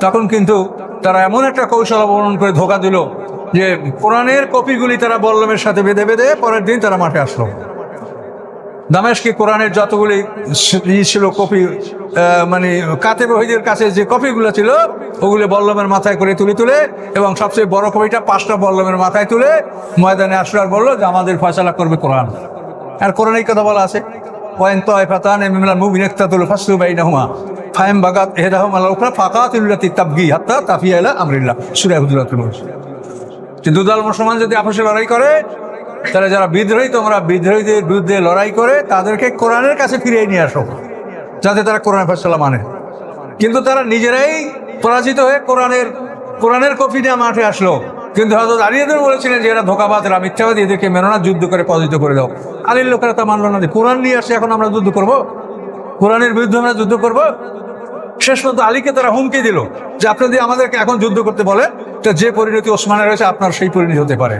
তখন কিন্তু তারা এমন একটা কৌশল অবলম্বন করে ধোঁকা দিল যে কোরআনের কপিগুলি তারা বল্লমের সাথে বেঁধে বেঁধে পরের দিন তারা মাঠে আসলো। দামেস্কে কোরআনের যতগুলি ছিল কপি, মানে কাতেব ওহীদের কাছে যে কপিগুলো ছিল ওগুলো বল্লমের মাথায় করে তুলে তুলে, এবং সবচেয়ে বড় কপিটা 5টা বল্লমের মাথায় তুলে ময়দানে আসলো আর বললো যে আমাদের ফয়সালা করবে কোরআন। আর কোরআনে এই কথা বলা আছে, ওয়াইন তায়ফাতান মিনাল মুমিনিনা ইকতাতালু ফাসলু বাইনাহুমা ফাইন বাগাত ইহদাহুমা আলা উখরা ফাকাতিলুল্লাতী তাবগী হাত্তা তাফিয়া ইলা আমরিল্লাহ, সূরা হুজুরাতের মধ্যে। যে দুদল মুসলমান যদি আপসে লড়াই করে, তাহলে যারা বিদ্রোহী, তোমরা বিদ্রোহীদের বিরুদ্ধে লড়াই করে তাদেরকে কোরআনের কাছে ফিরিয়ে নিয়ে আসো, যাতে তারা কোরআন ফয়সালা মানে। কিন্তু তারা নিজেরাই পরাজিত হয়ে কোরআনের কপি নিয়ে মাঠে আসলো। কিন্তু হযরত আলী রাদিয়াল্লাহু বলেছিলেন যে এরা ধোঁকাবাজ, এরা মিথ্যাবাদী, এদেরকে মেনো না, যুদ্ধ করে পরাজিত করে দাও। আলীর লোকেরা তা মানল না, যে কোরআন নিয়ে আসে এখন আমরা যুদ্ধ করব, কোরআনের বিরুদ্ধে আমরা যুদ্ধ করব। শেষ পর্যন্ত আলীকে তারা হুমকি দিল যে আপনি যদি আমাদেরকে এখন যুদ্ধ করতে বলে, তা যে পরিণতি ওসমানের হয়েছে আপনার সেই পরিণতি হতে পারে।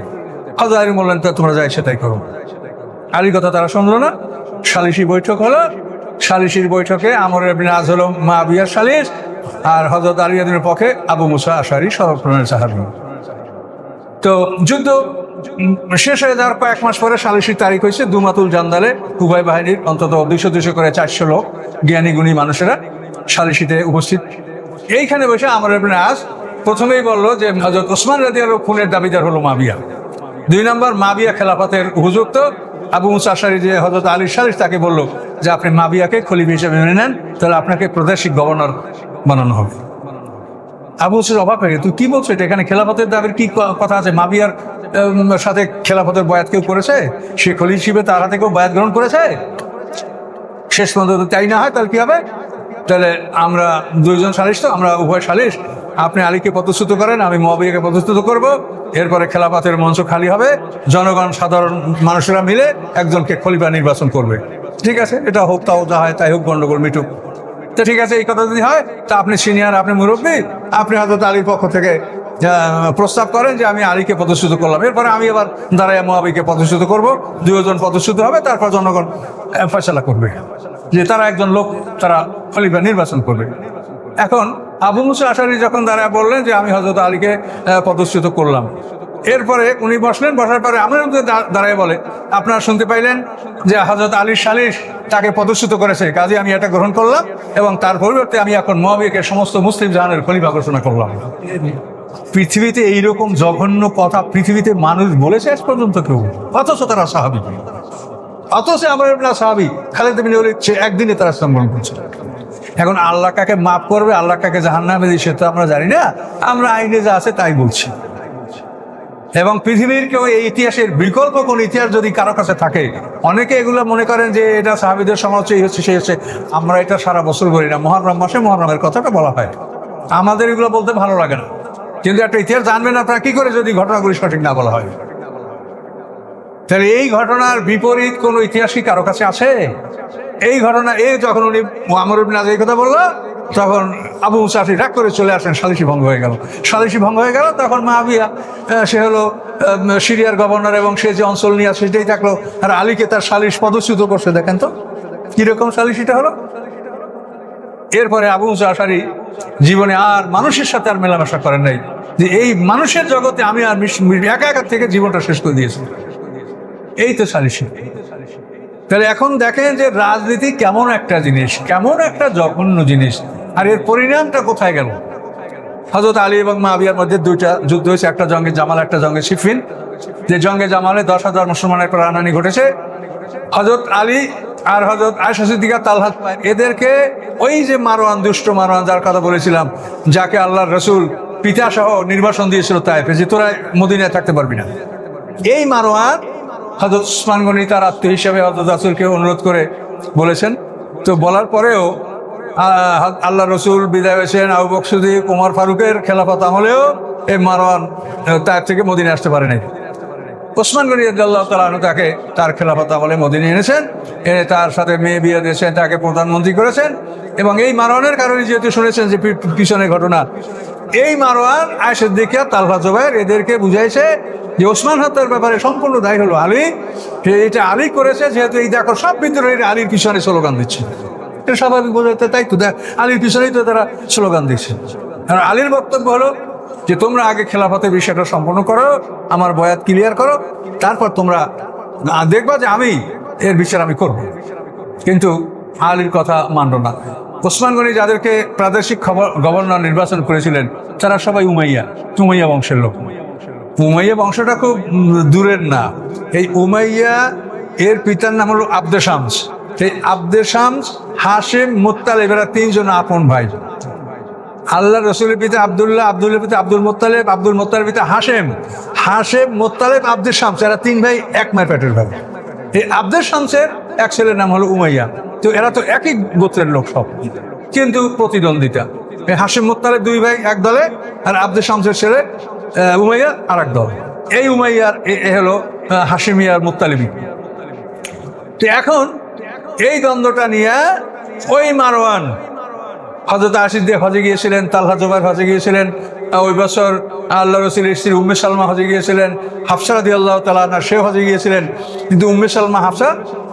হযরত আলী বললেন তোমরা যাই সেটাই করো। আলীর কথা তারা শুনলো না। সালিসি বৈঠক হলো, সালিসির বৈঠকে আমর ইবনে আস হলো মুআবিয়ার সালিস, আর হযরত আলী রাদিয়াল্লাহুর পক্ষে আবু মুসা আশআরী সর্বপ্রণের সাহাবী। তো যুদ্ধ শেষ হয়ে যাওয়ার কয়েক মাস পরে সালিসির তারিখ হয়েছে। দুমাতুল জান্দালে উভয় বাহিনীর অন্তত 200 করে 400 লোক জ্ঞানী গুণী মানুষেরা সালিসিতে উপস্থিত। এইখানে বসে আমর ইবনে আস প্রথমেই বলল যে হযরত ওসমান রাদিয়াল্লাহু খুনের দাবিদার হলো মুআবিয়া। 2 নম্বর, মুআবিয়া খেলাফতের উপযুক্ত। আবু মুসা আশআরী যে হযরত আলীর সালিস, তাকে বলল যে আপনি মুআবিয়াকে খলিফা হিসেবে মেনে নেন, তাহলে আপনাকে প্রাদেশিক গভর্নর বানানো হবে। আবু মুসা অবাক হয়ে, তুই কি বলছো? এটা এখানে খেলাফতের দাবির কি কথা আছে? মুআবিয়ার সাথে খেলাফতের বয়াত কেউ করেছে? সে খলিফা হিসেবে তার হাতে কেউ বয়াত গ্রহণ করেছে? শেষ পর্যন্ত তাই না হয় তাহলে কি হবে? তাহলে আমরা 2 জন সালিস, তো আমরা উভয় সালিস, আপনি আলীকে পদচ্যুত করেন, আমি মুআবিয়াকে পদচ্যুত করব। এরপরে খেলাফতের মঞ্চ খালি হবে, জনগণ সাধারণ মানুষেরা মিলে একজনকে খলিফা নির্বাচন করবে। ঠিক আছে, এটা হোক, তাও যা হয় তাই হোক, গন্ডগোল মিটুক। তো ঠিক আছে, এই কথা যদি হয় তা আপনি সিনিয়র, আপনি মুরব্বী, আপনি হযরত আলীর পক্ষ থেকে প্রস্তাব করেন যে আমি আলীকে পদচ্যুত করলাম, এরপরে আমি এবার দাঁড়ায় মুআবিয়াকে পদচ্যুত করব। 2 জন পদচ্যুত হবে, তারপর জনগণ ফয়সালা করবে যে তারা একজন লোক তারা খলিফা নির্বাচন করবে। এখন আবু মুসা আশআরী যখন দাঁড়ায় বললেন যে আমি হযরত আলীকে পদচ্যুত করলাম, এরপরে উনি বসলেন। বসার পরে আমার দাঁড়ায় বলে, আপনারা শুনতে পাইলেন যে হযরত আলীর সালিস তাকে পদচ্যুত করেছে, কাজে আমি এটা গ্রহণ করলাম, এবং তার পরিবর্তে আমি এখন মুআবিয়াকে সমস্ত মুসলিম জাহানের খলিফা ঘোষণা করলাম। পৃথিবীতে এইরকম জঘন্য কথা পৃথিবীতে মানুষ বলেছে আজ পর্যন্ত কেউ? অথচ তারা সাহাবী, অথচ আমর ইবনে সাহাবী খালিদ বিন ওলীদ একদিনে তারা ইসলাম গ্রহণ করছে। এখন আল্লাহ কাকে মাফ করবে, আল্লাহ কাকে জাহান্নামে দিবে, সেটা আমরা জানি না। আমরা আইনে যা আছে তাই বলছি। এবং পৃথিবীর কেউ এই ইতিহাসের বিকল্প কোন ইতিহাস যদি কারো কাছে থাকে, অনেকে এগুলো মনে করেন যে এটা সাহাবীদের সমাজ এই হচ্ছে সেই হচ্ছে। আমরা এটা সারা বছর করি না, মুহররম মাসে মুহররমের কথাটা বলা হয়, আমাদের এগুলো বলতে ভালো লাগে না। কিন্তু একটা ইতিহাস জানবেন আপনারা কি করে যদি ঘটনাগুলি সঠিক না বলা হয়। তাহলে এই ঘটনার বিপরীত কোন ইতিহাস কি কারো কাছে আছে? এই ঘটনা, যখন উনি আমর ইবনে আস এই কথা বললো, তখন আবু মুসা আশআরী রাগ করে চলে আসেন, সালিসি ভঙ্গ হয়ে গেল। সালিসি ভঙ্গ হয়ে গেল, তখন মুআবিয়া সে হলো সিরিয়ার গভর্নর, এবং সে যে অঞ্চল নিয়ে সেটাই থাকলো, আর আলীকে তার সালিস পদচ্যুত করছে। দেখেন তো কিরকম সালিসিটা হলো? এরপরে আবু মুসা আশারী জীবনে আর মানুষের সাথে আর মেলামেশা করেন নাই, যে এই মানুষের জগতে আমি আর একা একা থেকে জীবনটা শেষ করে দিয়েছি। এই তো সালিসি। তাহলে এখন দেখেন যে রাজনীতি কেমন একটা জিনিস, কেমন একটা জঘন্য জিনিস, আর এর পরিণামটা কোথায় গেল? হযরত আলী এবং মুআবিয়ার মধ্যে দুইটা যুদ্ধ হয়েছে, একটা জঙ্গে জামাল, একটা জঙ্গে সিফিন। যে জঙ্গে জামালে 10,000 মুসলমানের প্রাণহানি ঘটেছে। হযরত আলী আর হযরত আয়েশা সিদ্দিকা, তালহা, এদেরকে ওই যে মারওয়ান, দুষ্ট মারওয়ান, যার কথা বলেছিলাম, যাকে আল্লাহর রাসূল পিতা সহ নির্বাসন দিয়েছিল তায়েফে, যে তোরা মদিনায় থাকতে পারবি না, এই মারওয়ান হযরত উসমান গনি তার আত্মীয় হিসেবে হযরত রাসূলকে অনুরোধ করে বলেছেন। তো বলার পরেও আল্লাহ রসুল বিদায় হয়েছেন, আবু বকর সিদ্দিক, ওমর ফারুকের খেলাফত আমলেও এই মারওয়ান তার থেকে মদিনায় আসতে পারে নাই। ওসমান গনি রাদিয়াল্লাহু তাআলা আনহু তাকে তার খেলাফত আমলে মদিনায় এনেছেন, এনে তার সাথে মেয়ে বিয়ে দিয়েছেন, তাকে প্রধানমন্ত্রী করেছেন। এবং এই মারওয়ানের কারণে যেহেতু শুনেছেন যে পিছনে ঘটনা, এই মারওয়ান, আয়েশা সিদ্দিকা, তালহা, জুবায়ের এদেরকে বুঝাইছে যে ওসমান হত্যার ব্যাপারে সম্পূর্ণ দায়ী হলো আলী, এটা আলী করেছে, যেহেতু এই দেখো সব বিদ্রোহীরা আলীর পিছনে স্লোগান দিচ্ছে। এটা স্বাভাবিক বোঝাতে, তাই তো আলীর পিছনেই তো তারা স্লোগান দিচ্ছে। আর আলীর বক্তব্য হলো যে তোমরা আগে খেলাফতের বিষয়টা সম্পন্ন করো, আমার বয়াত ক্লিয়ার করো, তারপর তোমরা দেখবা যে আমি এর বিচার আমি করব। কিন্তু আলীর কথা মানল না। ওসমান গনি যাদেরকে প্রাদেশিক গভর্নর নির্বাচন করেছিলেন, তারা সবাই উমাইয়া বংশের লোক। উমাইয়া বংশটা খুব দূরের না। এই উমাইয়া, এর পিতার নাম হলো আব্দে শামস। এই আব্দে শামস, হাশেম, মুত্তালিব, এরা তিনজন আপন ভাই। আল্লাহ রসুলের পিতা আব্দুল্লাহ, আব্দুল্লাহ পিতা আব্দুল মুত্তালিব, আব্দুল মুত্তালিব পিতা হাশেম, হাশেম, মুত্তালিব, আব্দে শামস, এরা তিন ভাই এক মায়ের পেটের ভাই। এই আব্দে শামসের এক ছেলের নাম হলো উমাইয়া। তো এরা তো একই গোত্রের লোক সব, কিন্তু প্রতিদ্বন্দ্বিতা। এই হাশেম মুত্তালিব দুই ভাই এক দলে, আর আব্দে শামসের ছেলে উমাইয়া আর এক দল। এই উমাইয়ার এ হলো হাশেমিয়ার মুত্তালিবি। তো এখন এই দ্বন্দ্বটা নিয়ে ওই মারওয়ান হযরত আশিদ্দিক হজে গিয়েছিলেন, তালহা, জুবায়ের হজে গিয়েছিলেন, ওই বছর আল্লাহ রসুলের স্ত্রী উম্মে সালমা হজে গিয়েছিলেন, হাফসা রাদিয়াল্লাহু তাআলা আনহা সে হজে গিয়েছিলেন। কিন্তু উম্মে সালমা, হাফসা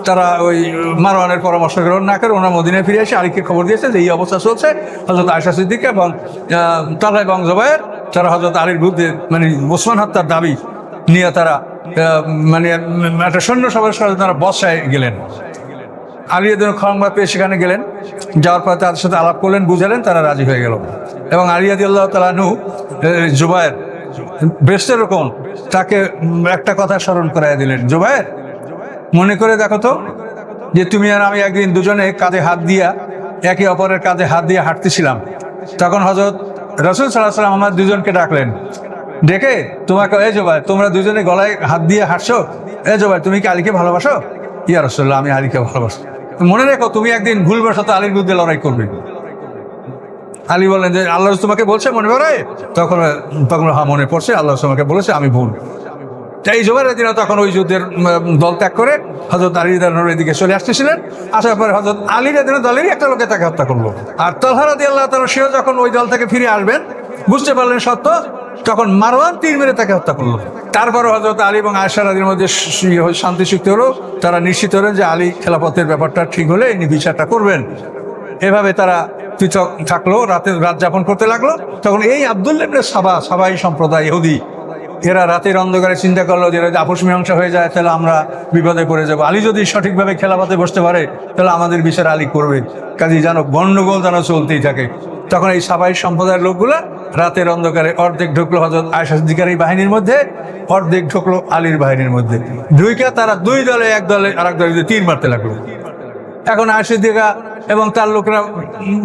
তারা ওই মারওয়ানের পরামর্শ গ্রহণ না করে ওনার মদিনায় ফিরে এসে আলীকে খবর দিয়েছে যে এই অবস্থা চলছে। হযরত আয়েশা সিদ্দিকা এবং তালহা এবং জুবায়ের তারা হযরত আলীর বিরুদ্ধে, মানে ওসমান হত্যার দাবি নিয়ে তারা মানে একটা সৈন্য সভার সাথে তারা বসায় গেলেন। আলী এদের সংবাদ পেয়ে সেখানে গেলেন, যাওয়ার পর তাদের সাথে আলাপ করলেন, বুঝালেন, তারা রাজি হয়ে গেল। এবং আলী রাদিয়াল্লাহু তাআলা আনহু জুবায়ের বেস্টের রকম তাকে একটা কথা স্মরণ করাই দিলেন, জুবায়ের মনে করে দেখো তো যে তুমি আর আমি একদিন দুজনে কাঁধে হাত দিয়া, একে অপরের কাঁধে হাত দিয়ে হাঁটতেছিলাম, তখন হযরত রাসূল সাল্লাল্লাহু আলাইহি ওয়াসাল্লাম আমার দুজনকে ডাকলেন, ডেকে তোমাকে, এ জুবায়ের তোমরা দুজনে গলায় হাত দিয়ে হাঁটছো, এ জুবায়ের তুমি কি আলীকে ভালোবাসো? ইয়া রাসূলুল্লাহ, আমি আলীকে ভালোবাসি। মনে রেখো তুমি একদিন ভুলবশত আলীর বিরুদ্ধে লড়াই করবে। আলী বললেন যে আল্লাহ তোমাকে বলছে মনে পড়ে? তখন হ্যাঁ মনে পড়ছে, আল্লাহ তোমাকে বলেছে, আমি ভুল। এই জুবায়ের দিন তখন ওই যুদ্ধের দল ত্যাগ করে হযরত আলী রাদিয়াল্লাহু এদিকে চলে আসতেছিলেন। আসার পরে হযরত আলী রাদিয়াল্লাহু দলেরই একটা লোকে তাকে হত্যা করলো। আর তালহা রাদিয়াল্লাহু তাআলা সেও যখন ওই দল থেকে ফিরে আসবেন, বুঝতে পারলেন সত্য, তখন মারওয়ান তীর মেরে তাকে হত্যা করলো। তারপরে হযরত আলী এবং আয়েশা রাদিয়াল্লাহু মধ্যে শান্তি চুক্তি হলো। তারা নিশ্চিত হলেন যে আলী খেলাফতের ব্যাপারটা ঠিক হলে ইনি বিচারটা করবেন। এভাবে তারা পৃথক থাকলো, রাত যাপন করতে লাগলো। তখন এই আব্দুল্লাহ ইবনে সাবাই সম্প্রদায় ইহুদি, এরা রাতের অন্ধকারে চিন্তা করলো যে আপোষ মীমাংসা হয়ে যায় তাহলে আমরা বিপদে পড়ে যাবো। আলী যদি সঠিকভাবে খেলাফতে বসতে পারে তাহলে আমাদের বিচার আলী করবে, কাজেই যেন গন্ডগোল যেন চলতেই থাকে। তখন এই সাবাই সম্প্রদায়ের লোকগুলা রাতের অন্ধকারে অর্ধেক ঢুকলো হযরত আয়েশা সিদ্দিকার এই বাহিনীর মধ্যে, অর্ধেক ঢুকলো আলীর বাহিনীর মধ্যে। ঢুকে তারা দুই দলে, এক দলে আর এক দলে তীর মারতে লাগলো। এখন আয়েশা সিদ্দিকা এবং তার লোকেরা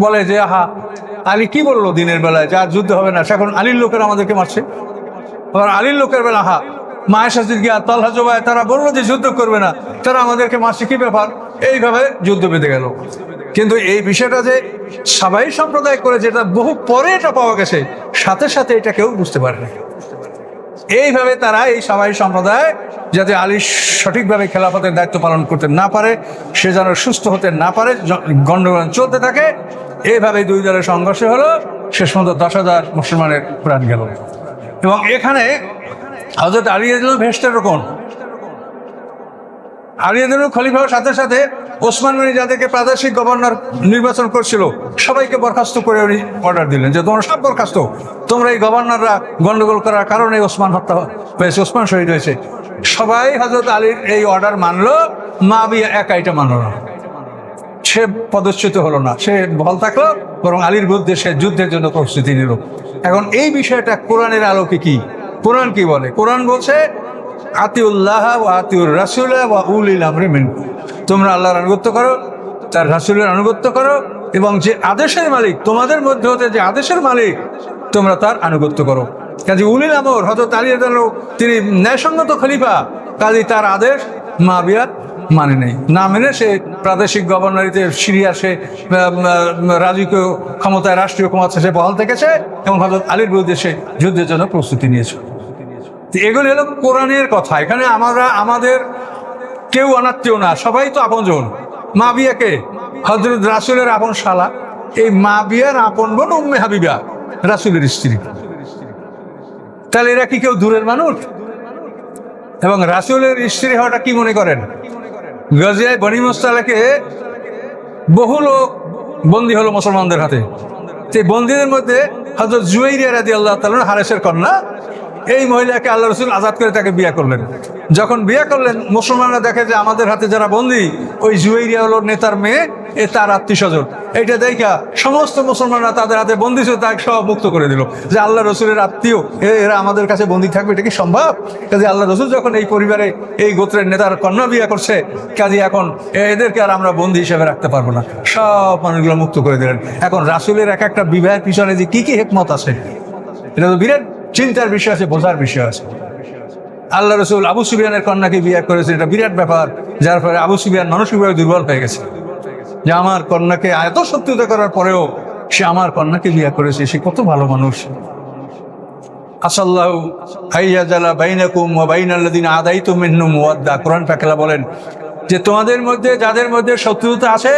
বলে যে আহা, আলী কি বললো দিনের বেলায় যে আর যুদ্ধ হবে না, এখন আলীর লোকেরা আমাদেরকে মারছে। আবার আলীর লোকের বেলা আহা, মা আয়েশা সিদ্দিকা, তালহা, জুবায়ের তারা বললো যে যুদ্ধ করবে না, তারা আমাদেরকে মারছে, কি ব্যাপার? এইভাবে যুদ্ধ বেঁধে গেল। কিন্তু এই বিষয়টা যে সাবাই সম্প্রদায় করে, যেটা বহু পরে এটা পাওয়া গেছে, সাথে সাথে এটা কেউ বুঝতে পারে না। এইভাবে তারা এই সাবাই সম্প্রদায় যাতে আলী সঠিকভাবে খেলাফতের দায়িত্ব পালন করতে না পারে, সে যেন সুস্থ হতে না পারে, গণ্ডগোল চলতে থাকে, এইভাবে দুই দলের সংঘর্ষ হলো। শেষ পর্যন্ত 10,000 মুসলমানের প্রাণ গেল। এবং এখানে হযরত আলী রাদিয়াল্লাহু ভেস্টের রকম, আলী রাদিয়াল্লাহু খলিফা হওয়ার সাথে সাথে ওসমান গনি যাদেরকে প্রাদেশিক গভর্নর নির্বাচন করছিল সবাইকে বরখাস্ত করে উনি অর্ডার দিলেন যে তোমরা সব বরখাস্ত, তোমরা এই গভর্নররা গন্ডগোল করার কারণে ওসমান হত্যা হয়েছে, ওসমান শহীদ হয়েছে। সবাই হযরত আলীর এই অর্ডার মানলো, মুআবিয়া একা এটা মানল না, সে পদচ্যুত হলো না, সে বল থাকলো, বরং আলীর বিরুদ্ধে সে যুদ্ধের জন্য প্রস্তুতি নিল। এখন এই বিষয়টা কোরআনের আলোকে কি, কোরআন কি বলে? কোরআন বলছে আতিউল্লাহ ওয়া আতিউর রাসূল ওয়া উলিল আমরি মিনকুম, তোমরা আল্লাহর আনুগত্য করো, তার রাসূলের আনুগত্য করো, এবং যে আদেশের মালিক তোমাদের মধ্যে হতে, যে আদেশের মালিক তোমরা তার আনুগত্য করো। কাজী উলিল আমর হযরত আলী রাদিয়াল্লাহু, তিনি ন্যায়সঙ্গত খলিফা, কাজী তার আদেশ মুআবিয়া মানে নেই, না মেনে সে প্রাদেশিক গভর্নরিতে সিরিয়া সে রাজকীয় ক্ষমতায়, রাষ্ট্রীয় ক্ষমতা সে বহাল থেকেছে এবং হযরত আলীর বিরুদ্ধে সে যুদ্ধের জন্য প্রস্তুতি নিয়েছে। এগুলো হলো কোরআনের কথা। এখানে আমরা আমাদের কেউ অনাত্মীয় না, সবাই তো আপনজন। মুআবিয়াকে হযরত রাসূলের আপন শালা, এই মুআবিয়ার আপন বোন উম্মে হাবিবা রাসূলের স্ত্রী, তাহলে এরা কি কেউ দূরের মানুষ? এবং রাসূলের স্ত্রী হওয়াটা কি মনে করেন? গাজিয়ায় বনি মুস্তালাকে বহু লোক বন্দী হলো মুসলমানদের হাতে। সেই বন্দীদের মধ্যে হযরত জুয়াইরিয়া রাদিয়াল্লাহু তাআলা হারেসের কন্যা, এই মহিলাকে আল্লাহ রাসূল আজাদ করে তাকে বিয়ে করলেন। যখন বিয়ে করলেন, মুসলমানরা দেখে যে আমাদের হাতে যারা বন্দী, ওই জুয়াইরিয়া হলো নেতার মেয়ে, এ তার আত্মীয় স্বজন। এইটা দেখা সমস্ত মুসলমানরা তাদের হাতে বন্দী ছিল তাকে সব মুক্ত করে দিল, যে আল্লাহ রসুলের আত্মীয় এরা আমাদের কাছে বন্দী থাকবে, এটা কি সম্ভব? কাজে আল্লাহ রসুল যখন এই পরিবারে এই গোত্রের নেতার কন্যা বিয়ে করছে, কাজে এখন এদেরকে আর আমরা বন্দী হিসেবে রাখতে পারবো না, সব মানুষগুলো মুক্ত করে দিলেন। এখন রাসূলের এক একটা বিবাহের পিছনে যে কি কি হিকমত আছে, এটা তো বিরাট চিন্তার বিষয় আছে, বোঝার বিষয় আছে। আল্লাহ রসুল আবু সুফিয়ানের কন্যাকে বিয়ে করেছে, এটা বিরাট ব্যাপার, যার ফলে আবু সুফিয়ান মানসিকভাবে দুর্বল হয়ে গেছে, যে আমার কন্যাকে এত শত্রুতা করার পরেও সে আমার কন্যাকে বিয়ে করেছে, সে কত ভালো মানুষ। আসাল্লাহু আইয়াজালা বাইনাকুম ওয়া বাইনাল্লাযিনা আদাইতুম মিনহুম মুওয়াদ্দা, কোরআন পাকেলা বলেন যে তোমাদের মধ্যে যাদের মধ্যে শত্রুতা আছে,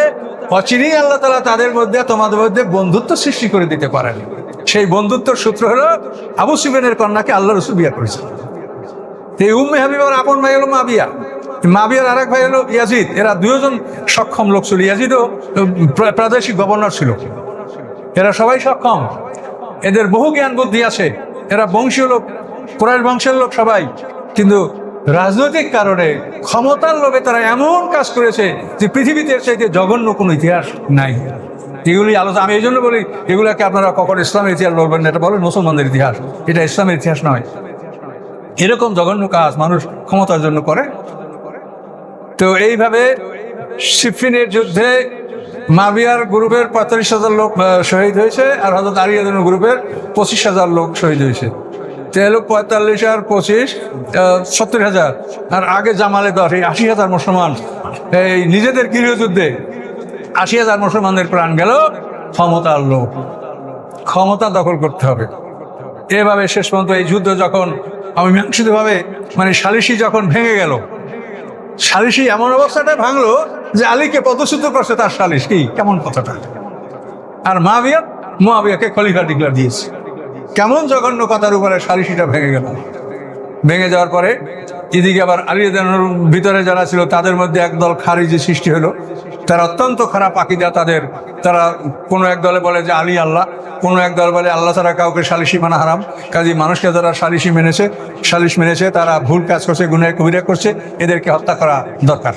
অচিরেই আল্লাহ তাআলা তাদের মধ্যে, তোমাদের মধ্যে বন্ধুত্ব সৃষ্টি করে দিতে পারেন। সেই বন্ধুত্বের সূত্র হলো আবু সুফিয়ানের কন্যাকে আল্লাহ রসুল বিয়ে করেছে। এই উম্মে হাবিবার আপন ভাই হলো মুআবিয়া, মুআবিয়ার আরেক ভাই হলো ইয়াজিদ। এরা দুজন সক্ষম লোক ছিল। ইয়াজিদও প্রাদেশিক গভর্নর ছিল। এরা সবাই সক্ষম, এদের বহু জ্ঞান বুদ্ধি আছে, এরা বংশীয় লোক, কুরাইশ বংশের লোক সবাই, কিন্তু রাজনৈতিক কারণে ক্ষমতার লোভে তারা এমন কাজ করেছে যে পৃথিবীতে চাইতে জঘন্য কোনো ইতিহাস নাই। এগুলি আলোচনা, আমি এই জন্য বলি এগুলাকে আপনারা কখনো ইসলামের ইতিহাস বলবেন না, এটা বলেন মুসলমানদের ইতিহাস, এটা ইসলামের ইতিহাস নয়। এরকম জঘন্য কাজ মানুষ ক্ষমতার জন্য করে। তো এইভাবে সিফিনের যুদ্ধে মুআবিয়ার গ্রুপের 45,000 লোক শহীদ হয়েছে, আর হযরত আলী রাদিয়াল্লাহু গ্রুপের 25,000 লোক শহীদ হয়েছে। 45 আর 25 70,000, আর আগে জামালে 10, এই 80,000 মুসলমান এই নিজেদের গৃহযুদ্ধে 80,000 মুসলমানদের প্রাণ গেল। ক্ষমতার লোক, ক্ষমতা দখল করতে হবে। এভাবে শেষ পর্যন্ত এই যুদ্ধ যখন অমীমাংসিতভাবে, মানে সালিসি যখন ভেঙে গেল, সালিসি এমন অবস্থাটা ভাঙলো যে আলীকে পদচ্যুত করছে তার সালিস, কি কেমন কথাটা। আর মুআবিয়াকে খলিফা ডিক্লেয়ার দিয়েছে। কেমন জঘন্য কথার উপরে সালিসিটা ভেঙে গেল। ভেঙে যাওয়ার পরে এদিকে আবার আলী রাদিয়াল্লাহুর ভিতরে যারা ছিল তাদের মধ্যে একদল খারিজি সৃষ্টি হলো। তারা অত্যন্ত খারাপ আকীদা তাদের। তারা কোনো এক দলে বলে যে আলী আল্লাহ, কোনো এক দল বলে আল্লাহ ছাড়া কাউকে সালিসি মানা হারাম। কাজে মানুষকে যারা সালিস মেনেছে তারা ভুল কাজ করছে, গুনাহ কবিরা করছে, এদেরকে হত্যা করা দরকার।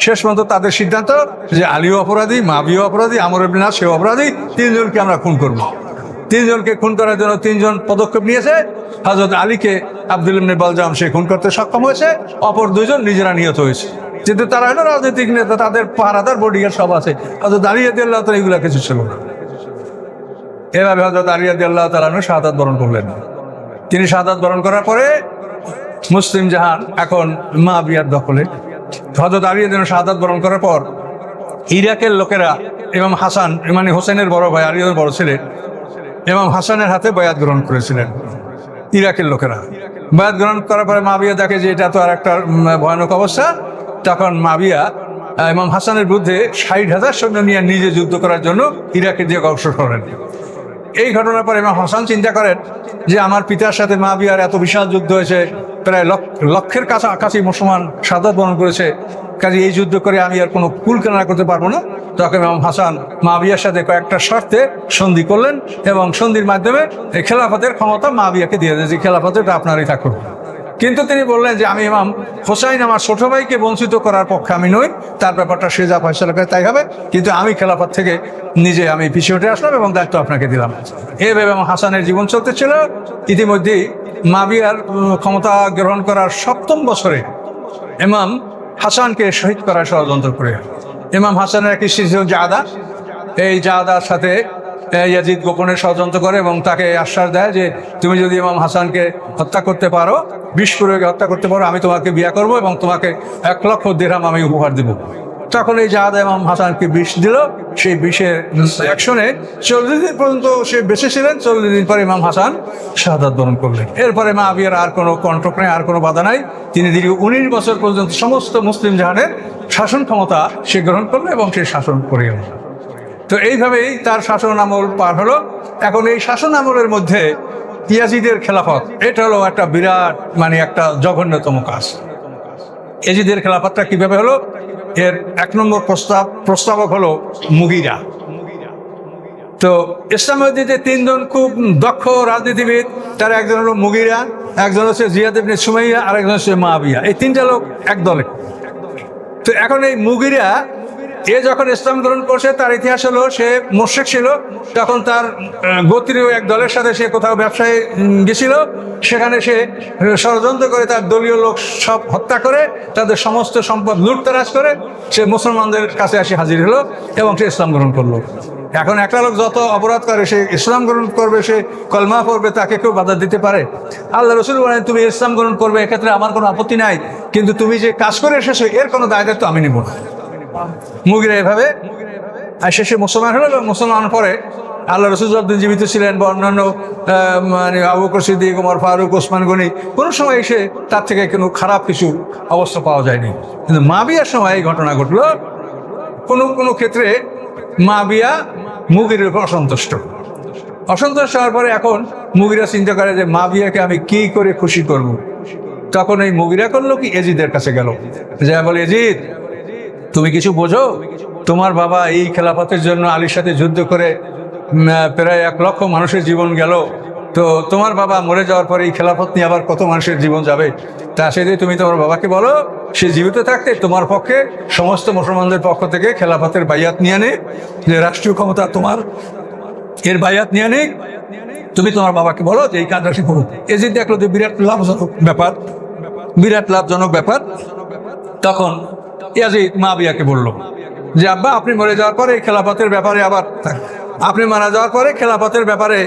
শেষ পর্যন্ত তাদের সিদ্ধান্ত যে আলীও অপরাধী, মুআবিয়াও অপরাধী, আমর ইবনে আস সেও অপরাধী, 3 জনকে আমরা খুন করব। 3 জনকে খুন করার জন্য 3 জন পদক্ষেপ নিয়েছে। হযরত আলীকে আব্দুল ইবনে বালজাম সে খুন করতে সক্ষম হয়েছে, অপর 2 জন নিজেরা নিহত হয়েছে। যেহেতু তারা হলো রাজনৈতিক নেতা, তাদের পাহারাদার বডিগার্ড সব আছে। হযরত আলী রাদিয়াল্লাহু তাআলা এগুলা কিছু ছিল না। এভাবে হযরত আলী রাদিয়াল্লাহু তাআলা শাহাদাত বরণ করলেন। তিনি শাহাদাত বরণ করার পরে মুসলিম জাহান এখন মুআবিয়ার দখলে। হযরত আলী রাদিয়াল্লাহু শাহাদাত বরণ করার পর ইরাকের লোকেরা ইমাম হাসান, মানে হোসেনের বড় ভাই, আলীর বড় ছেলে ইমাম হাসানের হাতে বয়াত গ্রহণ করেছিলেন। ইরাকের লোকেরা বয়াত গ্রহণ করার পরে মুআবিয়া দেখে যে এটা তো আর একটা ভয়ানক অবস্থা। তখন মুআবিয়া ইমাম হাসানের বিরুদ্ধে 60,000 সৈন্য নিয়ে নিজে যুদ্ধ করার জন্য ইরাকের দিকে অগ্রসর করেন। এই ঘটনার পর ইমাম হাসান চিন্তা করেন যে আমার পিতার সাথে মুআবিয়ার এত বিশাল যুদ্ধ হয়েছে, প্রায় লক্ষের কাছাকাছি মুসলমান শাহাদাত বরণ করেছে, কাজে এই যুদ্ধ করে আমি আর কোনো কুল কেনারা করতে পারবো না। তখন ইমাম হাসান মুআবিয়ার সাথে কয়েকটা শর্তে সন্ধি করলেন এবং সন্ধির মাধ্যমে এই খেলাফতের ক্ষমতা মুআবিয়াকে দিয়ে দেয় যে খেলাফতটা আপনারই থাকুক। কিন্তু তিনি বললেন যে আমি ইমাম হোসাইন আমার ছোট ভাইকে বঞ্চিত করার পক্ষে আমি নই, তার ব্যাপারটা সে যা ফয়সালা করে তাই হবে, কিন্তু আমি খেলাফত থেকে নিজে আমি পিছিয়ে উঠে আসলাম এবং দায়িত্ব আপনাকে দিলাম। এইভাবে ইমাম হাসানের জীবন চলতেছিল। ইতিমধ্যেই মুআবিয়ার ক্ষমতা গ্রহণ করার ৭ম বছরে ইমাম হাসানকে শহীদ করার ষড়যন্ত্র করে ইমাম হাসানের একটি স্ত্রী ছিল জাদা। এই জাদার সাথে ইয়াজিদ গোপনে ষড়যন্ত্র করে এবং তাকে আশ্বাস দেয় যে তুমি যদি ইমাম হাসানকে হত্যা করতে পারো, বিষ প্রয়োগে হত্যা করতে পারো, আমি তোমাকে বিয়ে করব এবং তোমাকে ১,০০,০০০ দিরহাম আমি উপহার দেব। তখন এই জাহাদা ইমাম হাসানকে বিষ দিল। সেই বিষের অ্যাকশনে ৪০ দিন পর্যন্ত সে বেঁচে ছিলেন। ৪০ দিন পরে ইমাম হাসান শাহাদাত বরণ করলেন। এরপরে মুআবিয়ার আর কোনো কন্ট্রোল নেই, আর কোনো বাধা নাই। তিনি দীর্ঘ ১৯ বছর পর্যন্ত সমস্ত মুসলিম জাহানের শাসন ক্ষমতা সে গ্রহণ করলো এবং সে শাসন করে গেল। তো এইভাবেই তার শাসন আমল পার হলো। এখন এই শাসন আমলের মধ্যে ইয়াজিদের খেলাফত, এটা হলো একটা বিরাট একটা জঘন্যতম কাজ। ইয়াজিদের খেলাফতটা কিভাবে হলো? এর ১ নম্বর প্রস্তাবক হলো মুগিরা। তো ইসলামের যে ৩ জন খুব দক্ষ রাজনীতিবিদ, তার একজন হলো মুগিরা, একজন হচ্ছে জিয়াদ ইবনে সুমাইয়া, আর একজন হচ্ছে মুআবিয়া। এই 3টা লোক এক দলে। তো এখন এই মুগিরা যখন ইসলাম গ্রহণ করছে, তার ইতিহাস হলো সে মুশরিক ছিল। তখন তার গোত্রীয় এক দলের সাথে সে কোথাও ব্যবসায় গেছিল। সেখানে সে ষড়যন্ত্র করে তার দলীয় লোক সব হত্যা করে তাদের সমস্ত সম্পদ লুটতরাজ করে সে মুসলমানদের কাছে এসে হাজির হলো এবং সে ইসলাম গ্রহণ করলো। এখন একটা লোক যত অপরাধ করে, সে ইসলাম গ্রহণ করবে, সে কলমা পড়বে, তাকে কেউ বাধা দিতে পারে? আল্লাহ রাসূল বলেন তুমি ইসলাম গ্রহণ করবে, এক্ষেত্রে আমার কোনো আপত্তি নাই, কিন্তু তুমি যে কাজ করে এসেছো এর কোনো দায় দায়িত্ব আমি নেব না। মুগিরা এভাবে শেষে মুসলমান হলো এবং মুসলমান পরে আল্লাহ রাসূল যতদিন জীবিত ছিলেন বা অন্যান্য আবু বকর সিদ্দিক, ওমর ফারুক, ওসমান গনি, কোনো সময় এসে তার থেকে কোনো খারাপ কিছু অবস্থা পাওয়া যায়নি। কিন্তু মুআবিয়ার সময় এই ঘটনা ঘটলো। কোনো ক্ষেত্রে মুআবিয়া মুগিরের উপর অসন্তুষ্ট হওয়ার পরে এখন মুগিরা চিন্তা করে যে মুআবিয়াকে আমি কি করে খুশি করব। তখন এই মুগিরা করলো কি, ইয়াজিদের কাছে গেল, যা বলে ইয়াজিদ তুমি কিছু বোঝো? তোমার বাবা এই খেলাফতের জন্য আলীর সাথে যুদ্ধ করে প্রায় ১,০০,০০০ মানুষের জীবন গেল। তো তোমার বাবা মরে যাওয়ার পরে এই খেলাফত নিয়ে আবার কত মানুষের জীবন যাবে? তা সেটা তুমি তোমার বাবাকে বলো সে জীবিত থাকতে তোমার পক্ষে সমস্ত মুসলমানদের পক্ষ থেকে খেলাফতের বাইয়াত নিয়ে নে, যে রাষ্ট্রীয় ক্ষমতা তোমার, এর বাইয়াত নিয়ে নে। তুমি তোমার বাবাকে বলো যে এই কাজটা সে করুক। ইয়াজিদ দেখলো যে বিরাট লাভজনক ব্যাপার। তখন ইয়াজিদ মুআবিয়াকে বলল যে আব্বা, আপনি মরে যাওয়ার পরে খেলাফতের ব্যাপারে আবার আপনি মারা যাওয়ার পরে খেলাফতের ব্যাপারে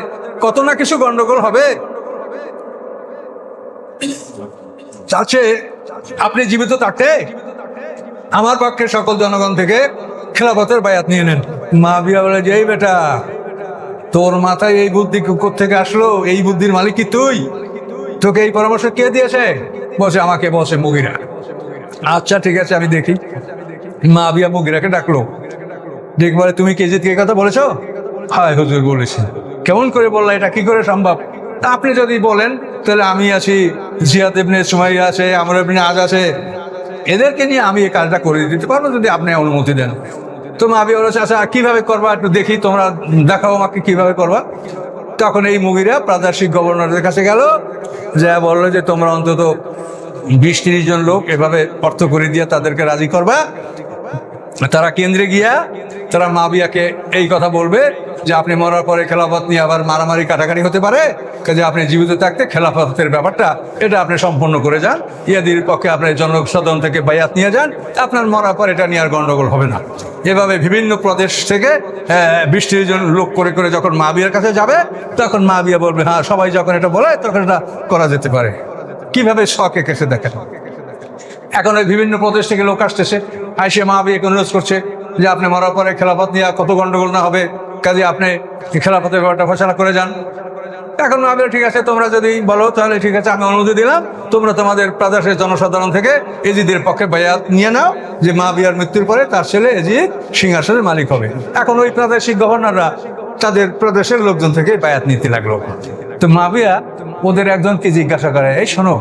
কত না কিছু গন্ডগোল হবে। চাচ্ছে আপনি জীবিত থাকতে আমার পক্ষে সকল জনগণ থেকে খেলাফতের বায়াত নিয়ে নেন। মুআবিয়া বলে যে এই বেটা, তোর মাথায় এই বুদ্ধি কোত্থেকে আসলো? এই বুদ্ধির মালিক কি তুই? তোকে এই পরামর্শ কে দিয়েছে? বসে আমাকে বসে মুগিরা। আচ্ছা ঠিক আছে, আমি দেখি। মুআবিয়া মুগিরাকে ডাকলো, দেখবারে তুমি কি ইয়াজিদকে কথা বলেছো? হ্যাঁ হুজুর বলেছি। কেমন করে বললা? এটা কি করে সম্ভব? আপনি যদি বলেন তাহলে আমি আছি, জিয়াদ ইবনে সুমাইয়া আছে, আমর ইবনে আজ আছে, এদেরকে নিয়ে আমি এই কাজটা করে দিতে পারবো যদি আপনি অনুমতি দেন। তো মুআবিয়া বলেছে আচ্ছা কিভাবে করবা একটু দেখি, তোমরা দেখাও আমাকে কিভাবে করবা। তখন এই মুগিরা প্রাদেশিক গভর্নরদের কাছে গেল, যা বললো যে তোমরা অন্তত ২০-৩০ জন লোক এভাবে অর্থ করে দিয়ে তাদেরকে রাজি করবা। তারা কেন্দ্রে গিয়া তারা মুআবিয়াকে এই কথা বলবে যে আপনি মরার পরে খেলাফত নিয়ে আবার মারামারি কাটাকাটি হতে পারে, কাজে আপনি জীবিত থাকতে খেলাফতের ব্যাপারটা এটা আপনি সম্পন্ন করে যান, ইয়াজিদের পক্ষে আপনি জনসাধারণ থেকে বায়াত নিয়ে যান, আপনার মরার পর এটা নিয়ে আর গন্ডগোল হবে না। এভাবে বিভিন্ন প্রদেশ থেকে ২০-৩০ জন লোক করে করে যখন মুআবিয়ার কাছে যাবে, তখন মুআবিয়া বলবে হ্যাঁ সবাই যখন এটা বলে তখন এটা করা যেতে পারে। কিভাবে শখে কেসে দেখেন। এখন ওই বিভিন্ন প্রদেশ থেকে লোক আসতেছে, আইসে মুআবিয়াকে অনুরোধ করছে যে আপনি মরার পরে খেলাফত নিয়ে কত গন্ডগোল না হবে, কাজে আপনি খেলাফতের ব্যাপারটা ফয়সালা করে যান। এখন মুআবিয়া ঠিক আছে, তোমরা যদি বলো তাহলে ঠিক আছে, আমি অনুমতি দিলাম, তোমরা তোমাদের প্রদেশের জনসাধারণ থেকে ইয়াজিদের পক্ষে বায়াত নিয়ে নাও যে মুআবিয়ার মৃত্যুর পরে তার ছেলে ইয়াজিদ সিংহাসনের মালিক হবে। এখন ওই প্রাদেশিক গভর্নররা তাদের প্রদেশের লোকজন থেকে বায়াত নিতে লাগলো। তো মুআবিয়া ওদের একজনকে জিজ্ঞাসা করে, এই শোনো,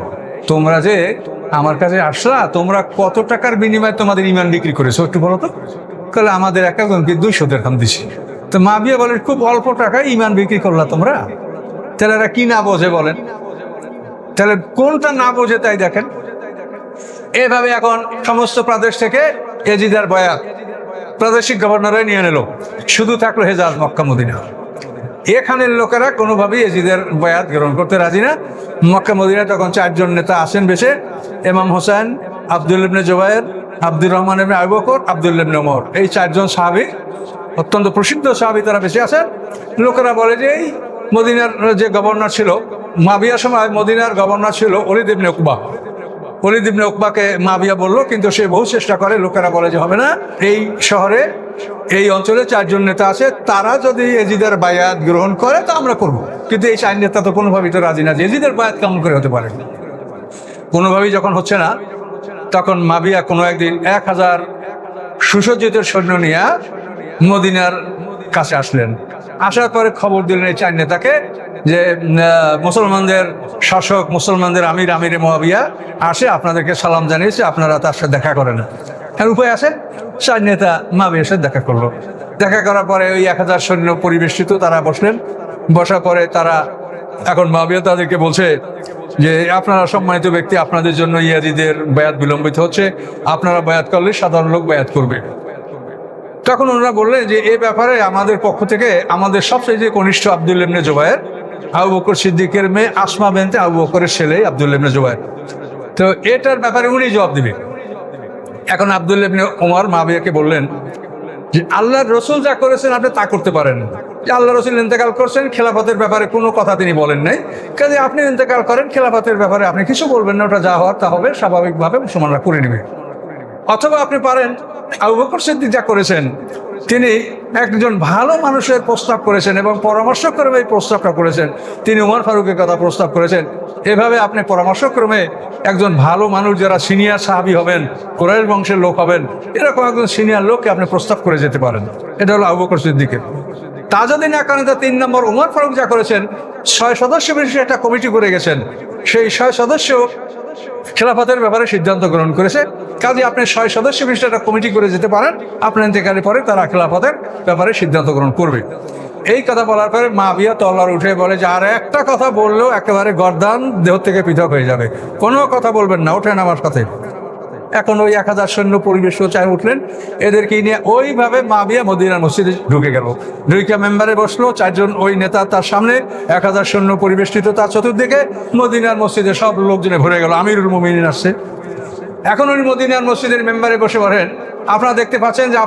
তোমরা যে আমার কাছে আসলা, তোমরা কত টাকার বিনিময়ে তোমাদের ইমান বিক্রি করেছো একটু বলো তো। তাহলে আমাদের এক একজনকে 200 দিরহাম দিছি। তো মাবিয়া বলেন, খুব অল্প টাকায় ইমান বিক্রি করলা তোমরা? তাহলে এরা কি না বোঝে বলেন? তাহলে কোনটা না বোঝে তাই দেখেন। এভাবে এখন সমস্ত প্রদেশ থেকে এজিদের বয়াত প্রাদেশিক গভর্নরাই নিয়ে নিল, শুধু থাকলো হেজাজ, মক্কা, মদিনা। এখানের লোকেরা কোনোভাবেই এজিদের বয়াত গ্রহণ করতে রাজি না। মক্কা মদিনায় তখন 4 জন নেতা আসেন বেশে, ইমাম হোসেন, আব্দুল ইবনে জুবায়ের, আব্দুর রহমান ইবনে আবু বকর, আব্দুল্লাহ ইবনে ওমর, এই 4 জন সাহাবী, অত্যন্ত প্রসিদ্ধ সাহাবী, তারা বেশি আছেন। লোকেরা বলে যে এই মদিনার যে গভর্নর ছিল, মাবিয়ার সময় মদিনার গভর্নর ছিল ওলীদ ইবনে উকবা। ওলীদ ইবনে উকবাকে মাবিয়া বললো, কিন্তু সে বহু চেষ্টা করে। লোকেরা বলে যে হবে না, এই শহরে এই অঞ্চলে 4 জন নেতা আছে, তারা যদি এজিদের বায়াত গ্রহণ করে তা আমরা করব। কিন্তু এই 4 নেতা তো কোনোভাবেই তো রাজি না যে এজিদের বায়াত কেমন করে হতে পারে। কোনোভাবেই যখন হচ্ছে না, তখন মাবিয়া কোনো একদিন 1000 সুসজ্জিত সৈন্য নিয়ে মদিনার কাছে আসলেন। আসার পরে খবর দিলেন এই 4 নেতাকে যে মুসলমানদের শাসক, মুসলমানদের আমির, আমিরে মুআবিয়া আসে, আপনাদেরকে সালাম জানিয়েছে, আপনারা তার সাথে দেখা করেন। আর উপায় আছে, 4 নেতা মাবিয়ার সাথে দেখা করলো। দেখা করার পরে ওই 1000 সৈন্য পরিবেষ্টিত, তারা বসলেন। বসার পরে তারা এখন মাবিয়া তাদেরকে বলছে যে আপনারা সম্মানিত ব্যক্তি, আপনাদের জন্য ইয়াজিদের বায়াত বিলম্বিত হচ্ছে, আপনারা বায়াত করলে সাধারণ লোক বায়াত করবে। তখন ওনারা বললেন যে এই ব্যাপারে আমাদের পক্ষ থেকে আমাদের সবচেয়ে যে কনিষ্ঠ আব্দুল ইবনে জুবায়ের, আবু বকর সিদ্দিকের মেয়ে আসমা বিনতে আবু বকরের ছেলে আব্দুল ইবনে জুবায়ের, তো এটার ব্যাপারে উনি জবাব দিবেন। এখন আব্দুল ইবনে ওমর মাবিয়াকে বললেন যে আল্লাহর রসুল যা করেছেন আপনি তা করতে পারেন। যে আল্লাহ রসুল ইন্তেকাল করছেন, খেলাফতের ব্যাপারে কোনো কথা তিনি বলেন নাই, কাজে আপনি ইন্তেকাল করেন, খেলাফতের ব্যাপারে আপনি কিছু বলবেন না, ওটা যা হওয়ার তা হবে, স্বাভাবিকভাবে মুসলমানরা করে নেবে। অথবা আপনি পারেন, আবু বকর সিদ্দিক যা করেছেন, তিনি একজন ভালো মানুষের প্রস্তাব করেছেন এবং পরামর্শক্রমে এই প্রস্তাবটা করেছেন। তিনি উমর ফারুকের কথা প্রস্তাব করেছেন। এভাবে আপনি পরামর্শক্রমে একজন ভালো মানুষ, যারা সিনিয়র সাহাবী হবেন, কুরাইশ বংশের লোক হবেন, এরকম একজন সিনিয়র লোককে আপনি প্রস্তাব করে যেতে পারেন। এটা হলো আবু বকর সিদ্দিকের। তা যদি না করেন, তা 3 নম্বর উমর ফারুক যা করেছেন, 6 সদস্য বিশিষ্ট একটা কমিটি করে গেছেন। সেই 6 সদস্য খেলাফতের ব্যাপারে সিদ্ধান্ত গ্রহণ করেছে। কাজে আপনি 6 সদস্য বিশিষ্ট একটা কমিটি করে যেতে পারেন, আপনার ইন্তেকালের পরে তারা খেলাফতের ব্যাপারে সিদ্ধান্ত গ্রহণ করবে। এই কথা বলার পরে মাবিয়া তলোয়ার উঠে বলে যে আর একটা কথা বললেও একেবারে গর্দান দেহ থেকে পৃথক হয়ে যাবে, কোনো কথা বলবেন না, ওঠেন আমার সাথে। এখন ওই 1000 সৈন্য পরিবেশ চায় উঠলেন, এদেরকে নিয়ে ওইভাবে মাবিয়া মদিনার মসজিদে ঢুকে গেল। ঢুকে মেম্বারে বসলো, 4 জন ওই নেতা তার সামনে, 1000 সৈন্য পরিবেষ্টিত তার চতুর্দিকে। মদিনার মসজিদে সব লোকজনে ভরে গেল, আমিরুল মুমিনিন আসছে। এখন উনি মদিনার মসজিদের মেম্বারে বসে পড়েন। আপনারা দেখতে পাচ্ছেন যে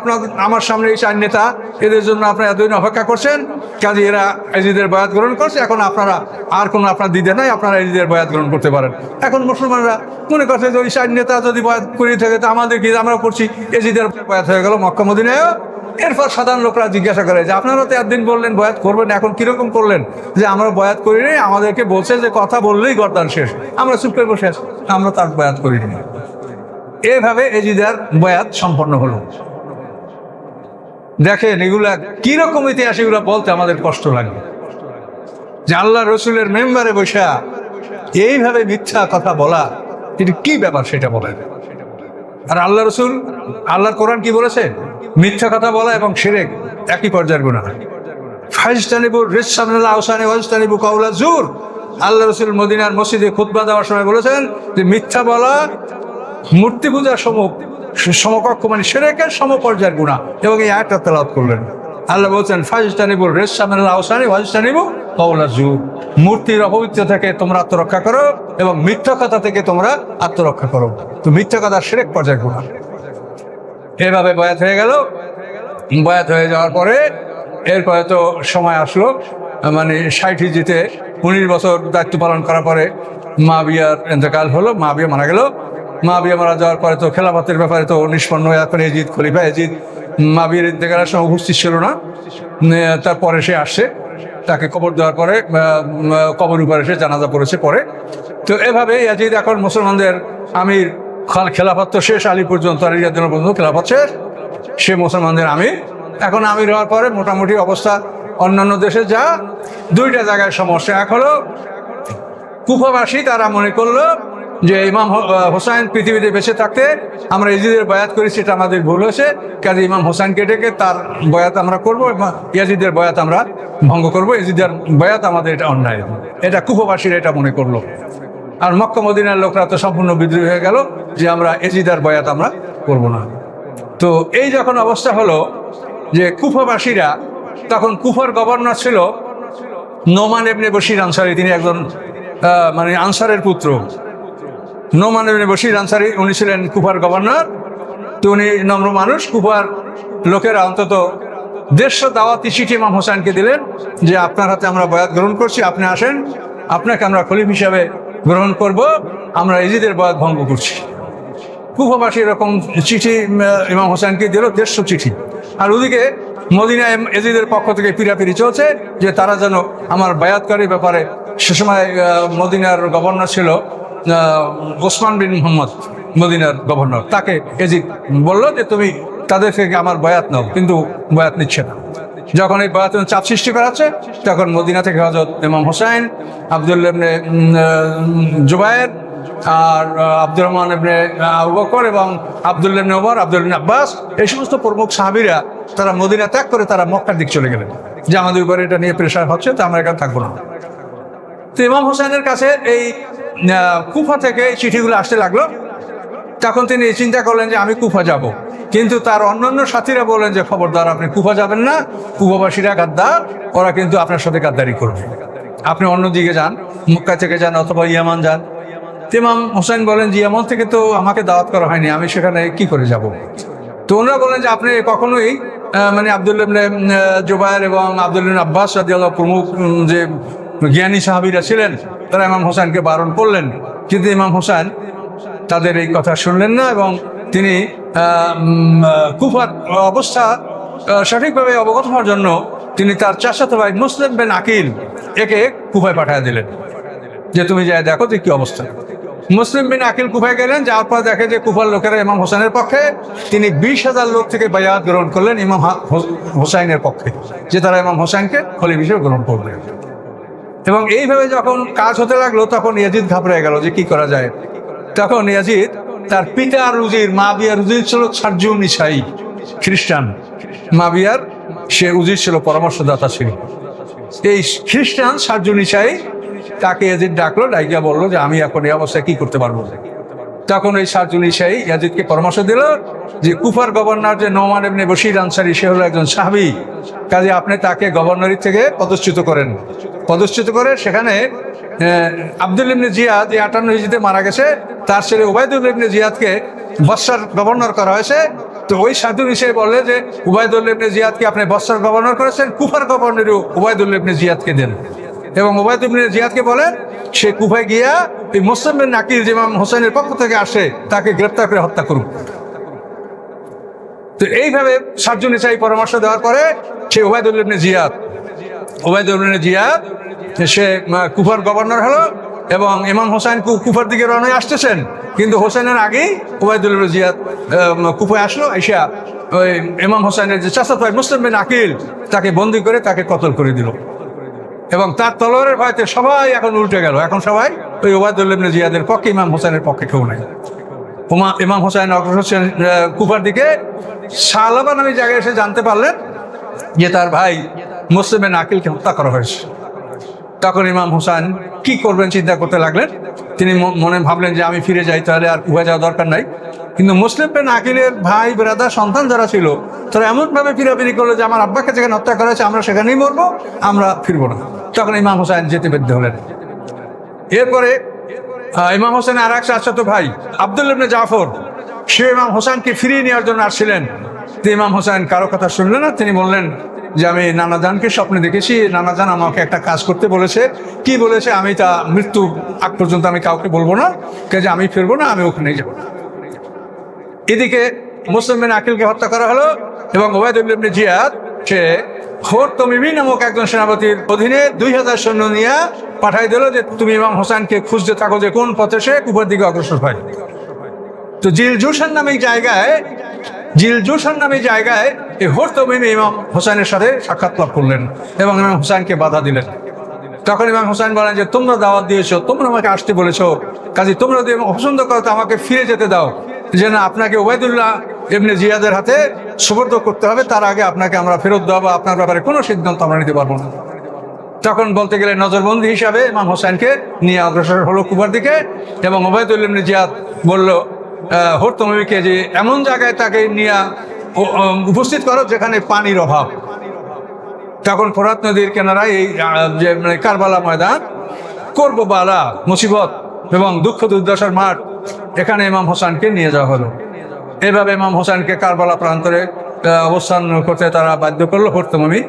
আমার সামনে এই 4 নেতা, এদের জন্য আপনারা এতদিন অপেক্ষা করছেন, কাজে এরা এজিদের বয়াত গ্রহণ করছে। এখন আপনারা আর কোনো আপনার দিতে নাই, আপনারা এজিদের বয়াত গ্রহণ করতে পারেন। এখন মুসলমানরা মনে করছে যে ওই 4 নেতা যদি বয়াত করে থাকে, তা আমাদের কি, আমরা করছি, এজিদের বয়াত হয়ে গেল মক্কা মদিনায়। এরপর সাধারণ লোকরা জিজ্ঞাসা করে যে আপনারা তো একদিন বললেন বয়াত করবেন, এখন কিরকম করলেন? যে আমরা বয়াত করিনি, আমাদেরকে বলছে যে কথা বললেই গর্দান শেষ, আমরা চুপ করে বসে আছি, আমরা তার বয়াত করিনি। এভাবে এজিদের বয়াত সম্পন্ন হলো। দেখেন এগুলা কিরকম ইতিহাস, এগুলো বলতে আমাদের কষ্ট লাগে যে আল্লাহ রসুলের মেম্বারে বসা এইভাবে মিথ্যা কথা বলা, এটা কি ব্যাপার সেটা বলেন। আর আল্লাহ রসুল, আল্লাহর কোরআন কি বলেছে? মিথ্যা কথা বলা এবং শিরক একই পর্যায়ের গুনাহ। ফাইজতানিবু রিজসা মিনাল আওসানি ওয়াজতানিবু কাওলা জুর। আল্লাহ রসুল মদিনার মসজিদে খুতবা দেওয়ার সময় বলেছেন যে মিথ্যা বলা মূর্তি পূজার সমকক্ষ, মানে শিরকের সমপর্যায়ের গুনাহ। এবং এই আয়াতটা তেলাওয়াত করলেন। আল্লাহ বলছেন ফাইজতানিবু রিজসা মিনাল আওসানি ওয়াজতানিবু কাওলা জুর। মূর্তির অপবিত্র থেকে তোমরা আত্মরক্ষা করো এবং মিথ্যা কথা থেকে তোমরা আত্মরক্ষা করো। তো মিথ্যা কথা শিরক পর্যায়ের গুনাহ। এভাবে বয়াত হয়ে গেল। বয়াত হয়ে যাওয়ার পরে এরপরে তো সময় আসলো, মানে 60 হিজরিতে 19 বছর দায়িত্ব পালন করার পরে মাবিয়ার ইন্তেকাল হলো, মাবিয়া মারা গেল। মাবিয়া মারা যাওয়ার পরে তো খেলাফতের ব্যাপারে তো নিষ্পন্ন হয়ে এখন এজিদ, খলিফা এজিদ মাবিয়ার ইন্তেকালের সময় উপস্থিত ছিল না। তারপরে সে আসছে, তাকে কবর দেওয়ার পরে কবর উপরে সে জানাজা পড়েছে পরে। তো এভাবে এজিদ এখন মুসলমানদের আমির, খেলাফত তো শেষ, আলী পর্যন্ত, আলিয়ার পর্যন্ত খেলাফত শেষ, সে মুসলমানদের আমির। এখন আমির হওয়ার পরে মোটামুটি অবস্থা অন্যান্য দেশে যা, 2টা জায়গায় সমস্যা। এক হলো কুফাবাসী, তারা মনে করলো যে ইমাম হোসাইন পৃথিবীতে বেঁচে থাকতে আমরা ইয়াজিদের বয়াত করেছি, এটা আমাদের ভুল হয়েছে, কাজে ইমাম হোসাইনকে ডেকে তার বয়াত আমরা করবো এবং ইয়াজিদের বয়াত আমরা ভঙ্গ করবো, ইয়াজিদের বয়াত আমাদের এটা অন্যায়। এটা কুফাবাসীরা এটা মনে করলো। আর মক্কা মদিনার লোকরা তো সম্পূর্ণ বিদ্রোহী হয়ে গেল যে আমরা ইয়াজিদের বয়াত আমরা করবো না। তো এই যখন অবস্থা হলো যে কুফাবাসীরা, তখন কুফার গভর্নর ছিল নোমান ইবনে বশির আনসারী, তিনি একজন মানে আনসারের পুত্র। নোমান ইবনে বশির আনসারী উনি ছিলেন কুফার গভর্নর। তো উনি নম্র মানুষ, কুফার লোকেরা অন্তত 150 দাওয়াতি চিঠি ইমাম হোসেনকে দিলেন যে আপনার হাতে আমরা বয়াত গ্রহণ করছি, আপনি আসেন, আপনাকে আমরা খলিফ হিসাবে গ্রহণ করব, আমরা ইয়াজিদের বয়াত ভঙ্গ করছি। কুফাবাসী এরকম চিঠি ইমাম হোসেনকে দিল, 150 চিঠি। আর ওদিকে মদিনায় ইয়াজিদের পক্ষ থেকে পিরাপিরি চলছে যে তারা যেন আমার বায়াতকারীর ব্যাপারে, সে সময় মদিনার গভর্নর ছিল ওসমান বিন মোহাম্মদ, মদিনার গভর্নর, তাকে ইয়াজিদ বলল যে তুমি তাদের থেকে আমার বয়াত নাও, কিন্তু বয়াত নিচ্ছে না। যখন এই বয়াত চাপ সৃষ্টি করাচ্ছে, তখন মদিনা থেকে হযরত ইমাম হোসেন, আব্দুল্লাহ ইবনে জুবায়ের আর আব্দুর রহমান ইবনে আবু বকর এবং আব্দুল্লাহ ইবনে ওমর, আব্দুল্লাহ ইবনে আব্বাস, এই সমস্ত প্রমুখ সাহাবীরা তারা মদিনা ত্যাগ করে তারা মক্কার দিক চলে গেলেন যে আমাদের উপরে এটা নিয়ে প্রেশার হচ্ছে, তো আমরা এখানে থাকবো না। তো ইমাম হোসেনের কাছে এই কুফা থেকে এই চিঠিগুলো আসতে লাগলো। তখন তিনি চিন্তা করলেন যে আমি কুফা যাব, কিন্তু তার অন্যান্য সাথীরা বললেন যে খবরদার, আপনি কুফা যাবেন না, কুফাবাসীরা গাদ্দার, ওরা কিন্তু আপনার সাথে গাদ্দারি করবে, আপনি অন্যদিকে যান, মক্কা থেকে যান অথবা ইয়ামান যান। ইমাম হোসেন বলেন যে ইয়ামান থেকে তো আমাকে দাওয়াত করা হয়নি, আমি সেখানে কি করে যাব? তো ওনারা বলেন যে আপনি কখনোই মানে আব্দুল্লাহ ইবনে জুবায়ের এবং আব্দুল্লাহ ইবনে আব্বাস রাদিয়াল্লাহু প্রমুখ যে জ্ঞানী সাহাবীরা ছিলেন, তারা ইমাম হোসেনকে বারণ করলেন, কিন্তু ইমাম হোসেন তাদের এই কথা শুনলেন না এবং তিনি কুফার অবস্থা সঠিকভাবে অবগত হওয়ার জন্য তিনি তার চাচাতো ভাই মুসলিম বিন আকিল একে কুফায় পাঠিয়ে দিলেন যে তুমি যাই দেখো যে কি অবস্থা। মুসলিম বিন আকিল কুফায় গেলেন, যাওয়ার পর দেখে যে কুফার লোকেরা ইমাম হোসেনের পক্ষে। তিনি 20,000 লোক থেকে বায়াত গ্রহণ করলেন ইমাম হোসাইনের পক্ষে, যে তারা ইমাম হোসেনকে খলিফা হিসেবে গ্রহণ করবে। এবং এইভাবে যখন কাজ হতে লাগলো, তখন ইয়াজিদ ঘাবড়ে গেল যে কি করা যায়। তখন ইয়াজিদ তার পিতার উজির, মাবিয়ার উজির ছিল সারজুন নিসাই, খ্রিস্টান। মাবিয়ার সে উজির ছিল, পরামর্শদাতা ছিল। এই খ্রিস্টান সারজুন নিসাই তাকে ইয়াজিদ ডাকলো, ডাইকিয়া বললো যে আমি এখন এই অবস্থায় কি করতে পারবো। তখন এই সারজুন নিসাই ইয়াজিদকে পরামর্শ দিল যে কুফার গভর্নর যে নোমান ইবনে বশির আনসারী, সে হলো একজন সাহাবী, কাজে আপনি তাকে গভর্নরি থেকে পদচ্যুত করেন। পদচ্যুত করে সেখানে আব্দুল ইবনে জিয়াদ, 58 হিজরিতে মারা গেছে, তার ছেলে উবাইদুল্লাহ ইবনে জিয়াদকে বসরার গভর্নর করা হয়েছে। তো ওই সাধু হিসেবে বললে যে উবাইদুল্লাহ ইবনে জিয়াদকে আপনি বসরার গভর্নর করেছেন, কুফার গভর্নরও উবাইদুল্লাহ ইবনে জিয়াদকে দেন। এবং উবাইদুল্লাহ ইবনে জিয়াদকে বলেন সে কুফায় গিয়া এই মুসলিম বিন আকিল যে ইমাম হোসেনের পক্ষ থেকে আসে তাকে গ্রেপ্তার করে হত্যা করুক। তো এইভাবে সারজুন নিসাই পরামর্শ দেওয়ার পরে সে উবাইদুল্লাহ ইবনে জিয়াদ সে কুফার গভর্নর হলো এবং ইমাম হোসেন কুফার দিকে রওনা আসতেছেন, কিন্তু হোসেনের আগেই উবাইদুল্লাহ ইবনে জিয়াদ কুফায় আসলো। এসে ওই ইমাম হোসেনের যে চাচাতো ভাই মুসলিম বিন আকিল তাকে বন্দি করে তাকে কতল করে দিল। এবং তার তলোয়ারের ভয়তে সবাই এখন উল্টে গেল, এখন সবাই ওই উবাইদুল্লাহ ইবনে জিয়াদের পক্ষে, ইমাম হোসেনের পক্ষে কেউ নাই। ইমাম হোসেন অগ্রসর হচ্ছেন কুফার দিকে। সালাবা নামে জায়গায় এসে জানতে পারলেন যে তার ভাই মুসলিম বিন আকিলকে হত্যা করা হয়েছে। তখন ইমাম হোসেন কি করবেন চিন্তা করতে লাগলেন। তিনি মনে ভাবলেন যে আমি ফিরে যাই, তাহলে আর কুফায় যাওয়া দরকার নাই। কিন্তু মুসলিম বিন আকিলের ভাই ব্রাদার সন্তান যারা ছিল, তারা এমনভাবে ফিরাফিরি করলো যে আমার আব্বাকে যেখানে হত্যা করা হয়েছে আমরা সেখানেই মরবো, আমরা ফিরবো না। তখন ইমাম হোসেন যেতে বাধ্য হলেন। এরপরে ইমাম হোসেন আর এক চাচাতো ভাই আব্দুল্লাহ ইবনে জাফর, সে ইমাম হোসেনকে ফিরিয়ে নেওয়ার জন্য আসছিলেন। ইমাম হোসেন কারো কথা শুনলেন না। তিনি বললেন যে আমি নানাজানকে স্বপ্নে দেখেছি, নানাজান আমাকে একটা কাজ করতে বলেছে। কি বলেছে আমি তা মৃত্যু আগ পর্যন্ত আমি কাউকে বলবো না, কাজে আমি ফিরবো না, আমি ওখানেই যাবো। এদিকে মুসলিম বিন আকিলকে হত্যা করা হলো এবং উবাইদুল্লাহ ইবনে জিয়াদ সে খোর তমিমি নামক একজন সেনাপতির অধীনে 2000 সৈন্য নিয়ে পাঠাই দিল যে তুমি ইমাম হোসেনকে খুঁজতে থাকো যে কোন পথে সে কুফার দিকে অগ্রসর হয়। তো জিলজুশান নামে জায়গায় এই হোর তমিমি ইমাম হোসেনের সাথে সাক্ষাৎ লাভ করলেন এবং ইমাম হোসেনকে বাধা দিলেন। তখন ইমাম হোসেন বলেন যে তোমরা দাওয়াত দিয়েছো, তোমরা আমাকে আসতে বলেছো, কাজে তোমরা যদি পছন্দ করো তো আমাকে ফিরে যেতে দাও, যে না আপনাকে ওবায়দুল্লাহ ইবনে জিয়াদের হাতে সুপর্দ করতে হবে, তার আগে আপনাকে আমরা ফেরত দেওয়া বা আপনার ব্যাপারে কোনো সিদ্ধান্ত আমরা নিতে পারবো না। তখন বলতে গেলে নজরবন্দি হিসাবে ইমাম হোসেনকে নিয়ে অগ্রসর হলো কুবার দিকে, এবং ওবায়দুল্লাহ ইবনে জিয়াদ বলল হরতমিকে যে এমন জায়গায় তাকে নিয়ে উপস্থিত করো যেখানে পানির অভাব। তখন ফোরাত নদীর কেনারায় এই যে কারবালা ময়দান, করবালা মুসিবত এবং দুঃখ দুর্দশার মাঠ, এখানে ইমাম হোসেনকে নিয়ে যাওয়া হলো। এভাবে ইমাম হোসেনকে কারবালা প্রান্তরে অবস্থান করতে তারা বাধ্য করলো হরতমি।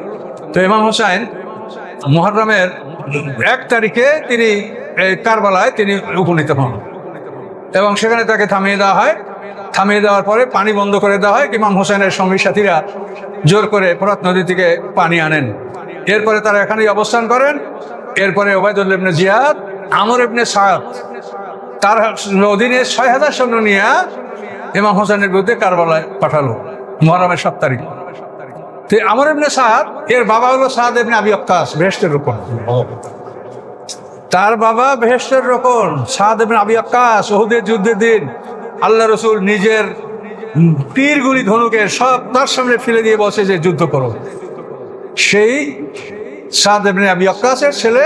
তো ইমাম হোসেন মুহররমের 1 তারিখে তিনি কারবালায় তিনি উপনীত হন, এবং সেখানে তাকে থামিয়ে দেওয়া হয়। থামিয়ে দেওয়ার পরে পানি বন্ধ করে দেওয়া হয়। ইমাম হোসেনের সঙ্গী সাথীরা জোর করে ফোরাত নদী থেকে পানি আনেন। এরপরে তারা এখানেই অবস্থান করেন। এরপরে ওবায়দুল্লাহ ইবনে জিয়াদ, আমর ইবনে সাদ তার অধীনে 6000 সৈন্য নিয়ে ইমাম হোসেনের বিরুদ্ধে কারবালায় পাঠালো মুহররমের 7 তারিখ। তো আমর ইবনে সাদ, এর বাবা হলো সাদ ইবনে আবি ওয়াক্কাস, বেহেশতের রোকন। তার বাবা বেহেশতের রোকন সাদ ইবনে আবি ওয়াক্কাস। উহুদের যুদ্ধের দিন আল্লাহ রসুল নিজের তীরগুলি ধনুকে সব তার সামনে ফেলে দিয়ে বসে যে যুদ্ধ করো। সেই সাদ ইবনে আবি ওয়াক্কাসের ছেলে